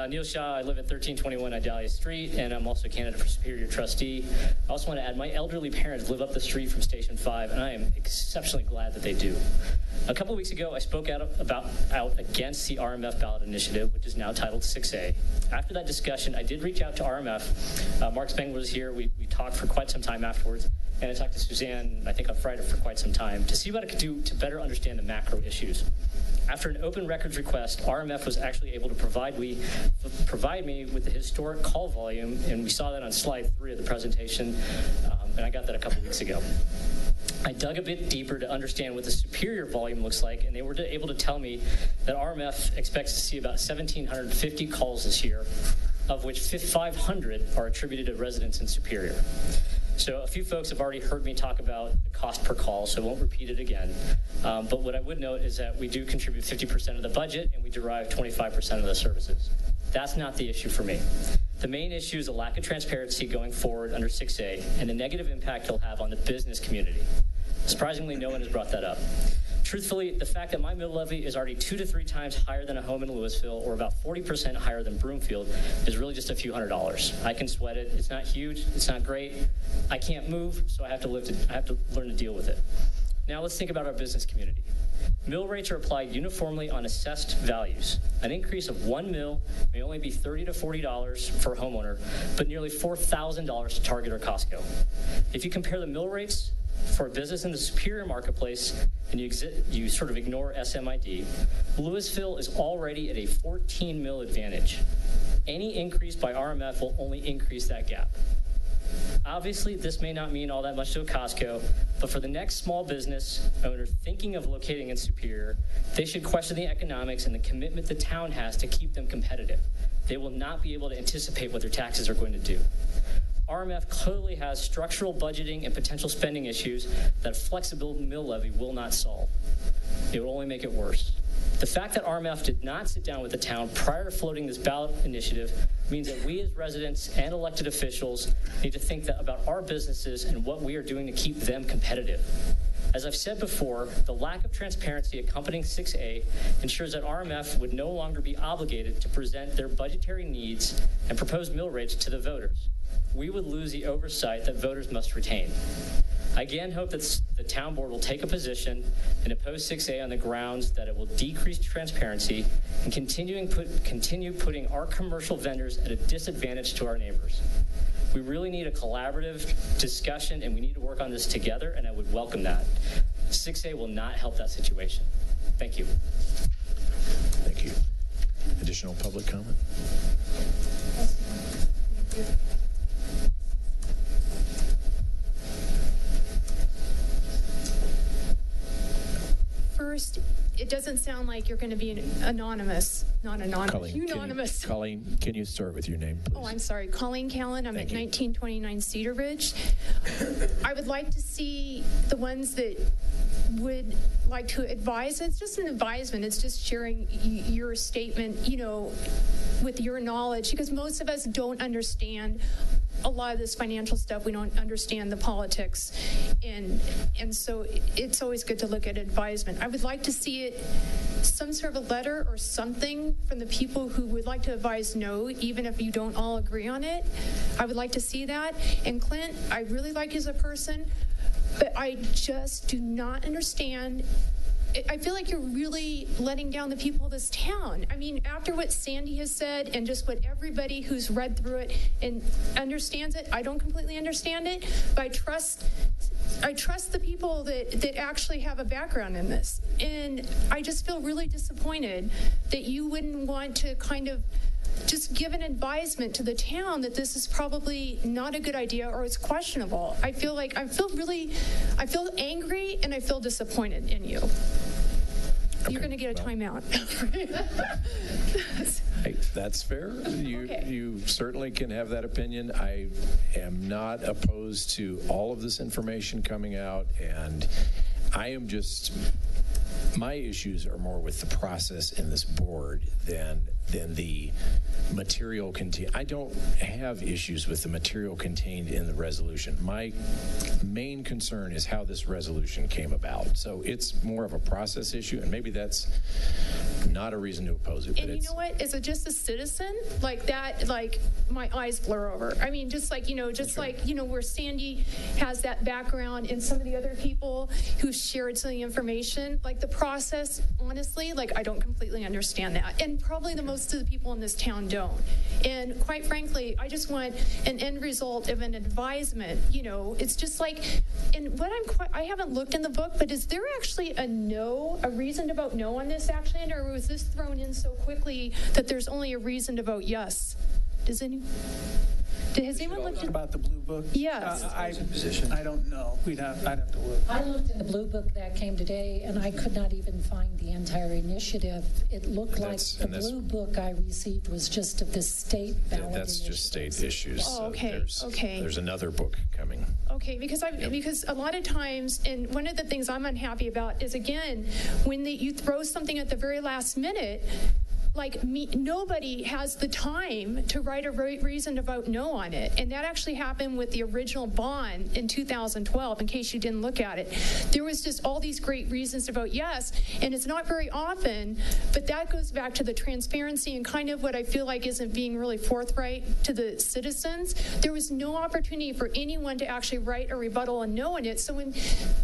Neil Shaw, I live at 1321 Idalia Street, and I'm also a candidate for Superior Trustee. I also want to add, my elderly parents live up the street from Station 5, and I am exceptionally glad that they do. A couple of weeks ago, I spoke out against the RMF ballot initiative, which is now titled 6A. After that discussion, I did reach out to RMF. Mark Spengler was here. We talked for quite some time afterwards, and I talked to Suzanne, I think on Friday, for quite some time to see what I could do to better understand the macro issues. After an open records request, RMF was actually able to provide me with the historic call volume, and we saw that on slide 3 of the presentation, and I got that a couple weeks ago. I dug a bit deeper to understand what the Superior volume looks like, and they were able to tell me that RMF expects to see about 1,750 calls this year, of which 500 are attributed to residents in Superior. So a few folks have already heard me talk about the cost per call, so I won't repeat it again. But what I would note is that we do contribute 50% of the budget, and we derive 25% of the services. That's not the issue for me. The main issue is the lack of transparency going forward under 6A and the negative impact it'll have on the business community. Surprisingly, no one has brought that up. Truthfully, the fact that my mill levy is already 2 to 3 times higher than a home in Louisville, or about 40% higher than Broomfield, is really just a few $100s. I can sweat it. It's not huge. It's not great. I can't move, so I have to learn to deal with it. Now let's think about our business community. Mill rates are applied uniformly on assessed values. An increase of 1 mill may only be $30 to $40 for a homeowner, but nearly $4,000 to Target or Costco. If you compare the mill rates for a business in the Superior marketplace and you sort of ignore SMID, Louisville is already at a 14 mill advantage. Any increase by RMF will only increase that gap. Obviously, this may not mean all that much to a Costco, but for the next small business owner thinking of locating in Superior, they should question the economics and the commitment the town has to keep them competitive. They will not be able to anticipate what their taxes are going to do. RMF clearly has structural budgeting and potential spending issues that a flexible mill levy will not solve. It will only make it worse. The fact that RMF did not sit down with the town prior to floating this ballot initiative means that we as residents and elected officials need to think about our businesses and what we are doing to keep them competitive. As I've said before, the lack of transparency accompanying 6A ensures that RMF would no longer be obligated to present their budgetary needs and proposed mill rates to the voters. We would lose the oversight that voters must retain. I again hope that the town board will take a position and oppose 6A on the grounds that it will decrease transparency and continue putting our commercial vendors at a disadvantage to our neighbors. We really need a collaborative discussion, and we need to work on this together, and I would welcome that. 6A will not help that situation. Thank you. Thank you. Additional public comment? First, it doesn't sound like you're going to be anonymous, not anonymous, unanimous. Colleen, can you start with your name, please? Oh, I'm sorry. Colleen Callan. I'm at 1929 Cedar Ridge. I would like to see the ones that would like to advise. It's just an advisement. It's just sharing your statement, you know, with your knowledge, because most of us don't understand a lot of this financial stuff. We don't understand the politics, and so it's always good to look at advisement. I would like to see it, some sort of a letter or something from the people who would like to advise no, even if you don't all agree on it. I would like to see that. And Clint, I really like you as a person, but I just do not understand. I feel like you're really letting down the people of this town. I mean, after what Sandy has said and just what everybody who's read through it and understands it, I don't completely understand it, but I trust the people that actually have a background in this. And I just feel really disappointed that you wouldn't want to kind of just give an advisement to the town that this is probably not a good idea or it's questionable. I feel angry and I feel disappointed in you. Okay, you're going to get a timeout. That's fair. You certainly can have that opinion. I am not opposed to all of this information coming out, and I am just, my issues are more with the process in this board than the material contained. I don't have issues with the material contained in the resolution. My main concern is how this resolution came about. So it's more of a process issue, and maybe that's not a reason to oppose it. And you know what? As just a citizen, like that, like my eyes blur over. I mean, just like, where Sandy has that background and some of the other people who shared some of the information, like the process, honestly, like I don't completely understand that. And probably most of the people in this town don't. And quite frankly, I just want an end result of an advisement. You know, it's just like, and what I haven't looked in the book, but is there actually a reason to vote no on this actually, or was this thrown in so quickly that there's only a reason to vote yes? Has anyone looked about the blue book? Yes. I don't know. I'd have to look. I looked in the blue book that came today, and I could not even find the entire initiative. It looked like the blue book I received was just of the state ballot. That's just state issues. Oh, okay. There's another book coming. Okay, because a lot of times, and one of the things I'm unhappy about is, again, when you throw something at the very last minute, like nobody has the time to write a reason to vote no on it. And that actually happened with the original bond in 2012, in case you didn't look at it. There was just all these great reasons to vote yes, and it's not very often, but that goes back to the transparency and kind of what I feel like isn't being really forthright to the citizens. There was no opportunity for anyone to actually write a rebuttal and no on it. So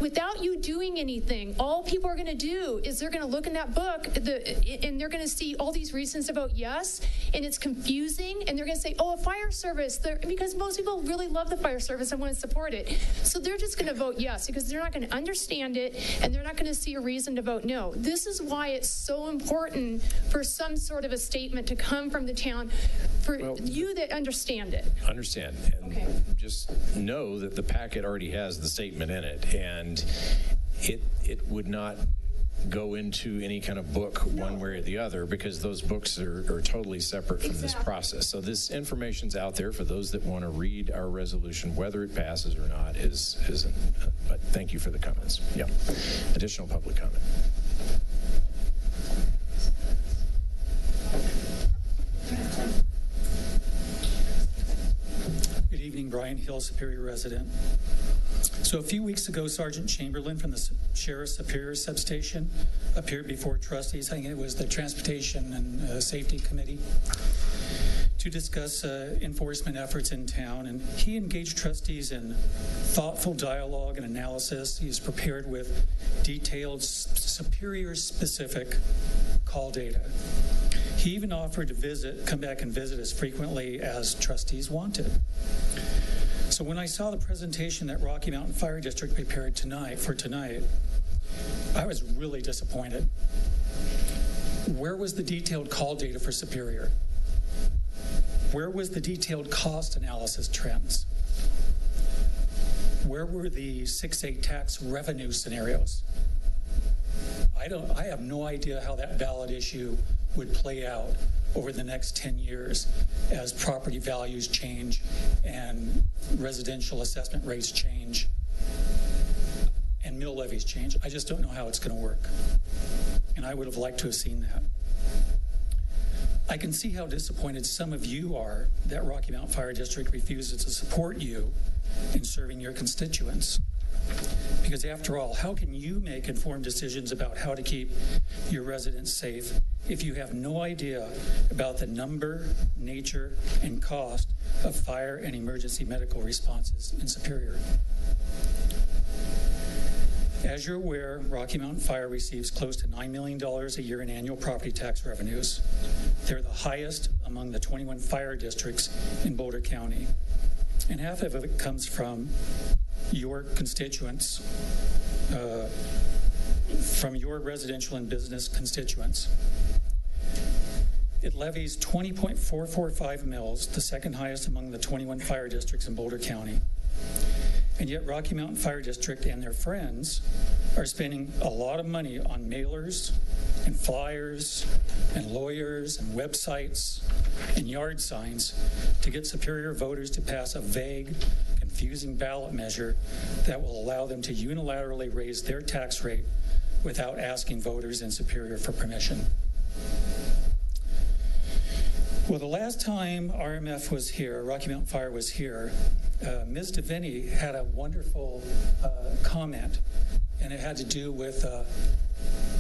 without you doing anything, all people are going to do is they're going to look in that book and they're going to see all these reasons to vote yes, and it's confusing, and they're going to say, oh, a fire service, because most people really love the fire service and want to support it. So they're just going to vote yes, because they're not going to understand it, and they're not going to see a reason to vote no. This is why it's so important for some sort of a statement to come from the town for you that understand it. Understand. And just know that the packet already has the statement in it, and it would not go into any kind of book one way or the other, because those books are totally separate from this process. So this information's out there for those that want to read our resolution, whether it passes or not isn't. But thank you for the comments. Yeah. Additional public comment. Good evening, Brian Hill, Superior resident. So a few weeks ago, Sergeant Chamberlain from the Sheriff's Superior Substation appeared before trustees, I think it was the Transportation and Safety Committee, to discuss enforcement efforts in town. And he engaged trustees in thoughtful dialogue and analysis. He is prepared with detailed, Superior-specific call data. He even offered to come back and visit as frequently as trustees wanted. So when I saw the presentation that Rocky Mountain Fire District prepared tonight, I was really disappointed. Where was the detailed call data for Superior? Where was the detailed cost analysis trends? Where were the 6A tax revenue scenarios? I have no idea how that ballot issue would play out over the next 10 years as property values change and residential assessment rates change and mill levies change. I just don't know how it's going to work. And I would have liked to have seen that. I can see how disappointed some of you are that Rocky Mountain Fire District refuses to support you in serving your constituents. Because after all, how can you make informed decisions about how to keep your residents safe if you have no idea about the number, nature, and cost of fire and emergency medical responses in Superior? As you're aware, Rocky Mountain Fire receives close to $9 million a year in annual property tax revenues. They're the highest among the 21 fire districts in Boulder County. And half of it comes from your constituents, from your residential and business constituents. It levies 20.445 mills, the second highest among the 21 fire districts in Boulder County. And yet Rocky Mountain Fire District and their friends are spending a lot of money on mailers and flyers and lawyers and websites and yard signs to get Superior voters to pass a vague, confusing ballot measure that will allow them to unilaterally raise their tax rate without asking voters in Superior for permission. Well, the last time RMF was here, Rocky Mountain Fire was here, Ms. DeVinny had a wonderful comment, and it had to do with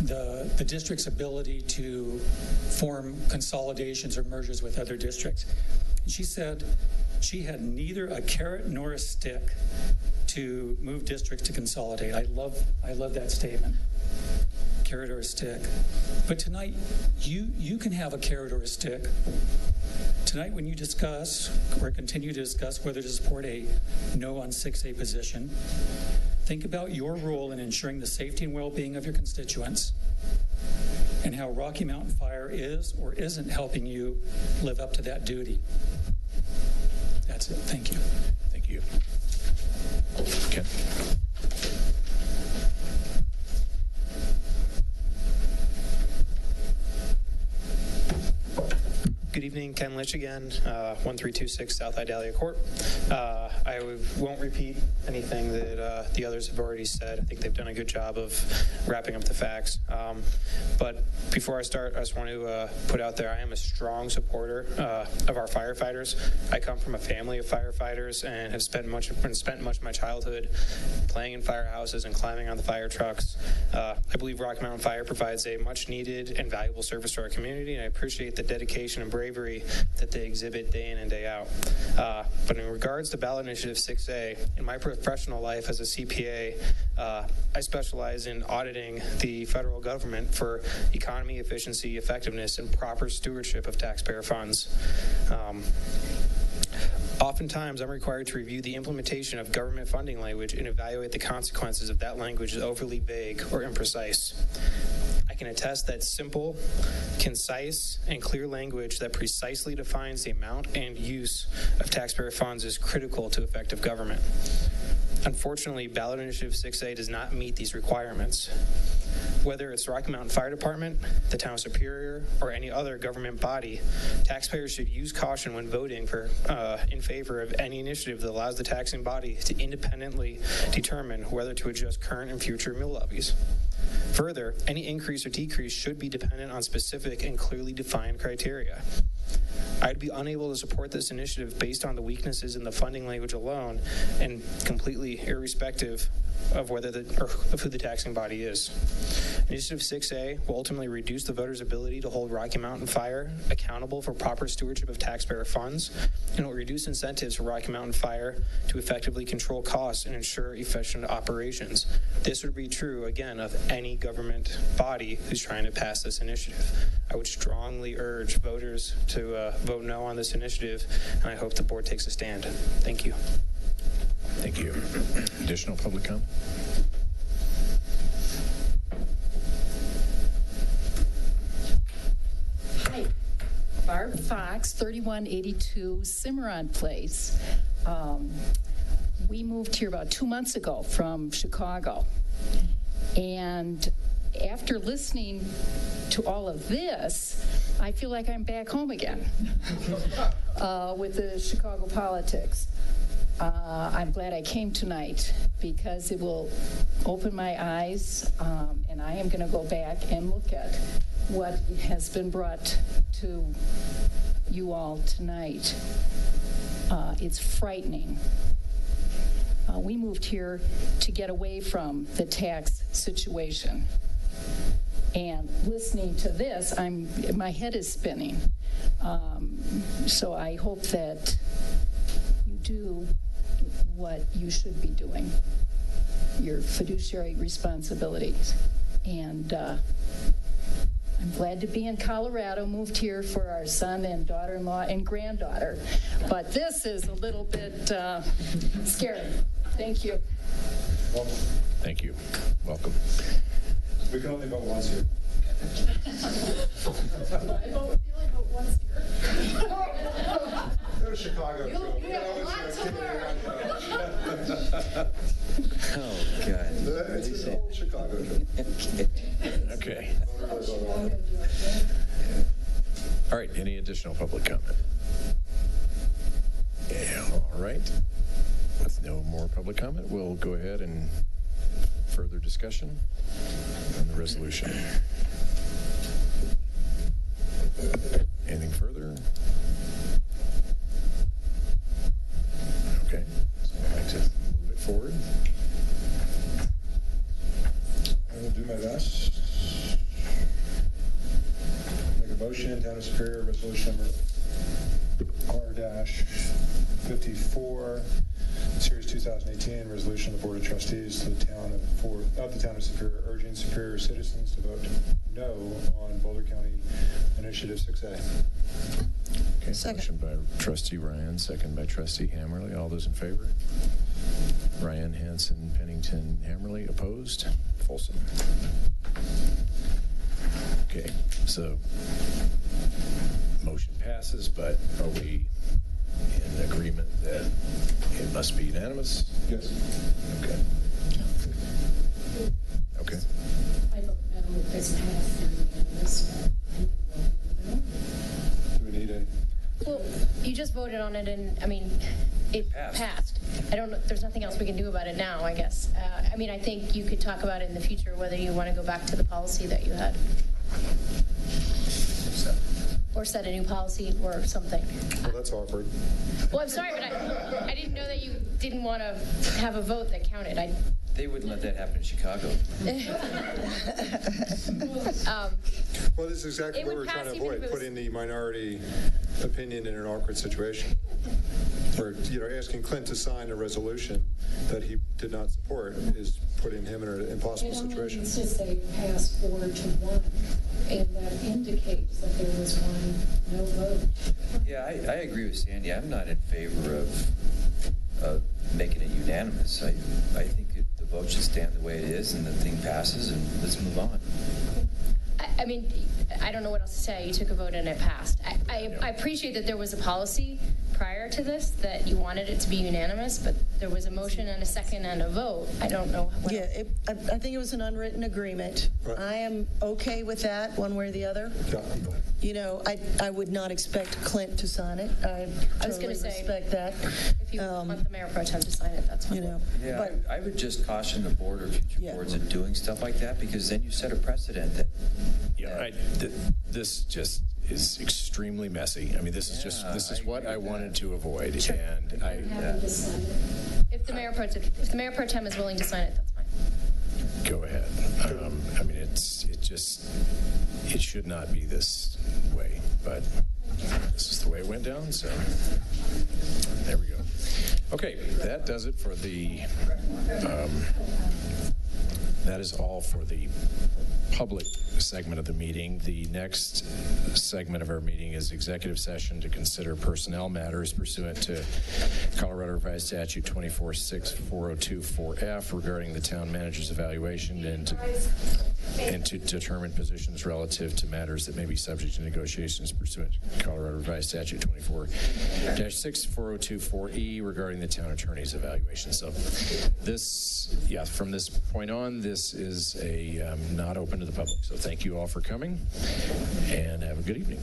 the district's ability to form consolidations or mergers with other districts. And she said she had neither a carrot nor a stick to move districts to consolidate. I love that statement. Carrot or a stick. But tonight, you can have a carrot or a stick. Tonight, when you discuss or continue to discuss whether to support a no on 6A position, think about your role in ensuring the safety and well-being of your constituents and how Rocky Mountain Fire is or isn't helping you live up to that duty. That's it. Thank you. Thank you. Ken. Good evening, Ken Litch again, 1326 South Idalia Court. I won't repeat anything that the others have already said. I think they've done a good job of wrapping up the facts. But before I start, I just want to put out there I am a strong supporter of our firefighters. I come from a family of firefighters and have spent much of my childhood playing in firehouses and climbing on the fire trucks. I believe Rocky Mountain Fire provides a much needed and valuable service to our community, and I appreciate the dedication and bravery that they exhibit day in and day out. But in regards to ballot initiative 6A, in my professional life as a CPA, I specialize in auditing the federal government for economy, efficiency, effectiveness, and proper stewardship of taxpayer funds. Oftentimes, I'm required to review the implementation of government funding language and evaluate the consequences if that language is overly vague or imprecise. I can attest that simple, concise, and clear language that precisely defines the amount and use of taxpayer funds is critical to effective government. Unfortunately, ballot initiative 6A does not meet these requirements. Whether it's the Rocky Mountain Fire Department, the Town of Superior, or any other government body, taxpayers should use caution when voting in favor of any initiative that allows the taxing body to independently determine whether to adjust current and future mill levies. Further, any increase or decrease should be dependent on specific and clearly defined criteria. I'd be unable to support this initiative based on the weaknesses in the funding language alone and completely irrespective of whether of who the taxing body is. Initiative 6A will ultimately reduce the voters' ability to hold Rocky Mountain Fire accountable for proper stewardship of taxpayer funds, and will reduce incentives for Rocky Mountain Fire to effectively control costs and ensure efficient operations. This would be true, again, of any government body who's trying to pass this initiative. I would strongly urge voters to vote no on this initiative, and I hope the board takes a stand. Thank you. Thank you. Additional public comment? Hi. Barb Fox, 3182 Cimarron Place. We moved here about 2 months ago from Chicago. And after listening to all of this, I feel like I'm back home again with the Chicago politics. I'm glad I came tonight because it will open my eyes, and I am going to go back and look at what has been brought to you all tonight. It's frightening. We moved here to get away from the tax situation. And listening to this, my head is spinning. So I hope that you do what you should be doing, your fiduciary responsibilities. And I'm glad to be in Colorado, moved here for our son and daughter-in-law and granddaughter. But this is a little bit scary. Thank you. Welcome. Thank you. Welcome. We can only vote once here. I only vote once here. Go to Chicago. You have a lot to learn. Oh, God. It's an old Chicago joke. Okay. All right, any additional public comment? Yeah, all right. With no more public comment, we'll go ahead and further discussion on the resolution. Anything further? Okay, so I'd like to move it forward. I will do my best. Make a motion, Town of Superior, resolution number R-54, Series 2018, resolution of the Board of Trustees to the Town of Superior, urging Superior citizens to vote no on Boulder County Initiative 6A. Okay, motion by Trustee Ryan, second by Trustee Hammerly. All those in favor? Ryan, Hanson, Pennington, Hammerly. Opposed? Folsom. Okay, so motion passes, but are we in agreement that it must be unanimous? Yes. Okay. Okay. I vote no, it doesn't have to be unanimous. Do we need a? Well, you just voted on it, and I mean, it passed. I don't know. There's nothing else we can do about it now, I guess. I mean, I think you could talk about it in the future, whether you want to go back to the policy that you had, or set a new policy or something. Well, that's awkward. Well, I'm sorry, but I didn't know that you didn't want to have a vote that counted. They wouldn't let that happen in Chicago. Well, this is exactly what we're trying to avoid, putting the minority opinion in an awkward situation. Or, asking Clint to sign a resolution that he did not support is putting him in an impossible situation. It's just they passed 4-1, and that indicates that there was one no vote. Yeah, I agree with Sandy. I'm not in favor of making it unanimous. I think the vote should stand the way it is, and the thing passes, and let's move on. I mean, I don't know what else to say. You took a vote and it passed. I appreciate that there was a policy prior to this that you wanted it to be unanimous, but there was a motion and a second and a vote. I don't know. I think it was an unwritten agreement. Right. I am okay with that, one way or the other. Yeah. I would not expect Clint to sign it. I was going to say, respect that. If you want the mayor pro tem to sign it, that's fine. Yeah, but I would just caution the board or future boards of doing stuff like that, because then you set a precedent that. This just is extremely messy. I mean, this is what I wanted to avoid, and If the mayor pro tem is willing to sign it, that's fine. Go ahead. I mean, it should not be this way, but this is the way it went down. So there we go. Okay, that does it for the. That is all for the public segment of the meeting. The next segment of our meeting is executive session to consider personnel matters pursuant to Colorado Revised Statute 246402-4F regarding the town manager's evaluation and and to determine positions relative to matters that may be subject to negotiations pursuant to Colorado Revised Statute 24-64024E regarding the town attorney's evaluation. So this, from this point on, this is a not open to the public. So thank you all for coming, and have a good evening.